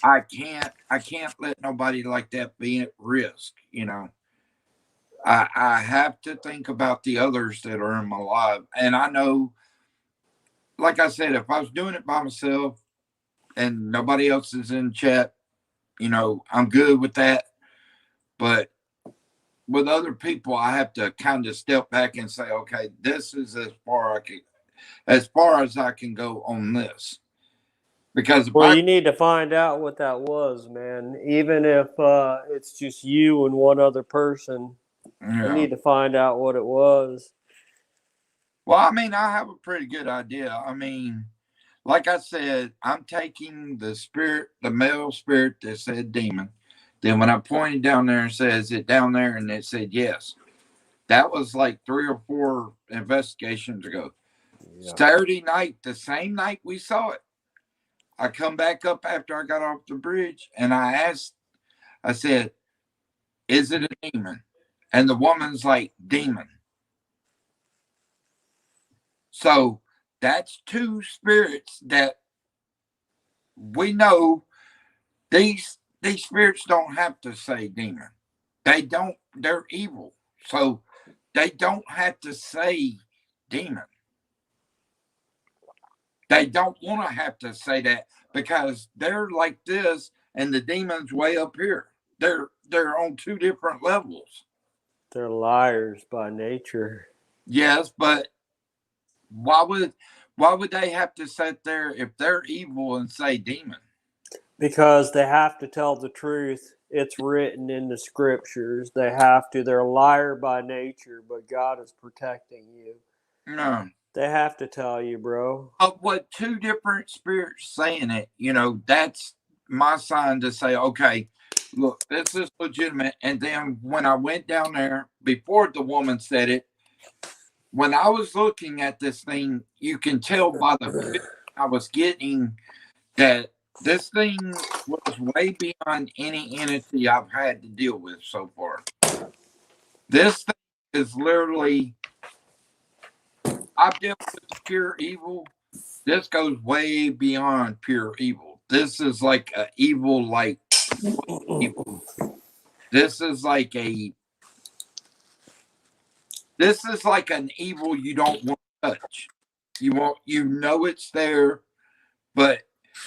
I can't let nobody like that be at risk, you know. I have to think about the others that are in my life. And I know, like I said, if I was doing it by myself and nobody else is in chat, you know, I'm good with that. But with other people, I have to kind of step back and say, okay, this is as far as I can go on this. Because Well, you need to find out what that was, man. Even if it's just you and one other person, you need to find out what it was. Well, I mean, I have a pretty good idea. I mean, like I said, I'm taking the male spirit that said demon. Then when I pointed down there and said, is it down there? And it said yes. That was like 3 or 4 investigations ago. Yeah. Saturday night, the same night we saw it, I come back up after I got off the bridge and I said, is it a demon? And the woman's like, demon. So that's 2 spirits that we know these spirits don't have to say demon. They're evil. So they don't have to say demon. They don't want to have to say that because they're like this and the demon's way up here. They're on 2 different levels. They're liars by nature. Yes, but why would they have to sit there if they're evil and say demon? Because they have to tell the truth. It's written in the scriptures. They have to. They're a liar by nature, but God is protecting you. No. They have to tell you, bro. What 2 different spirits saying it, you know, that's my sign to say, okay, look, this is legitimate. And then when I went down there, before the woman said it, when I was looking at this thing, you can tell by the feeling I was getting that this thing was way beyond any entity I've had to deal with so far. This thing is literally, I've dealt with pure evil. This goes way beyond pure evil. this is like a evil, like evil. This is like an evil you don't want to touch. You know it's there, but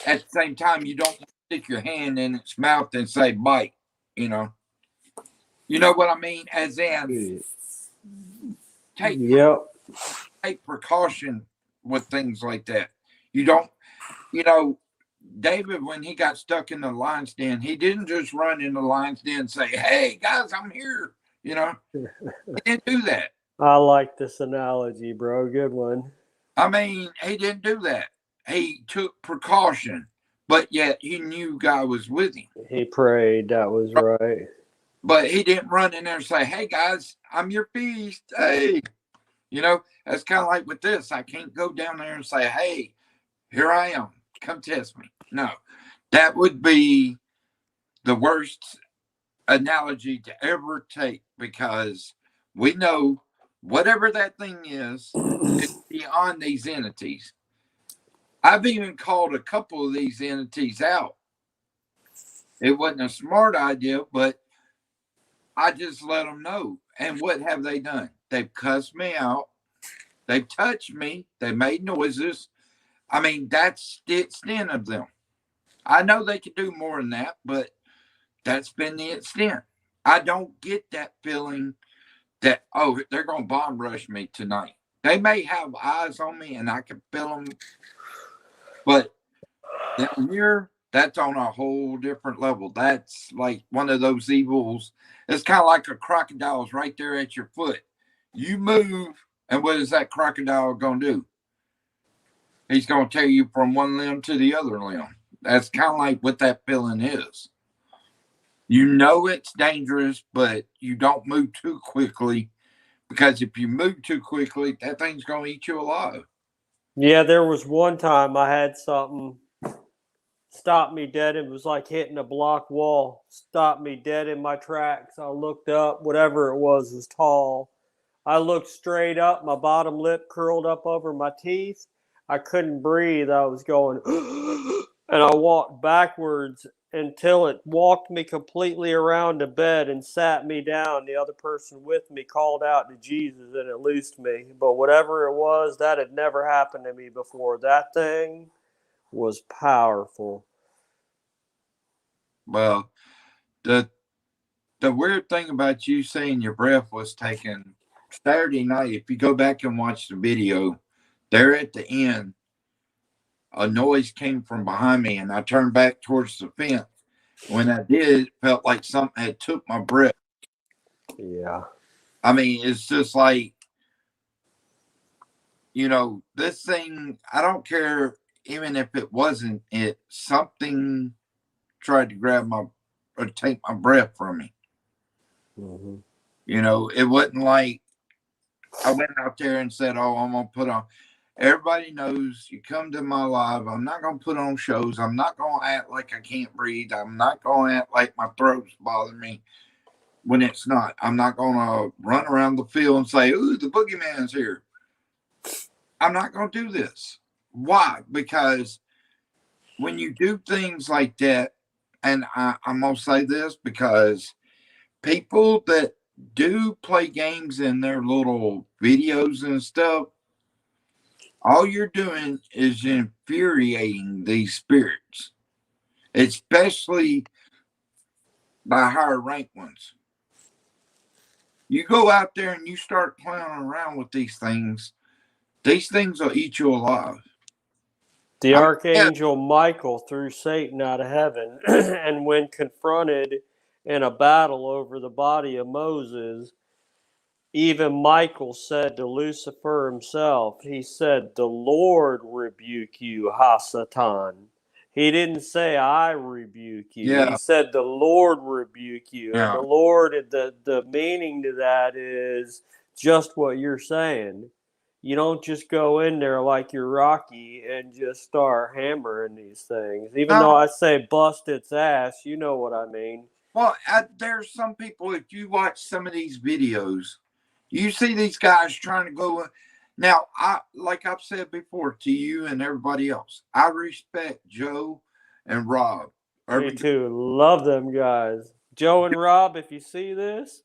at the same time you don't want to stick your hand in its mouth and say bite. You know what I mean? As in, take precaution with things like that. You don't, David, when he got stuck in the lion's den, he didn't just run in the lion's den and say, "Hey guys, I'm here." He didn't do that. I like this analogy, bro. Good one. I mean, he didn't do that. He took precaution, but yet he knew God was with him. He prayed. That was right. But he didn't run in there and say, "Hey guys, I'm your feast." Hey, that's kind of like with this. I can't go down there and say, "Hey, here I am. Come test me." No, that would be the worst analogy to ever take, because we know whatever that thing is, it's beyond these entities. I've even called a couple of these entities out. It wasn't a smart idea, but I just let them know. And what have they done? They've cussed me out. They've touched me. They made noises. I mean, that's the extent of them. I know they could do more than that, but that's been the extent. I don't get that feeling that, oh, they're going to bomb rush me tonight. They may have eyes on me and I can feel them, but down here, that's on a whole different level. That's like one of those evils. It's kind of like a crocodile's right there at your foot. You move, and what is that crocodile going to do? He's going to tear you from one limb to the other limb. That's kind of like what that feeling is. You know it's dangerous, but you don't move too quickly, because if you move too quickly, that thing's going to eat you alive. Yeah, there was one time I had something stop me dead. It was like hitting a block wall. Stopped me dead in my tracks. I looked up. Whatever it was tall. I looked straight up. My bottom lip curled up over my teeth. I couldn't breathe. I was going, and I walked backwards until it walked me completely around the bed and sat me down. The other person with me called out to Jesus and it loosed me. But whatever it was, that had never happened to me before. That thing was powerful. Well, the weird thing about you saying your breath was taken Saturday night, if you go back and watch the video, there at the end, a noise came from behind me, and I turned back towards the fence. When I did, it felt like something had took my breath. Yeah. I mean, it's just like, this thing, I don't care, even if it wasn't it, something tried to grab or take my breath from me. Mm-hmm. It wasn't like I went out there and said, "Oh, I'm going to put on." Everybody knows you come to my live. I'm not going to put on shows. I'm not going to act like I can't breathe. I'm not going to act like my throat's bothering me when it's not. I'm not going to run around the field and say, "Ooh, the boogeyman's here." I'm not going to do this. Why? Because when you do things like that, and I'm going to say this because people that do play games in their little videos and stuff, all you're doing is infuriating these spirits, especially by higher ranked ones. You go out there and you start playing around with these things will eat you alive. The Archangel Michael threw Satan out of heaven, and when confronted in a battle over the body of Moses, even Michael said to Lucifer himself, he said, "The Lord rebuke you, Hasatan." He didn't say, "I rebuke you." Yeah. He said, "The Lord rebuke you." Yeah. And the Lord, the meaning to that is just what you're saying. You don't just go in there like you're Rocky and just start hammering these things. Even though I say bust its ass, you know what I mean. Well, there's some people, if you watch some of these videos, you see these guys trying to go. Now, like I've said before to you and everybody else, I respect Joe and Rob. Me Every too. Love them guys. Joe and Rob, if you see this,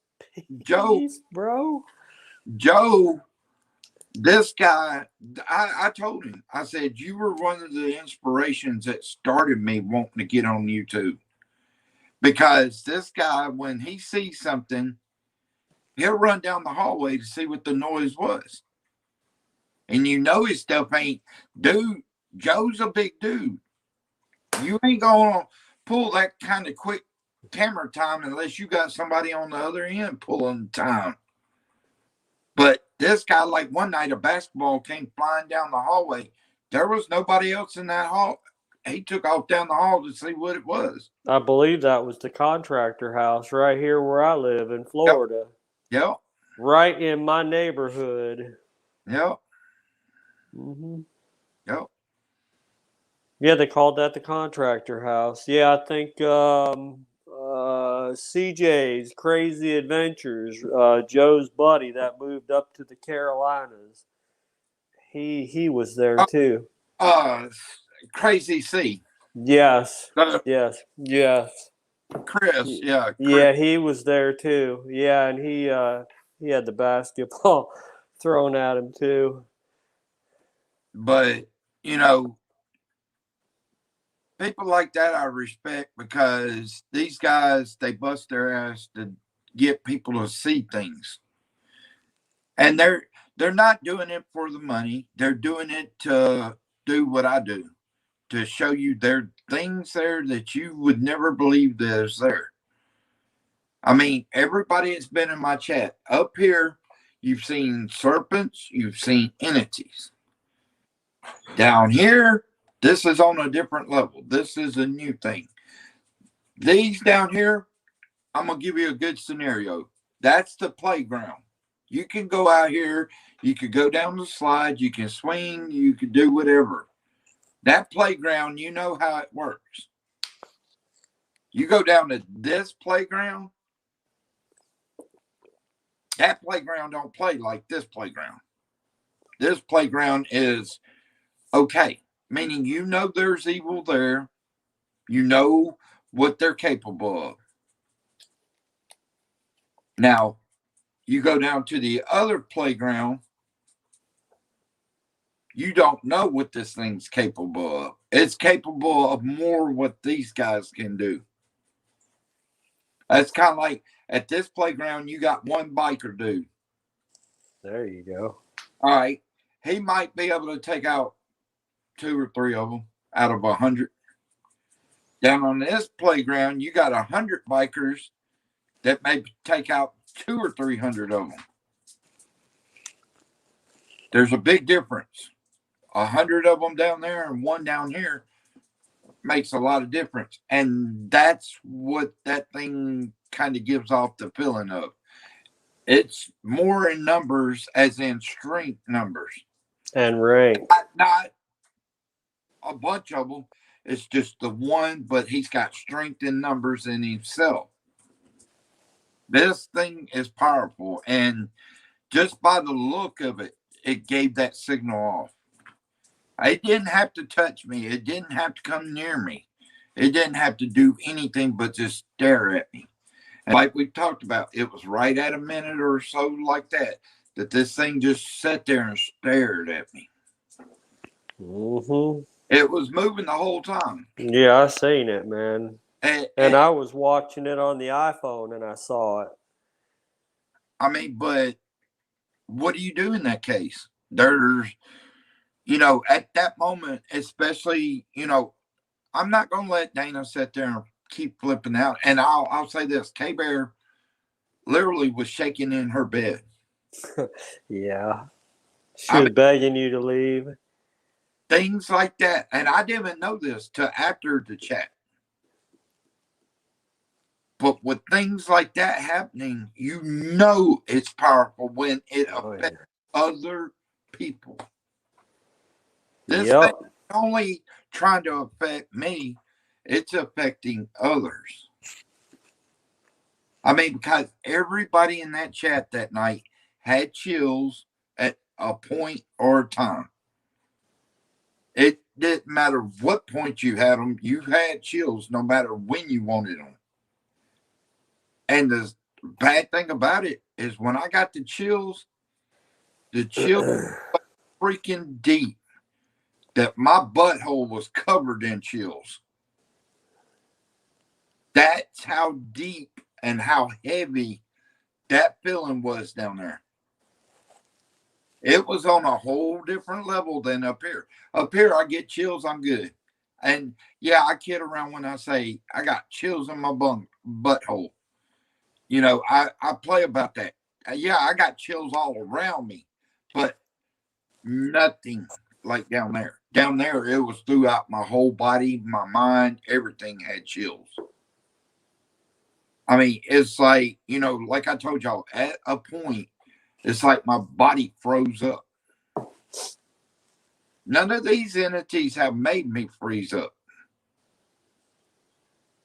Joe, peace, bro. Joe, this guy, I told him, I said, you were one of the inspirations that started me wanting to get on YouTube. Because this guy, when he sees something, he'll run down the hallway to see what the noise was. And you know his stuff ain't, dude, Joe's a big dude. You ain't going to pull that kind of quick camera time unless you got somebody on the other end pulling time. But this guy, like one night, a basketball came flying down the hallway. There was nobody else in that hall. He took off down the hall to see what it was. I believe that was the contractor house right here where I live in Florida. Yep. Right in my neighborhood. Yep. Mm-hmm. Yep. Yeah, they called that the contractor house. Yeah, I think CJ's Crazy Adventures, Joe's buddy that moved up to the Carolinas. He was there too. Crazy C. Yes. Yes. Chris. Yeah. Chris. Yeah, he was there too. Yeah, and he had the basketball thrown at him too. But, you know, people like that I respect because these guys, they bust their ass to get people to see things. And they're not doing it for the money. They're doing it to do what I do, to show you there are things there that you would never believe there's there. I mean, everybody that's been in my chat up here, you've seen serpents, you've seen entities. Down here, this is on a different level. This is a new thing. These down here, I'm going to give you a good scenario. That's the playground. You can go out here, you could go down the slide, you can swing, you can do whatever. That playground, you know how it works. You go down to this playground, that playground don't play like this playground. This playground is okay, meaning you know there's evil there. You know what they're capable of. Now, you go down to the other playground, you don't know what this thing's capable of. It's capable of more what these guys can do. That's kind of like at this playground, you got one biker dude. There you go. All right. He might be able to take out 2 or 3 of them out of 100. Down on this playground, you got 100 bikers that may take out 200 or 300 of them. There's a big difference. 100 of them down there and 1 down here makes a lot of difference. And that's what that thing kind of gives off the feeling of. It's more in numbers, as in strength numbers. And rank. Not a bunch of them. It's just the one, but he's got strength in numbers in himself. This thing is powerful. And just by the look of it, it gave that signal off. It didn't have to touch me. It didn't have to come near me. It didn't have to do anything but just stare at me. And like we talked about, it was right at a minute or so like that this thing just sat there and stared at me. Mm-hmm. It was moving the whole time. Yeah, I seen it, man. And I was watching it on the iPhone and I saw it. I mean, but what do you do in that case? There's, you know, at that moment, especially, you know, I'm not going to let Dana sit there and keep flipping out. And I'll say this, K-Bear literally was shaking in her bed. Yeah. She was begging you to leave. Things like that. And I didn't know this till after the chat. But with things like that happening, you know it's powerful when it affects other people. This thing is only trying to affect me, it's affecting others. I mean, because everybody in that chat that night had chills at a point or a time. didn't matter what point you had them, you had chills no matter when you wanted them. And the bad thing about it is when I got the chills were freaking deep that my butthole was covered in chills. That's how deep and how heavy that feeling was down there. It was on a whole different level than up here. Up here, I get chills, I'm good. And yeah, I kid around when I say I got chills in my butthole. You know, I play about that. Yeah, I got chills all around me, but nothing like down there. Down there, it was throughout my whole body, my mind, everything had chills. I mean, it's like, you know, like I told y'all, at a point, it's like my body froze up. None of these entities have made me freeze up.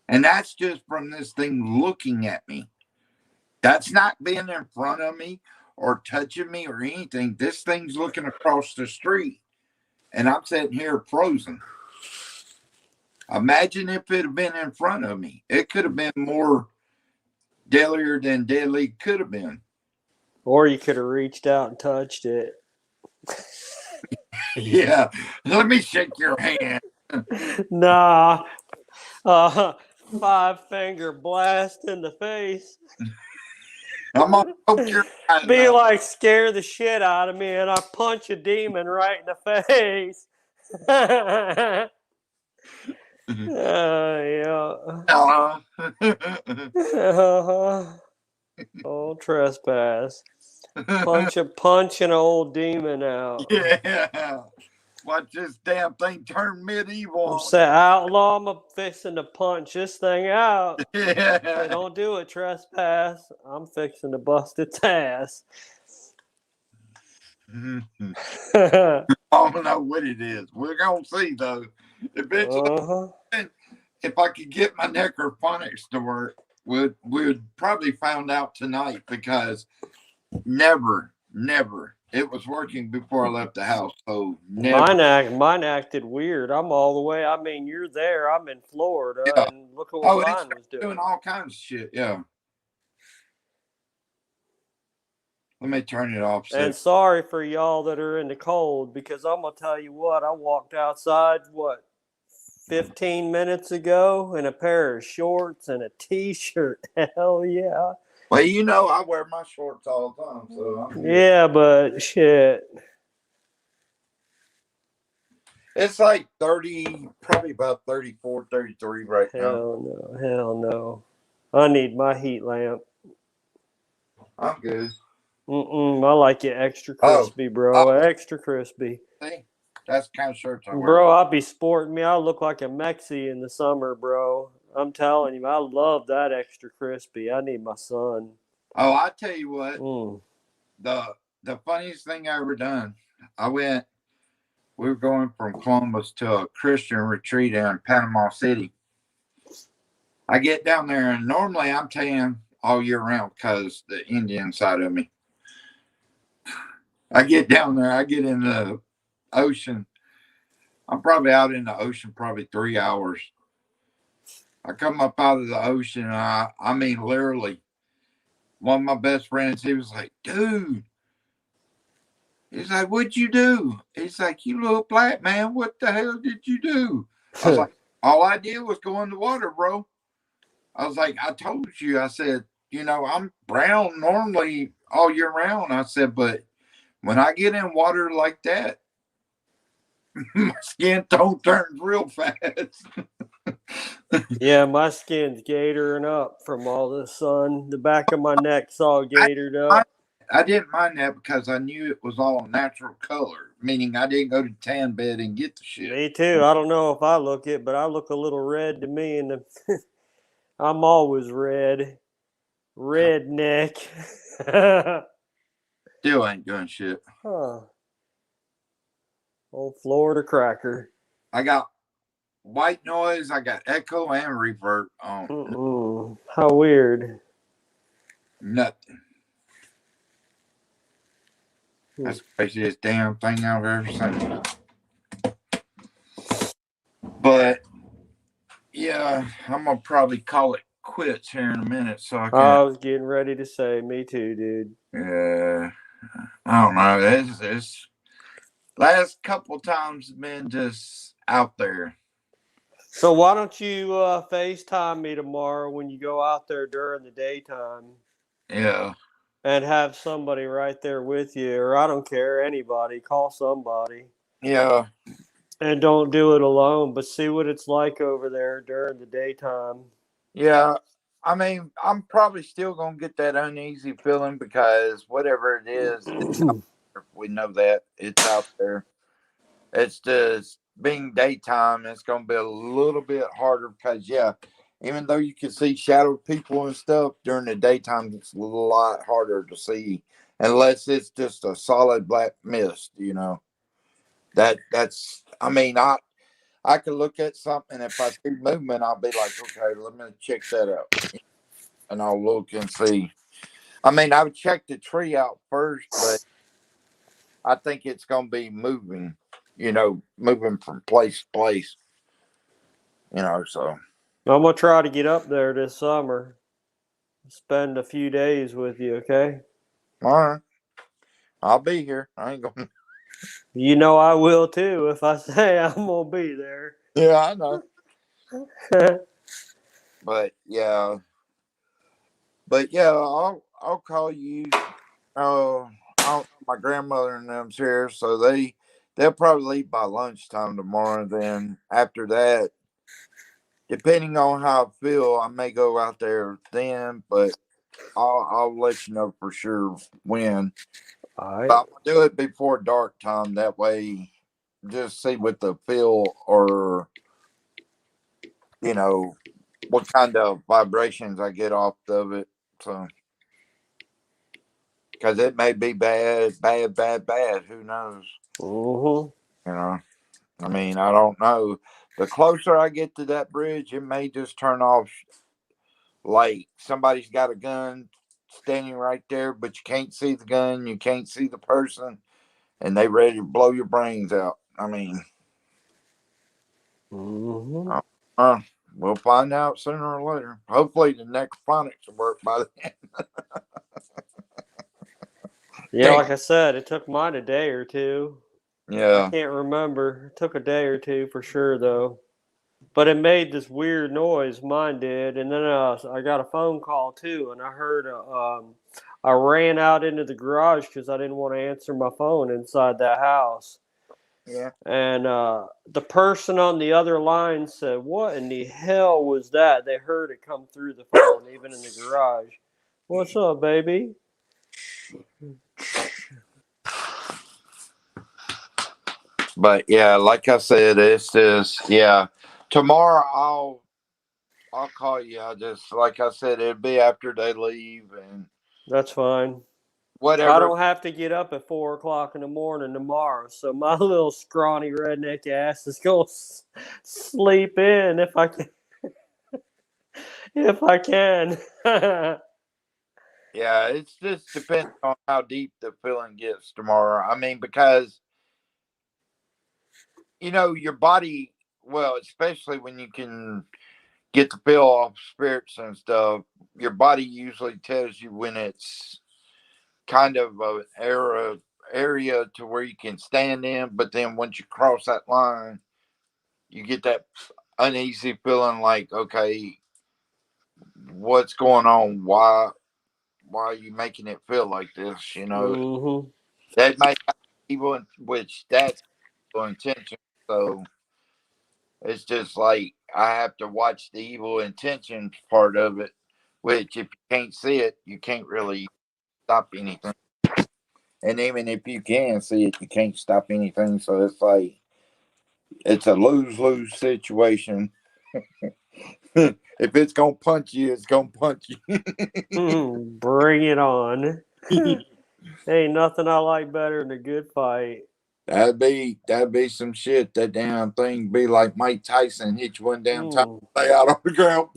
And that's just from this thing looking at me. That's not being in front of me or touching me or anything. This thing's looking across the street. And I'm sitting here frozen. Imagine if it had been in front of me. It could have been more deadlier than deadly could have been. Or you could have reached out and touched it. Yeah. Let me shake your hand. Nah. 5-finger blast in the face. I'm gonna poke your eyes Be out. like scare the shit out of me and I punch a demon right in the face. Yeah. Uh-huh. Oh, trespass. Punch an old demon out. Yeah. Watch this damn thing turn medieval. I'm saying, outlaw, I'm fixing to punch this thing out. Yeah. Hey, don't do it, trespass. I'm fixing to bust its ass. I don't know what it is. We're gonna see though. Eventually, if I could get my necrophonics to work, we'd probably found out tonight because never it was working before I left the house. So never. Mine acted weird. I'm all the way. I mean, you're there. I'm in Florida, Yeah. and look at what It's mine was doing. doing all kinds of shit. Yeah. Let me turn it off. And sorry for y'all that are in the cold, because I'm gonna tell you what. I walked outside 15 minutes ago in a pair of shorts and a t-shirt. Hell yeah. Well, you know, I wear my shorts all the time, so I'm good. Yeah, but shit. It's like 30, probably about 34, 33 right now. Hell no. I need my heat lamp. I'm good. I like it extra crispy, bro. Extra crispy. See? That's the kind of shirts I wear. Bro, I'll be sporting me. I look like a Mexi in the summer, bro. I'm telling you, I love that extra crispy. I need my sun. Oh, I tell you what. The funniest thing I ever done. We were going from Columbus to a Christian retreat in Panama City. I get down there, and normally I'm tan all year round because the Indian side of me. I get down there, I get in the ocean. I'm probably out in the ocean probably 3 hours. I come up out of the ocean, and I mean literally, one of my best friends, he was like, dude. He's like, what'd you do? He's like, you little black man, what the hell did you do? I was like, all I did was go in the water, bro. I was like, I told you. I said, you know, I'm brown normally all year round. I said, but when I get in water like that, my skin tone turns real fast. Yeah, my skin's gatoring up from all the sun. The back of my neck's all gatored up. I didn't mind that because I knew it was all natural color, meaning I didn't go to tan bed and get the shit. Me too. I don't know if I look it, but I look a little red to me, and I'm always red. Redneck. Still ain't doing shit. Huh. Old Florida cracker. I got white noise, I got echo and reverb on. How weird. Nothing. That's the craziest damn thing I've ever seen. But yeah, I'm gonna probably call it quits here in a minute, so I I can. was getting ready to say, me too, dude. Yeah, I don't know. It's last couple times been just out there. So why don't you FaceTime me tomorrow when you go out there during the daytime Yeah, and have somebody right there with you, or I don't care, anybody, call somebody. yeah, And don't do it alone, but see what it's like over there during the daytime. yeah. I mean, I'm probably still gonna get that uneasy feeling because whatever it is, it's out there. We know that it's out there. It's just being daytime. It's gonna be a little bit harder because yeah, even though you can see shadowed people and stuff during the daytime, it's a lot harder to see unless it's just a solid black mist. You know that's. I mean, I could look at something. If I see movement, I'll be like, okay, let me check that out, and I'll look and see. I mean, I would check the tree out first, but I think it's gonna be moving. You know, moving from place to place. You know, so I'm gonna try to get up there this summer. Spend a few days with you, okay? all right, I'll be here. I ain't gonna. You know I will too if I say I'm gonna be there. Yeah, I know, but yeah, I'll call you. My grandmother and them's here, so they'll probably leave by lunchtime tomorrow. Then after that, depending on how I feel, I may go out there then, but I'll let you know for sure when. All But right. I'm gonna do it before dark time. That way, just see what the feel or you know what kind of vibrations I get off of it. So, because it may be bad, bad, bad, bad. Who knows? Mm-hmm. You know. I mean, I don't know. The closer I get to that bridge, it may just turn off like somebody's got a gun standing right there, but you can't see the gun, you can't see the person, and they ready to blow your brains out. I mean, Mm-hmm. uh, we'll find out sooner or later. Hopefully, the necrophonics will work by then. Yeah, like I said, it took mine a day or two. I Yeah, can't remember. It took a day or two for sure, though. But it made this weird noise. Mine did, and then I got a phone call too, and I heard I ran out into the garage because I didn't want to answer my phone inside that house. yeah. And the person on the other line said, "What in the hell was that?" They heard it come through the phone, even in the garage. What's up, baby? But yeah, like I said, it's just yeah. Tomorrow I'll call you. I just like I said, it'll be after they leave and That's fine. I whatever. don't have to get up at 4 o'clock in the morning tomorrow, so my little scrawny redneck ass is gonna sleep in if I can. If I can. Yeah, it's just depending on how deep the feeling gets tomorrow. I mean, because you know your body. Well, especially when you can get the feel off spirits and stuff, your body usually tells you when it's kind of an area to where you can stand in. But then once you cross that line, you get that uneasy feeling like, okay, what's going on? Why are you making it feel like this? You know, Hmm. that may have evil, which that's evil intention. So it's just like I have to watch the evil intentions part of it, which if you can't see it, you can't really stop anything. And even if you can see it, you can't stop anything. So it's like it's a lose lose situation. If it's gonna punch you, it's gonna punch Bring it on. you. Ain't nothing I like better than a good fight. That'd be some shit. That damn thing be like Mike Tyson hit you one damn time, Mm. lay out on the ground,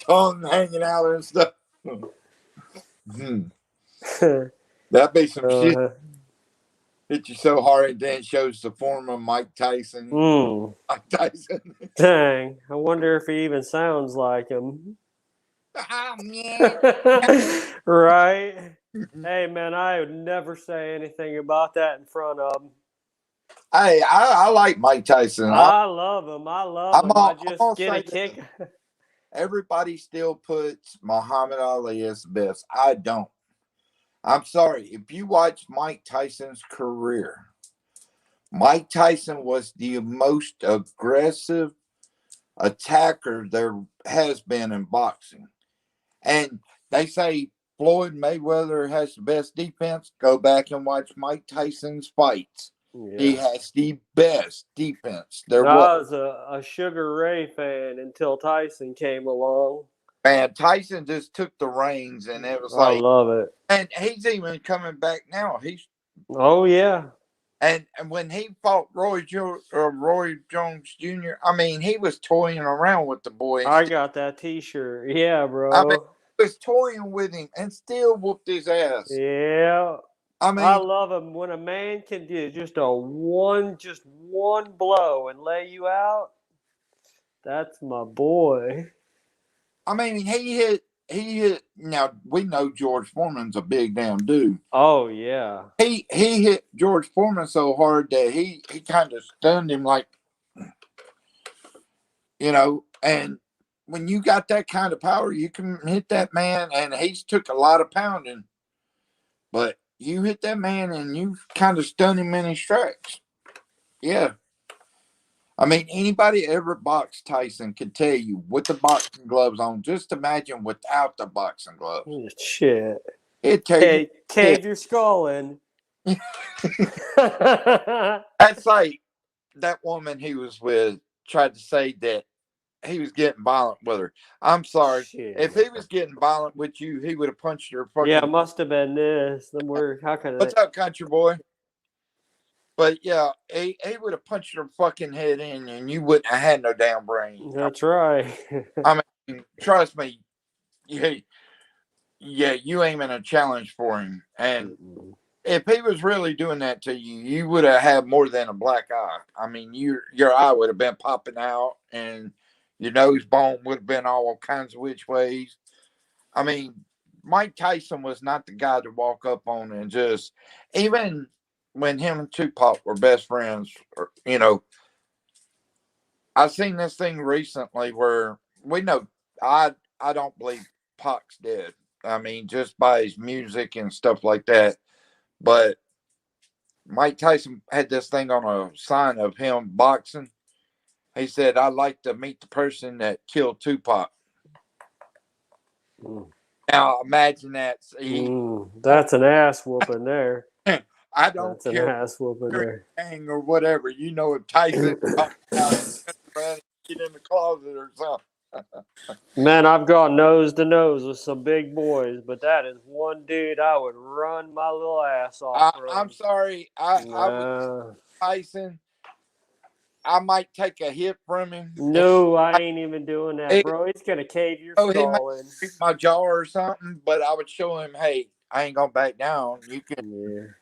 tongue hanging out and stuff. Hmm. That'd be some shit. uh, hit you so hard, and then it shows the form of Mike Tyson. Mm, Mike Tyson. dang. I wonder if he even sounds like him. Oh, man. Right? Hey, man, I would never say anything about that in front of him. Hey, I like Mike Tyson. I love him. I love him. I I'm just gonna get a say kick. everybody still puts Muhammad Ali as the best. I don't. I'm sorry. If you watch Mike Tyson's career, Mike Tyson was the most aggressive attacker there has been in boxing. And they say Floyd Mayweather has the best defense. Go back and watch Mike Tyson's fights. He Yeah. has the best defense. I was a Sugar Ray fan until Tyson came along. Man, Tyson just took the reins, and it was I like, love it. and he's even coming back now. Oh, yeah. And when he fought Roy Jones Jr., I mean, he was toying around with the boy. I got that T-shirt. Yeah, bro. I mean, he was toying with him and still whooped his ass. Yeah. I I mean, love him when a man can do just one blow and lay you out. That's my boy. he hit. Now we know George Foreman's a big damn dude. Oh yeah. He hit George Foreman so hard that he kind of stunned him, like, and when you got that kind of power, you can hit that man, and he's took a lot of pounding, but you hit that man and you kind of stun him in his tracks. Yeah. I mean, anybody ever boxed Tyson can tell you with the boxing gloves on. Just imagine without the boxing gloves. Shit. It takes Cave your skull in. That's like that woman he was with tried to say that he was getting violent with her. I'm sorry. Shit. If he was getting violent with you, he would have punched your fucking. Yeah, it must have been this. The word. How can What's up, country boy? But yeah, he would have punched your fucking head in, and you wouldn't have had no damn brain. That's right. I mean, trust me. Yeah, you ain't in a challenge for him. And if he was really doing that to you, you would have had more than a black eye. I mean, your eye would have been popping out, and your nose bone would have been all kinds of which ways. I mean, Mike Tyson was not the guy to walk up on and just, even when him and Tupac were best friends, I seen this thing recently where we know I don't believe Pac's dead. I mean, just by his music and stuff like that. But Mike Tyson had this thing on a sign of him boxing. He said, "I'd like to meet the person that killed Tupac." Now imagine that. That's an ass whooping there. I don't That's care an ass whooping there. or whatever. If Tyson get in the closet or something. Man, I've gone nose to nose with some big boys, but that is one dude I would run my little ass off. I'm sorry. I would Tyson. I might take a hit from him. No, I ain't even doing that, bro. He's gonna cave your skull in. Break my jaw or something, but I would show him, hey, I ain't gonna back down. You can,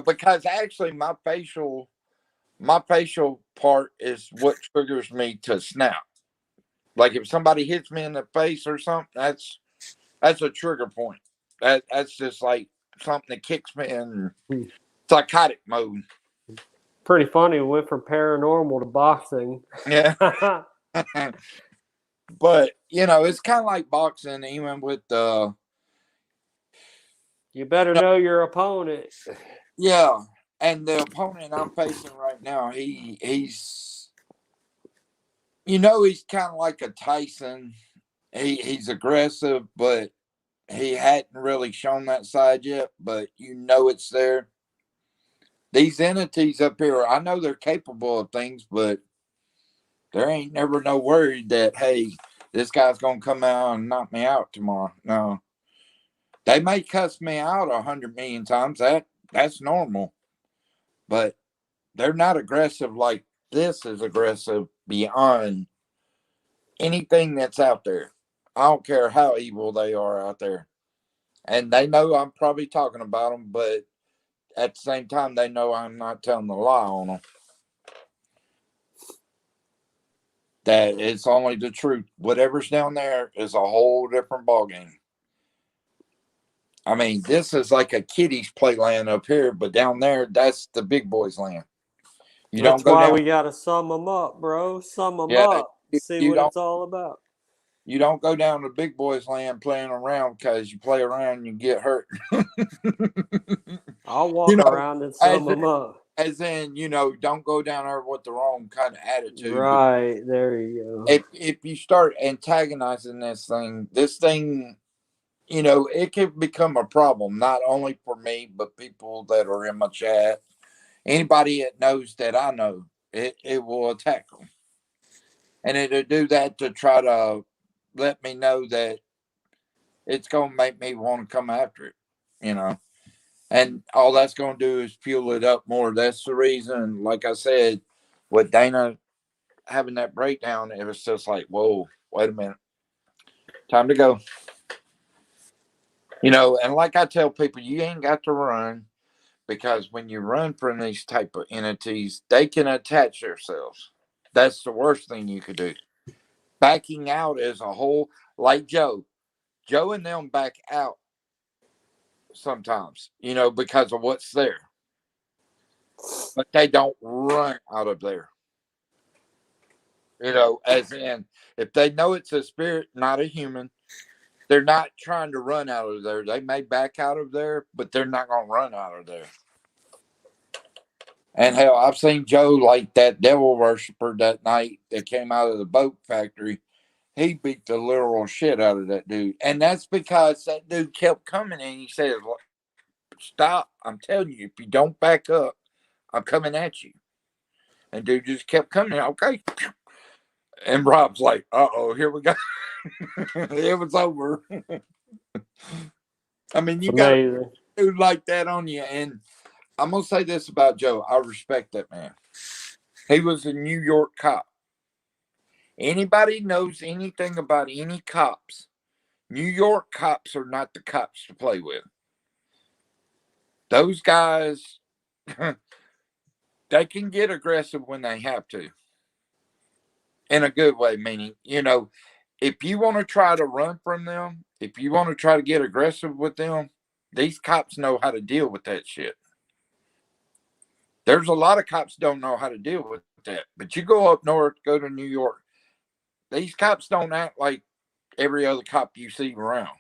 because actually my facial part is what triggers me to snap. Like if somebody hits me in the face or something, that's a trigger point. That's just like something that kicks me in psychotic mode. Pretty funny. We went from paranormal to boxing. Yeah. But it's kind of like boxing, even with you better know your opponent. Yeah, and the opponent I'm facing right now, he's he's kind of like a Tyson. He's aggressive, but he hadn't really shown that side yet. But it's there. These entities up here, I know they're capable of things, but there ain't never no worry that, hey, this guy's gonna come out and knock me out tomorrow. No, they may cuss me out 100 million times. That's normal, but they're not aggressive like this is aggressive beyond anything that's out there. I don't care how evil they are out there, and they know I'm probably talking about them, but at the same time, they know I'm not telling the lie on them. That it's only the truth. Whatever's down there is a whole different ballgame. I mean, this is like a kiddie's playland up here, but down there, that's the big boys' land. You That's don't go why down. we gotta sum them up, bro. Sum them Yeah, up. See you what don't. it's all about. You don't go down to big boys' land playing around because you play around and you get hurt. I'll walk You know, around and sum them up. As in, don't go down there with the wrong kind of attitude. Right, there you go. If you start antagonizing this thing, it can become a problem, not only for me, but people that are in my chat. Anybody that knows that I know, it will attack them. And it'll do that to try to let me know that it's going to make me want to come after it. And all that's going to do is fuel it up more. That's the reason, like I said, with Dana having that breakdown, it was just like, whoa, wait a minute. Time to go. And like I tell people, you ain't got to run, because when you run from these type of entities, they can attach themselves. That's the worst thing you could do. Backing out is a whole, like Joe and them back out sometimes, because of what's there. But they don't run out of there. As in, if they know it's a spirit, not a human, they're not trying to run out of there. They may back out of there, but they're not going to run out of there. And hell, I've seen Joe, like that devil worshiper that night that came out of the boat factory. He beat the literal shit out of that dude. And that's because that dude kept coming and he said, stop. I'm telling you, if you don't back up, I'm coming at you. And dude just kept coming. Okay. And Rob's like, uh-oh, here we go. It was over. I mean, you got a dude like that on you. And I'm going to say this about Joe. I respect that man. He was a New York cop. Anybody knows anything about any cops, New York cops are not the cops to play with. Those guys, they can get aggressive when they have to. In a good way, meaning, if you want to try to run from them, if you want to try to get aggressive with them, these cops know how to deal with that shit. There's a lot of cops don't know how to deal with that. But you go up north, go to New York, these cops don't act like every other cop you see around.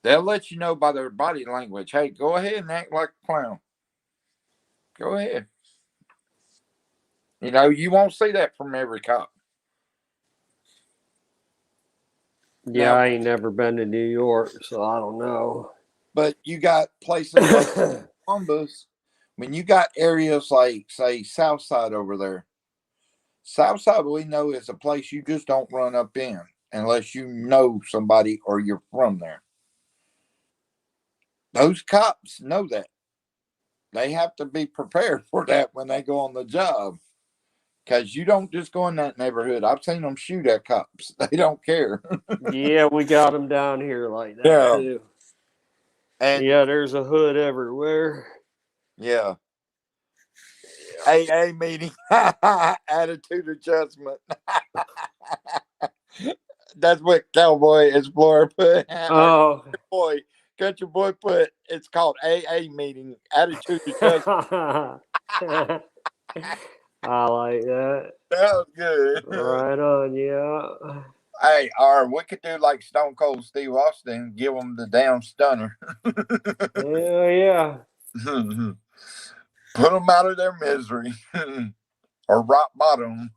They'll let you know by their body language, hey, go ahead and act like a clown. Go ahead. You won't see that from every cop. Yeah, now, I ain't never been to New York, so I don't know. But you got places like Columbus. When you got areas like, say, Southside over there. Southside, we know, is a place you just don't run up in unless you know somebody or you're from there. Those cops know that. They have to be prepared for that when they go on the job. Because you don't just go in that neighborhood. I've seen them shoot at cops. They don't care. Yeah, we got them down here like that, too. And yeah, there's a hood everywhere. Yeah. AA meeting. Attitude adjustment. That's what Cowboy Explorer put. Oh. Country boy put, it's called AA meeting. Attitude adjustment. I like that. That was good. Right on, yeah. Hey, or we could do like Stone Cold Steve Austin and give them the damn stunner. Hell yeah. Put them out of their misery. Or rock bottom.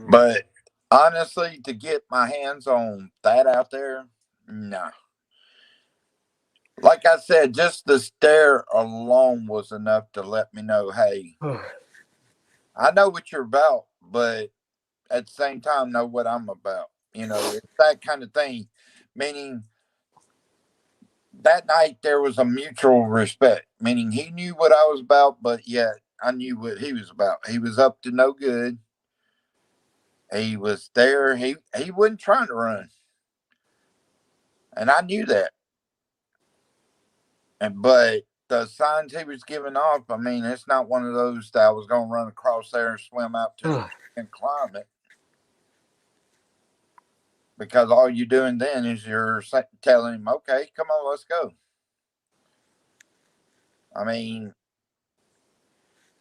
But honestly, to get my hands on that out there, no. Like I said, just the stare alone was enough to let me know, hey, I know what you're about, but at the same time, know what I'm about. It's that kind of thing. Meaning, that night there was a mutual respect. Meaning, he knew what I was about, but yet I knew what he was about. He was up to no good. He was there. He wasn't trying to run. And I knew that. But the signs he was giving off, I mean, it's not one of those that I was going to run across there and swim out to and climb it. Because all you're doing then is you're telling him, okay, come on, let's go. I mean,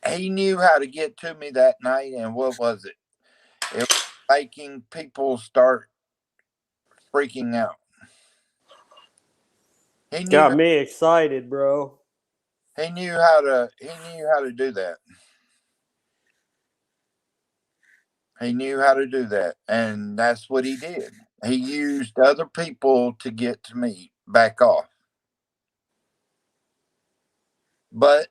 he knew how to get to me that night, and what was it? It was making people start freaking out. He knew Got me excited, bro. he knew how to do that. He knew how to do that, and that's what he did. He used other people to get to me, back off. But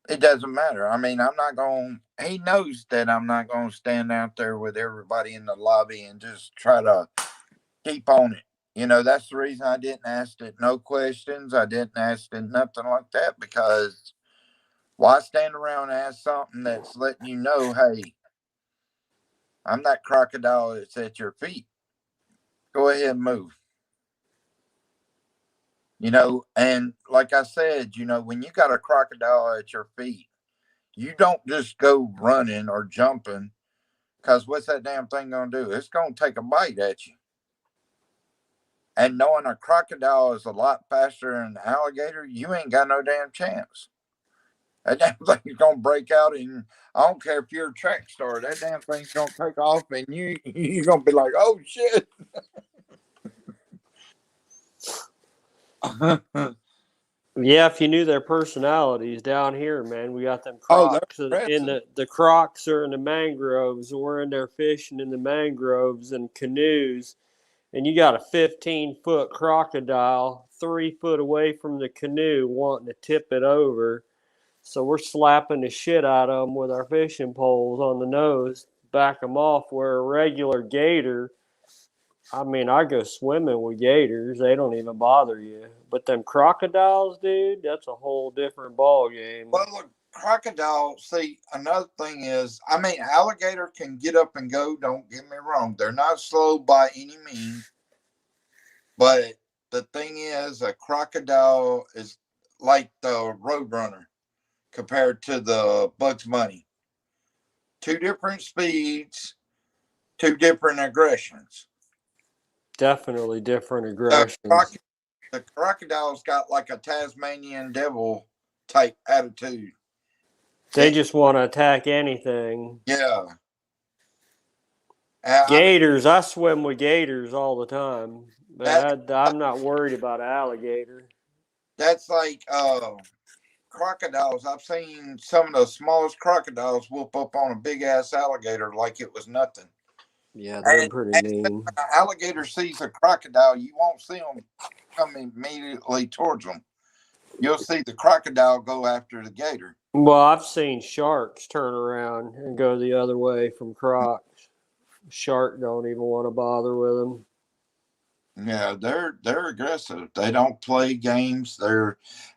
it doesn't matter. I mean, I'm not going to, he knows that I'm not going to stand out there with everybody in the lobby and just try to keep on it. You know, that's the reason I didn't ask it no questions. I didn't ask it nothing like that, because why stand around and ask something that's letting you know, hey, I'm that crocodile that's at your feet. Go ahead and move. You know, and like I said, you know, when you got a crocodile at your feet, you don't just go running or jumping, because what's that damn thing going to do? It's going to take a bite at you. And knowing a crocodile is a lot faster than an alligator, you ain't got no damn chance. That damn thing's going to break out, and I don't care if you're a track star, that damn thing's going to take off, and you're going to be like, oh, shit. Yeah, if you knew their personalities down here, man, we got them Oh, they're crocs in the crocs are in the mangroves. We're in there fishing in the mangroves and canoes, and you got a 15-foot crocodile 3 foot away from the canoe wanting to tip it over. So we're slapping the shit out of them with our fishing poles on the nose, back them off. Where a regular gator, I mean, I go swimming with gators. They don't even bother you. But them crocodiles, dude, that's a whole different ball game. Well, look, crocodile, see, another thing is, I mean, alligator can get up and go, don't get me wrong. They're not slow by any means. But the thing is, a crocodile is like the Roadrunner compared to the Bugs Bunny. 2 different speeds, 2 different aggressions. Definitely different aggressions. The crocodile's got like a Tasmanian devil type attitude. They just want to attack anything. Yeah. Gators, I swim with gators all the time. But I'm not worried about alligator. That's like crocodiles. I've seen some of the smallest crocodiles whoop up on a big ass alligator like it was nothing. Yeah, they're pretty mean. When an alligator sees a crocodile, you won't see them come immediately towards them. You'll see the crocodile go after the gator. Well, I've seen sharks turn around and go the other way from crocs. Shark don't even want to bother with them. Yeah, they're aggressive. They don't play games.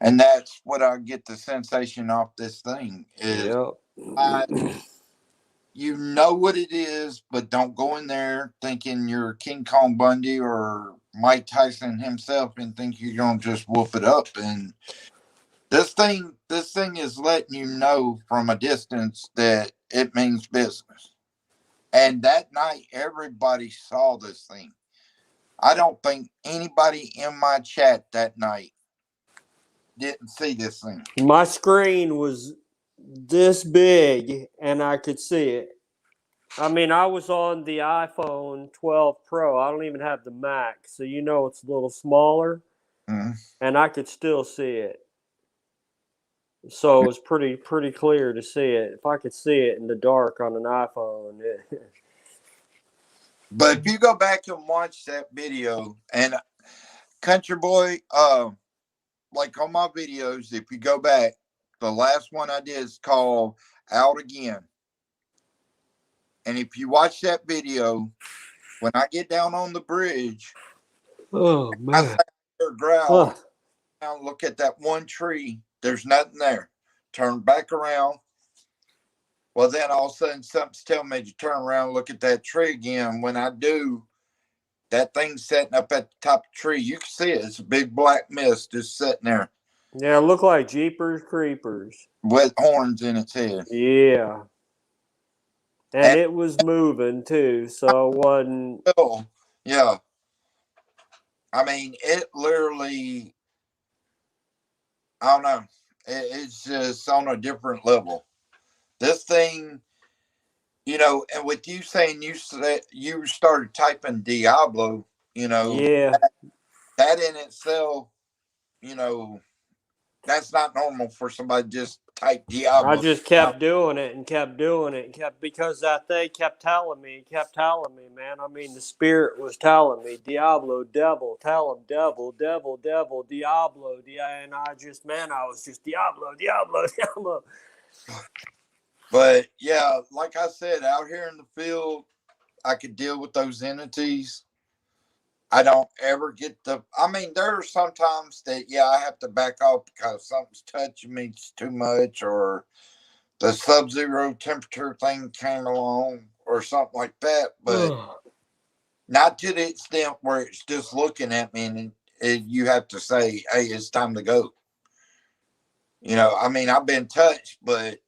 And that's what I get the sensation off this thing is, you know what it is, but don't go in there thinking you're King Kong Bundy or Mike Tyson himself and think you're gonna just whoop it up. And this thing is letting you know from a distance that it means business. And that night, everybody saw this thing. I don't think anybody in my chat that night didn't see this thing. My screen was this big and I could see it. I mean, I was on the iPhone 12 Pro. I don't even have the Max, so you know it's a little smaller. Mm-hmm. And I could still see it. So it was pretty clear to see it. If I could see it in the dark on an iPhone. But if you go back and watch that video, and Country Boy, like on my videos, if you go back, the last one I did is called Out Again. And if you watch that video, when I get down on the bridge, oh man, I sat there, growl, down, look at that one tree. There's nothing there. Turn back around. Well, then all of a sudden something's telling me to turn around and look at that tree again. When I do, that thing's sitting up at the top of the tree. You can see it. It's a big black mist just sitting there Yeah, it looked like Jeepers Creepers. with horns in its head. Yeah. And And it was moving too, so it wasn't. still, yeah. I mean, it literally, I don't know. It's just on a different level. This thing, and with you saying you said you started typing Diablo, Yeah. that in itself, you know, that's not normal for somebody to just type I Diablo. just kept doing it and kept doing it and kept, because that thing kept telling me, man. I mean, the spirit was telling me, Diablo, devil, tell him, devil, devil, devil, Diablo, and I was just Diablo, Diablo, Diablo. But yeah, like I said, out here in the field, I could deal with those entities. I don't ever get I mean, there are sometimes that, I have to back off because something's touching me too much, or the sub-zero temperature thing came along or something like that. But not to the extent where it's just looking at me and you have to say, hey, it's time to go. I mean, I've been touched, but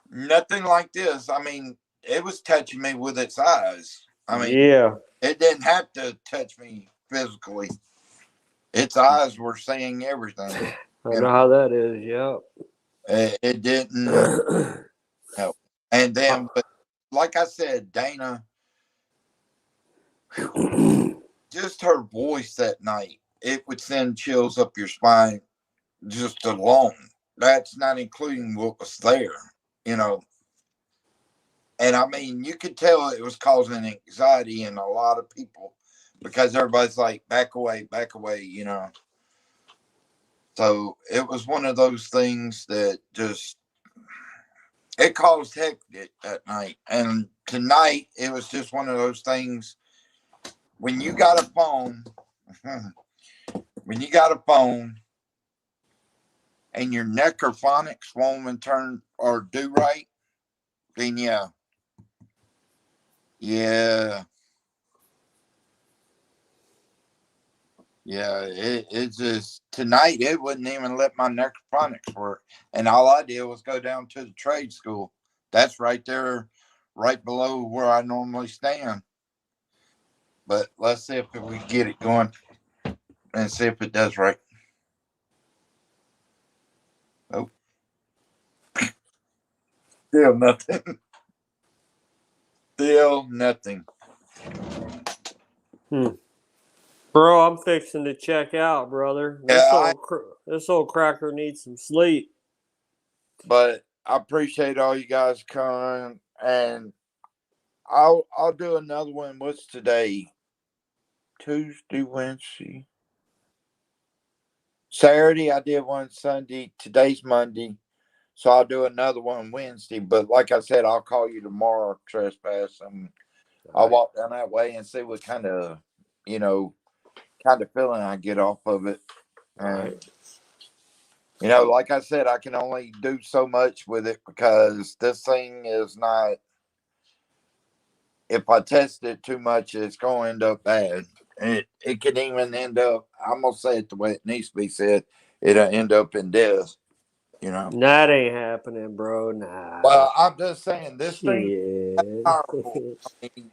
nothing like this. I mean, it was touching me with its eyes. I mean, Yeah. it didn't have to touch me physically. Its eyes were seeing everything. I know how that is, yeah. It didn't help. And then, but like I said, Dana, just her voice that night, it would send chills up your spine just alone. That's not including what was there, you know. And I mean, you could tell it was causing anxiety in a lot of people because everybody's like, back away, So it was one of those things that just, it caused hectic that night. And tonight, it was just one of those things. When you got a phone, and your necrophonics won't even turn or do right, then yeah. It just, tonight it wouldn't even let my necrophonics work. And all I did was go down to the trade school. That's right there, right below where I normally stand. But let's see if we get it going and see if it does right. Oh. Still nothing. Still nothing. Bro, I'm fixing to check out, brother. This old cracker needs some sleep. But I appreciate all you guys coming, and I'll do another one. What's today? Tuesday, Wednesday, Saturday. I did one Sunday. Today's Monday, so I'll do another one Wednesday. But like I said, I'll call you tomorrow, Trespass, and I'll walk down that way and see what kind of feeling I get off of it. And like I said, I can only do so much with it because this thing is not. If I test it too much, it's going to end up bad. It can even end up, I'm going to say it the way it needs to be said, it'll end up in death, That ain't happening, bro. Nah. Well, I'm just saying, this thing is powerful. I mean,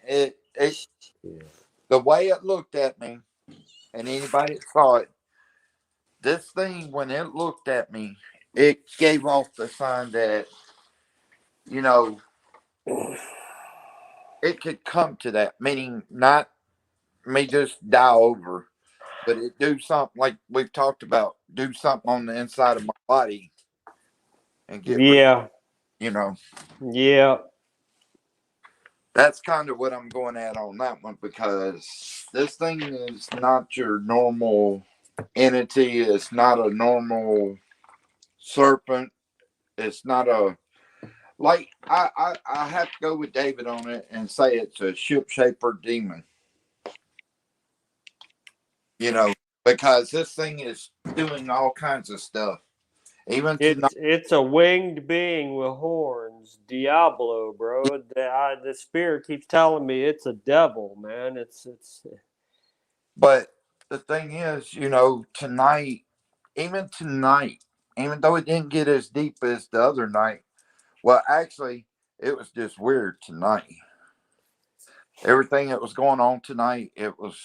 the way it looked at me, and anybody that saw it, this thing, when it looked at me, it gave off the sign that, it could come to that, meaning not me just die over, but it do something like we've talked about, do something on the inside of my body and get Yeah. Yeah. That's kind of what I'm going at on that one, because this thing is not your normal entity. It's not a normal serpent. It's not a, like, I have to go with David on it and say it's a ship shaper demon. Because this thing is doing all kinds of stuff. Even tonight. It's a winged being with horns, Diablo, bro. The spirit keeps telling me it's a devil, man. It's But the thing is, tonight, even tonight, even though it didn't get as deep as the other night, well, actually, it was just weird tonight. Everything that was going on tonight, it was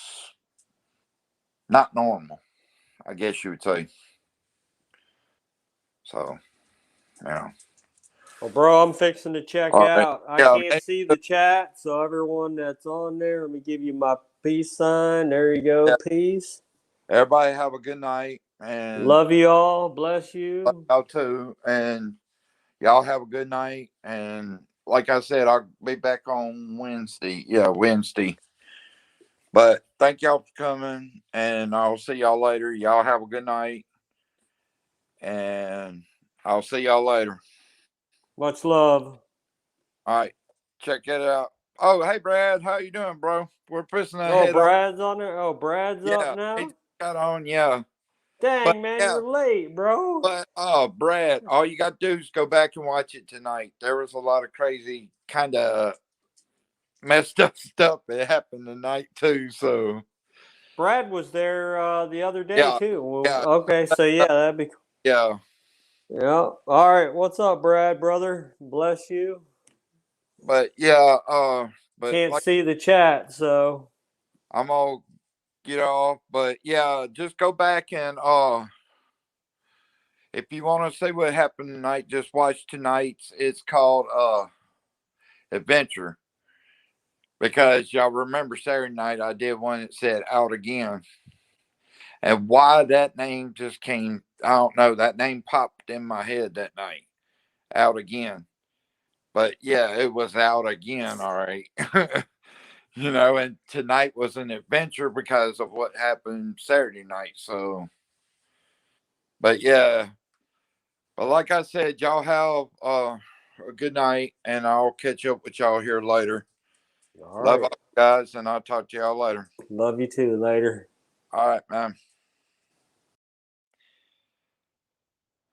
not normal, I guess you would say. So, yeah. Well, bro, I'm fixing to check All right. out. I Yeah, can't see the chat, so everyone that's on there, let me give you my peace sign. There you go, Yeah. peace. Everybody have a good night, and Love you all. Bless love you. y'all too. And y'all have a good night. And like I said, I'll be back on Wednesday. Yeah, Wednesday. But thank y'all for coming, and I'll see y'all later. Y'all have a good night, and I'll see y'all later. Much love. All right, check it out. Oh, hey Brad, how you doing, bro? We're pushing Oh, ahead. Brad's on there. Oh, Brad's up Yeah, he now. just got on. Yeah, but Dang, man, yeah, you're late, bro. but oh, Brad, all you got to do is go back and watch it tonight. There was a lot of crazy, kind of messed up stuff that happened tonight too. So Brad was there the other day yeah, too. Well, yeah, okay, so yeah, that'd be yeah. yeah. All right, what's up, Brad, brother? Bless you. But yeah, but Can't like see the chat, so I'm all get off. But yeah, just go back and if you want to see what happened tonight, just watch tonight's. It's called Adventure. Because y'all remember Saturday night I did one that said Out Again. And why that name just came, I don't know. That name popped in my head that night. Out Again. But yeah, it was Out Again, all right. And tonight was an adventure because of what happened Saturday night. So, but yeah, but like I said, y'all have a good night, and I'll catch up with y'all here later. all Love right. all you guys, and I'll talk to y'all later. Love you too. Later. All right, man.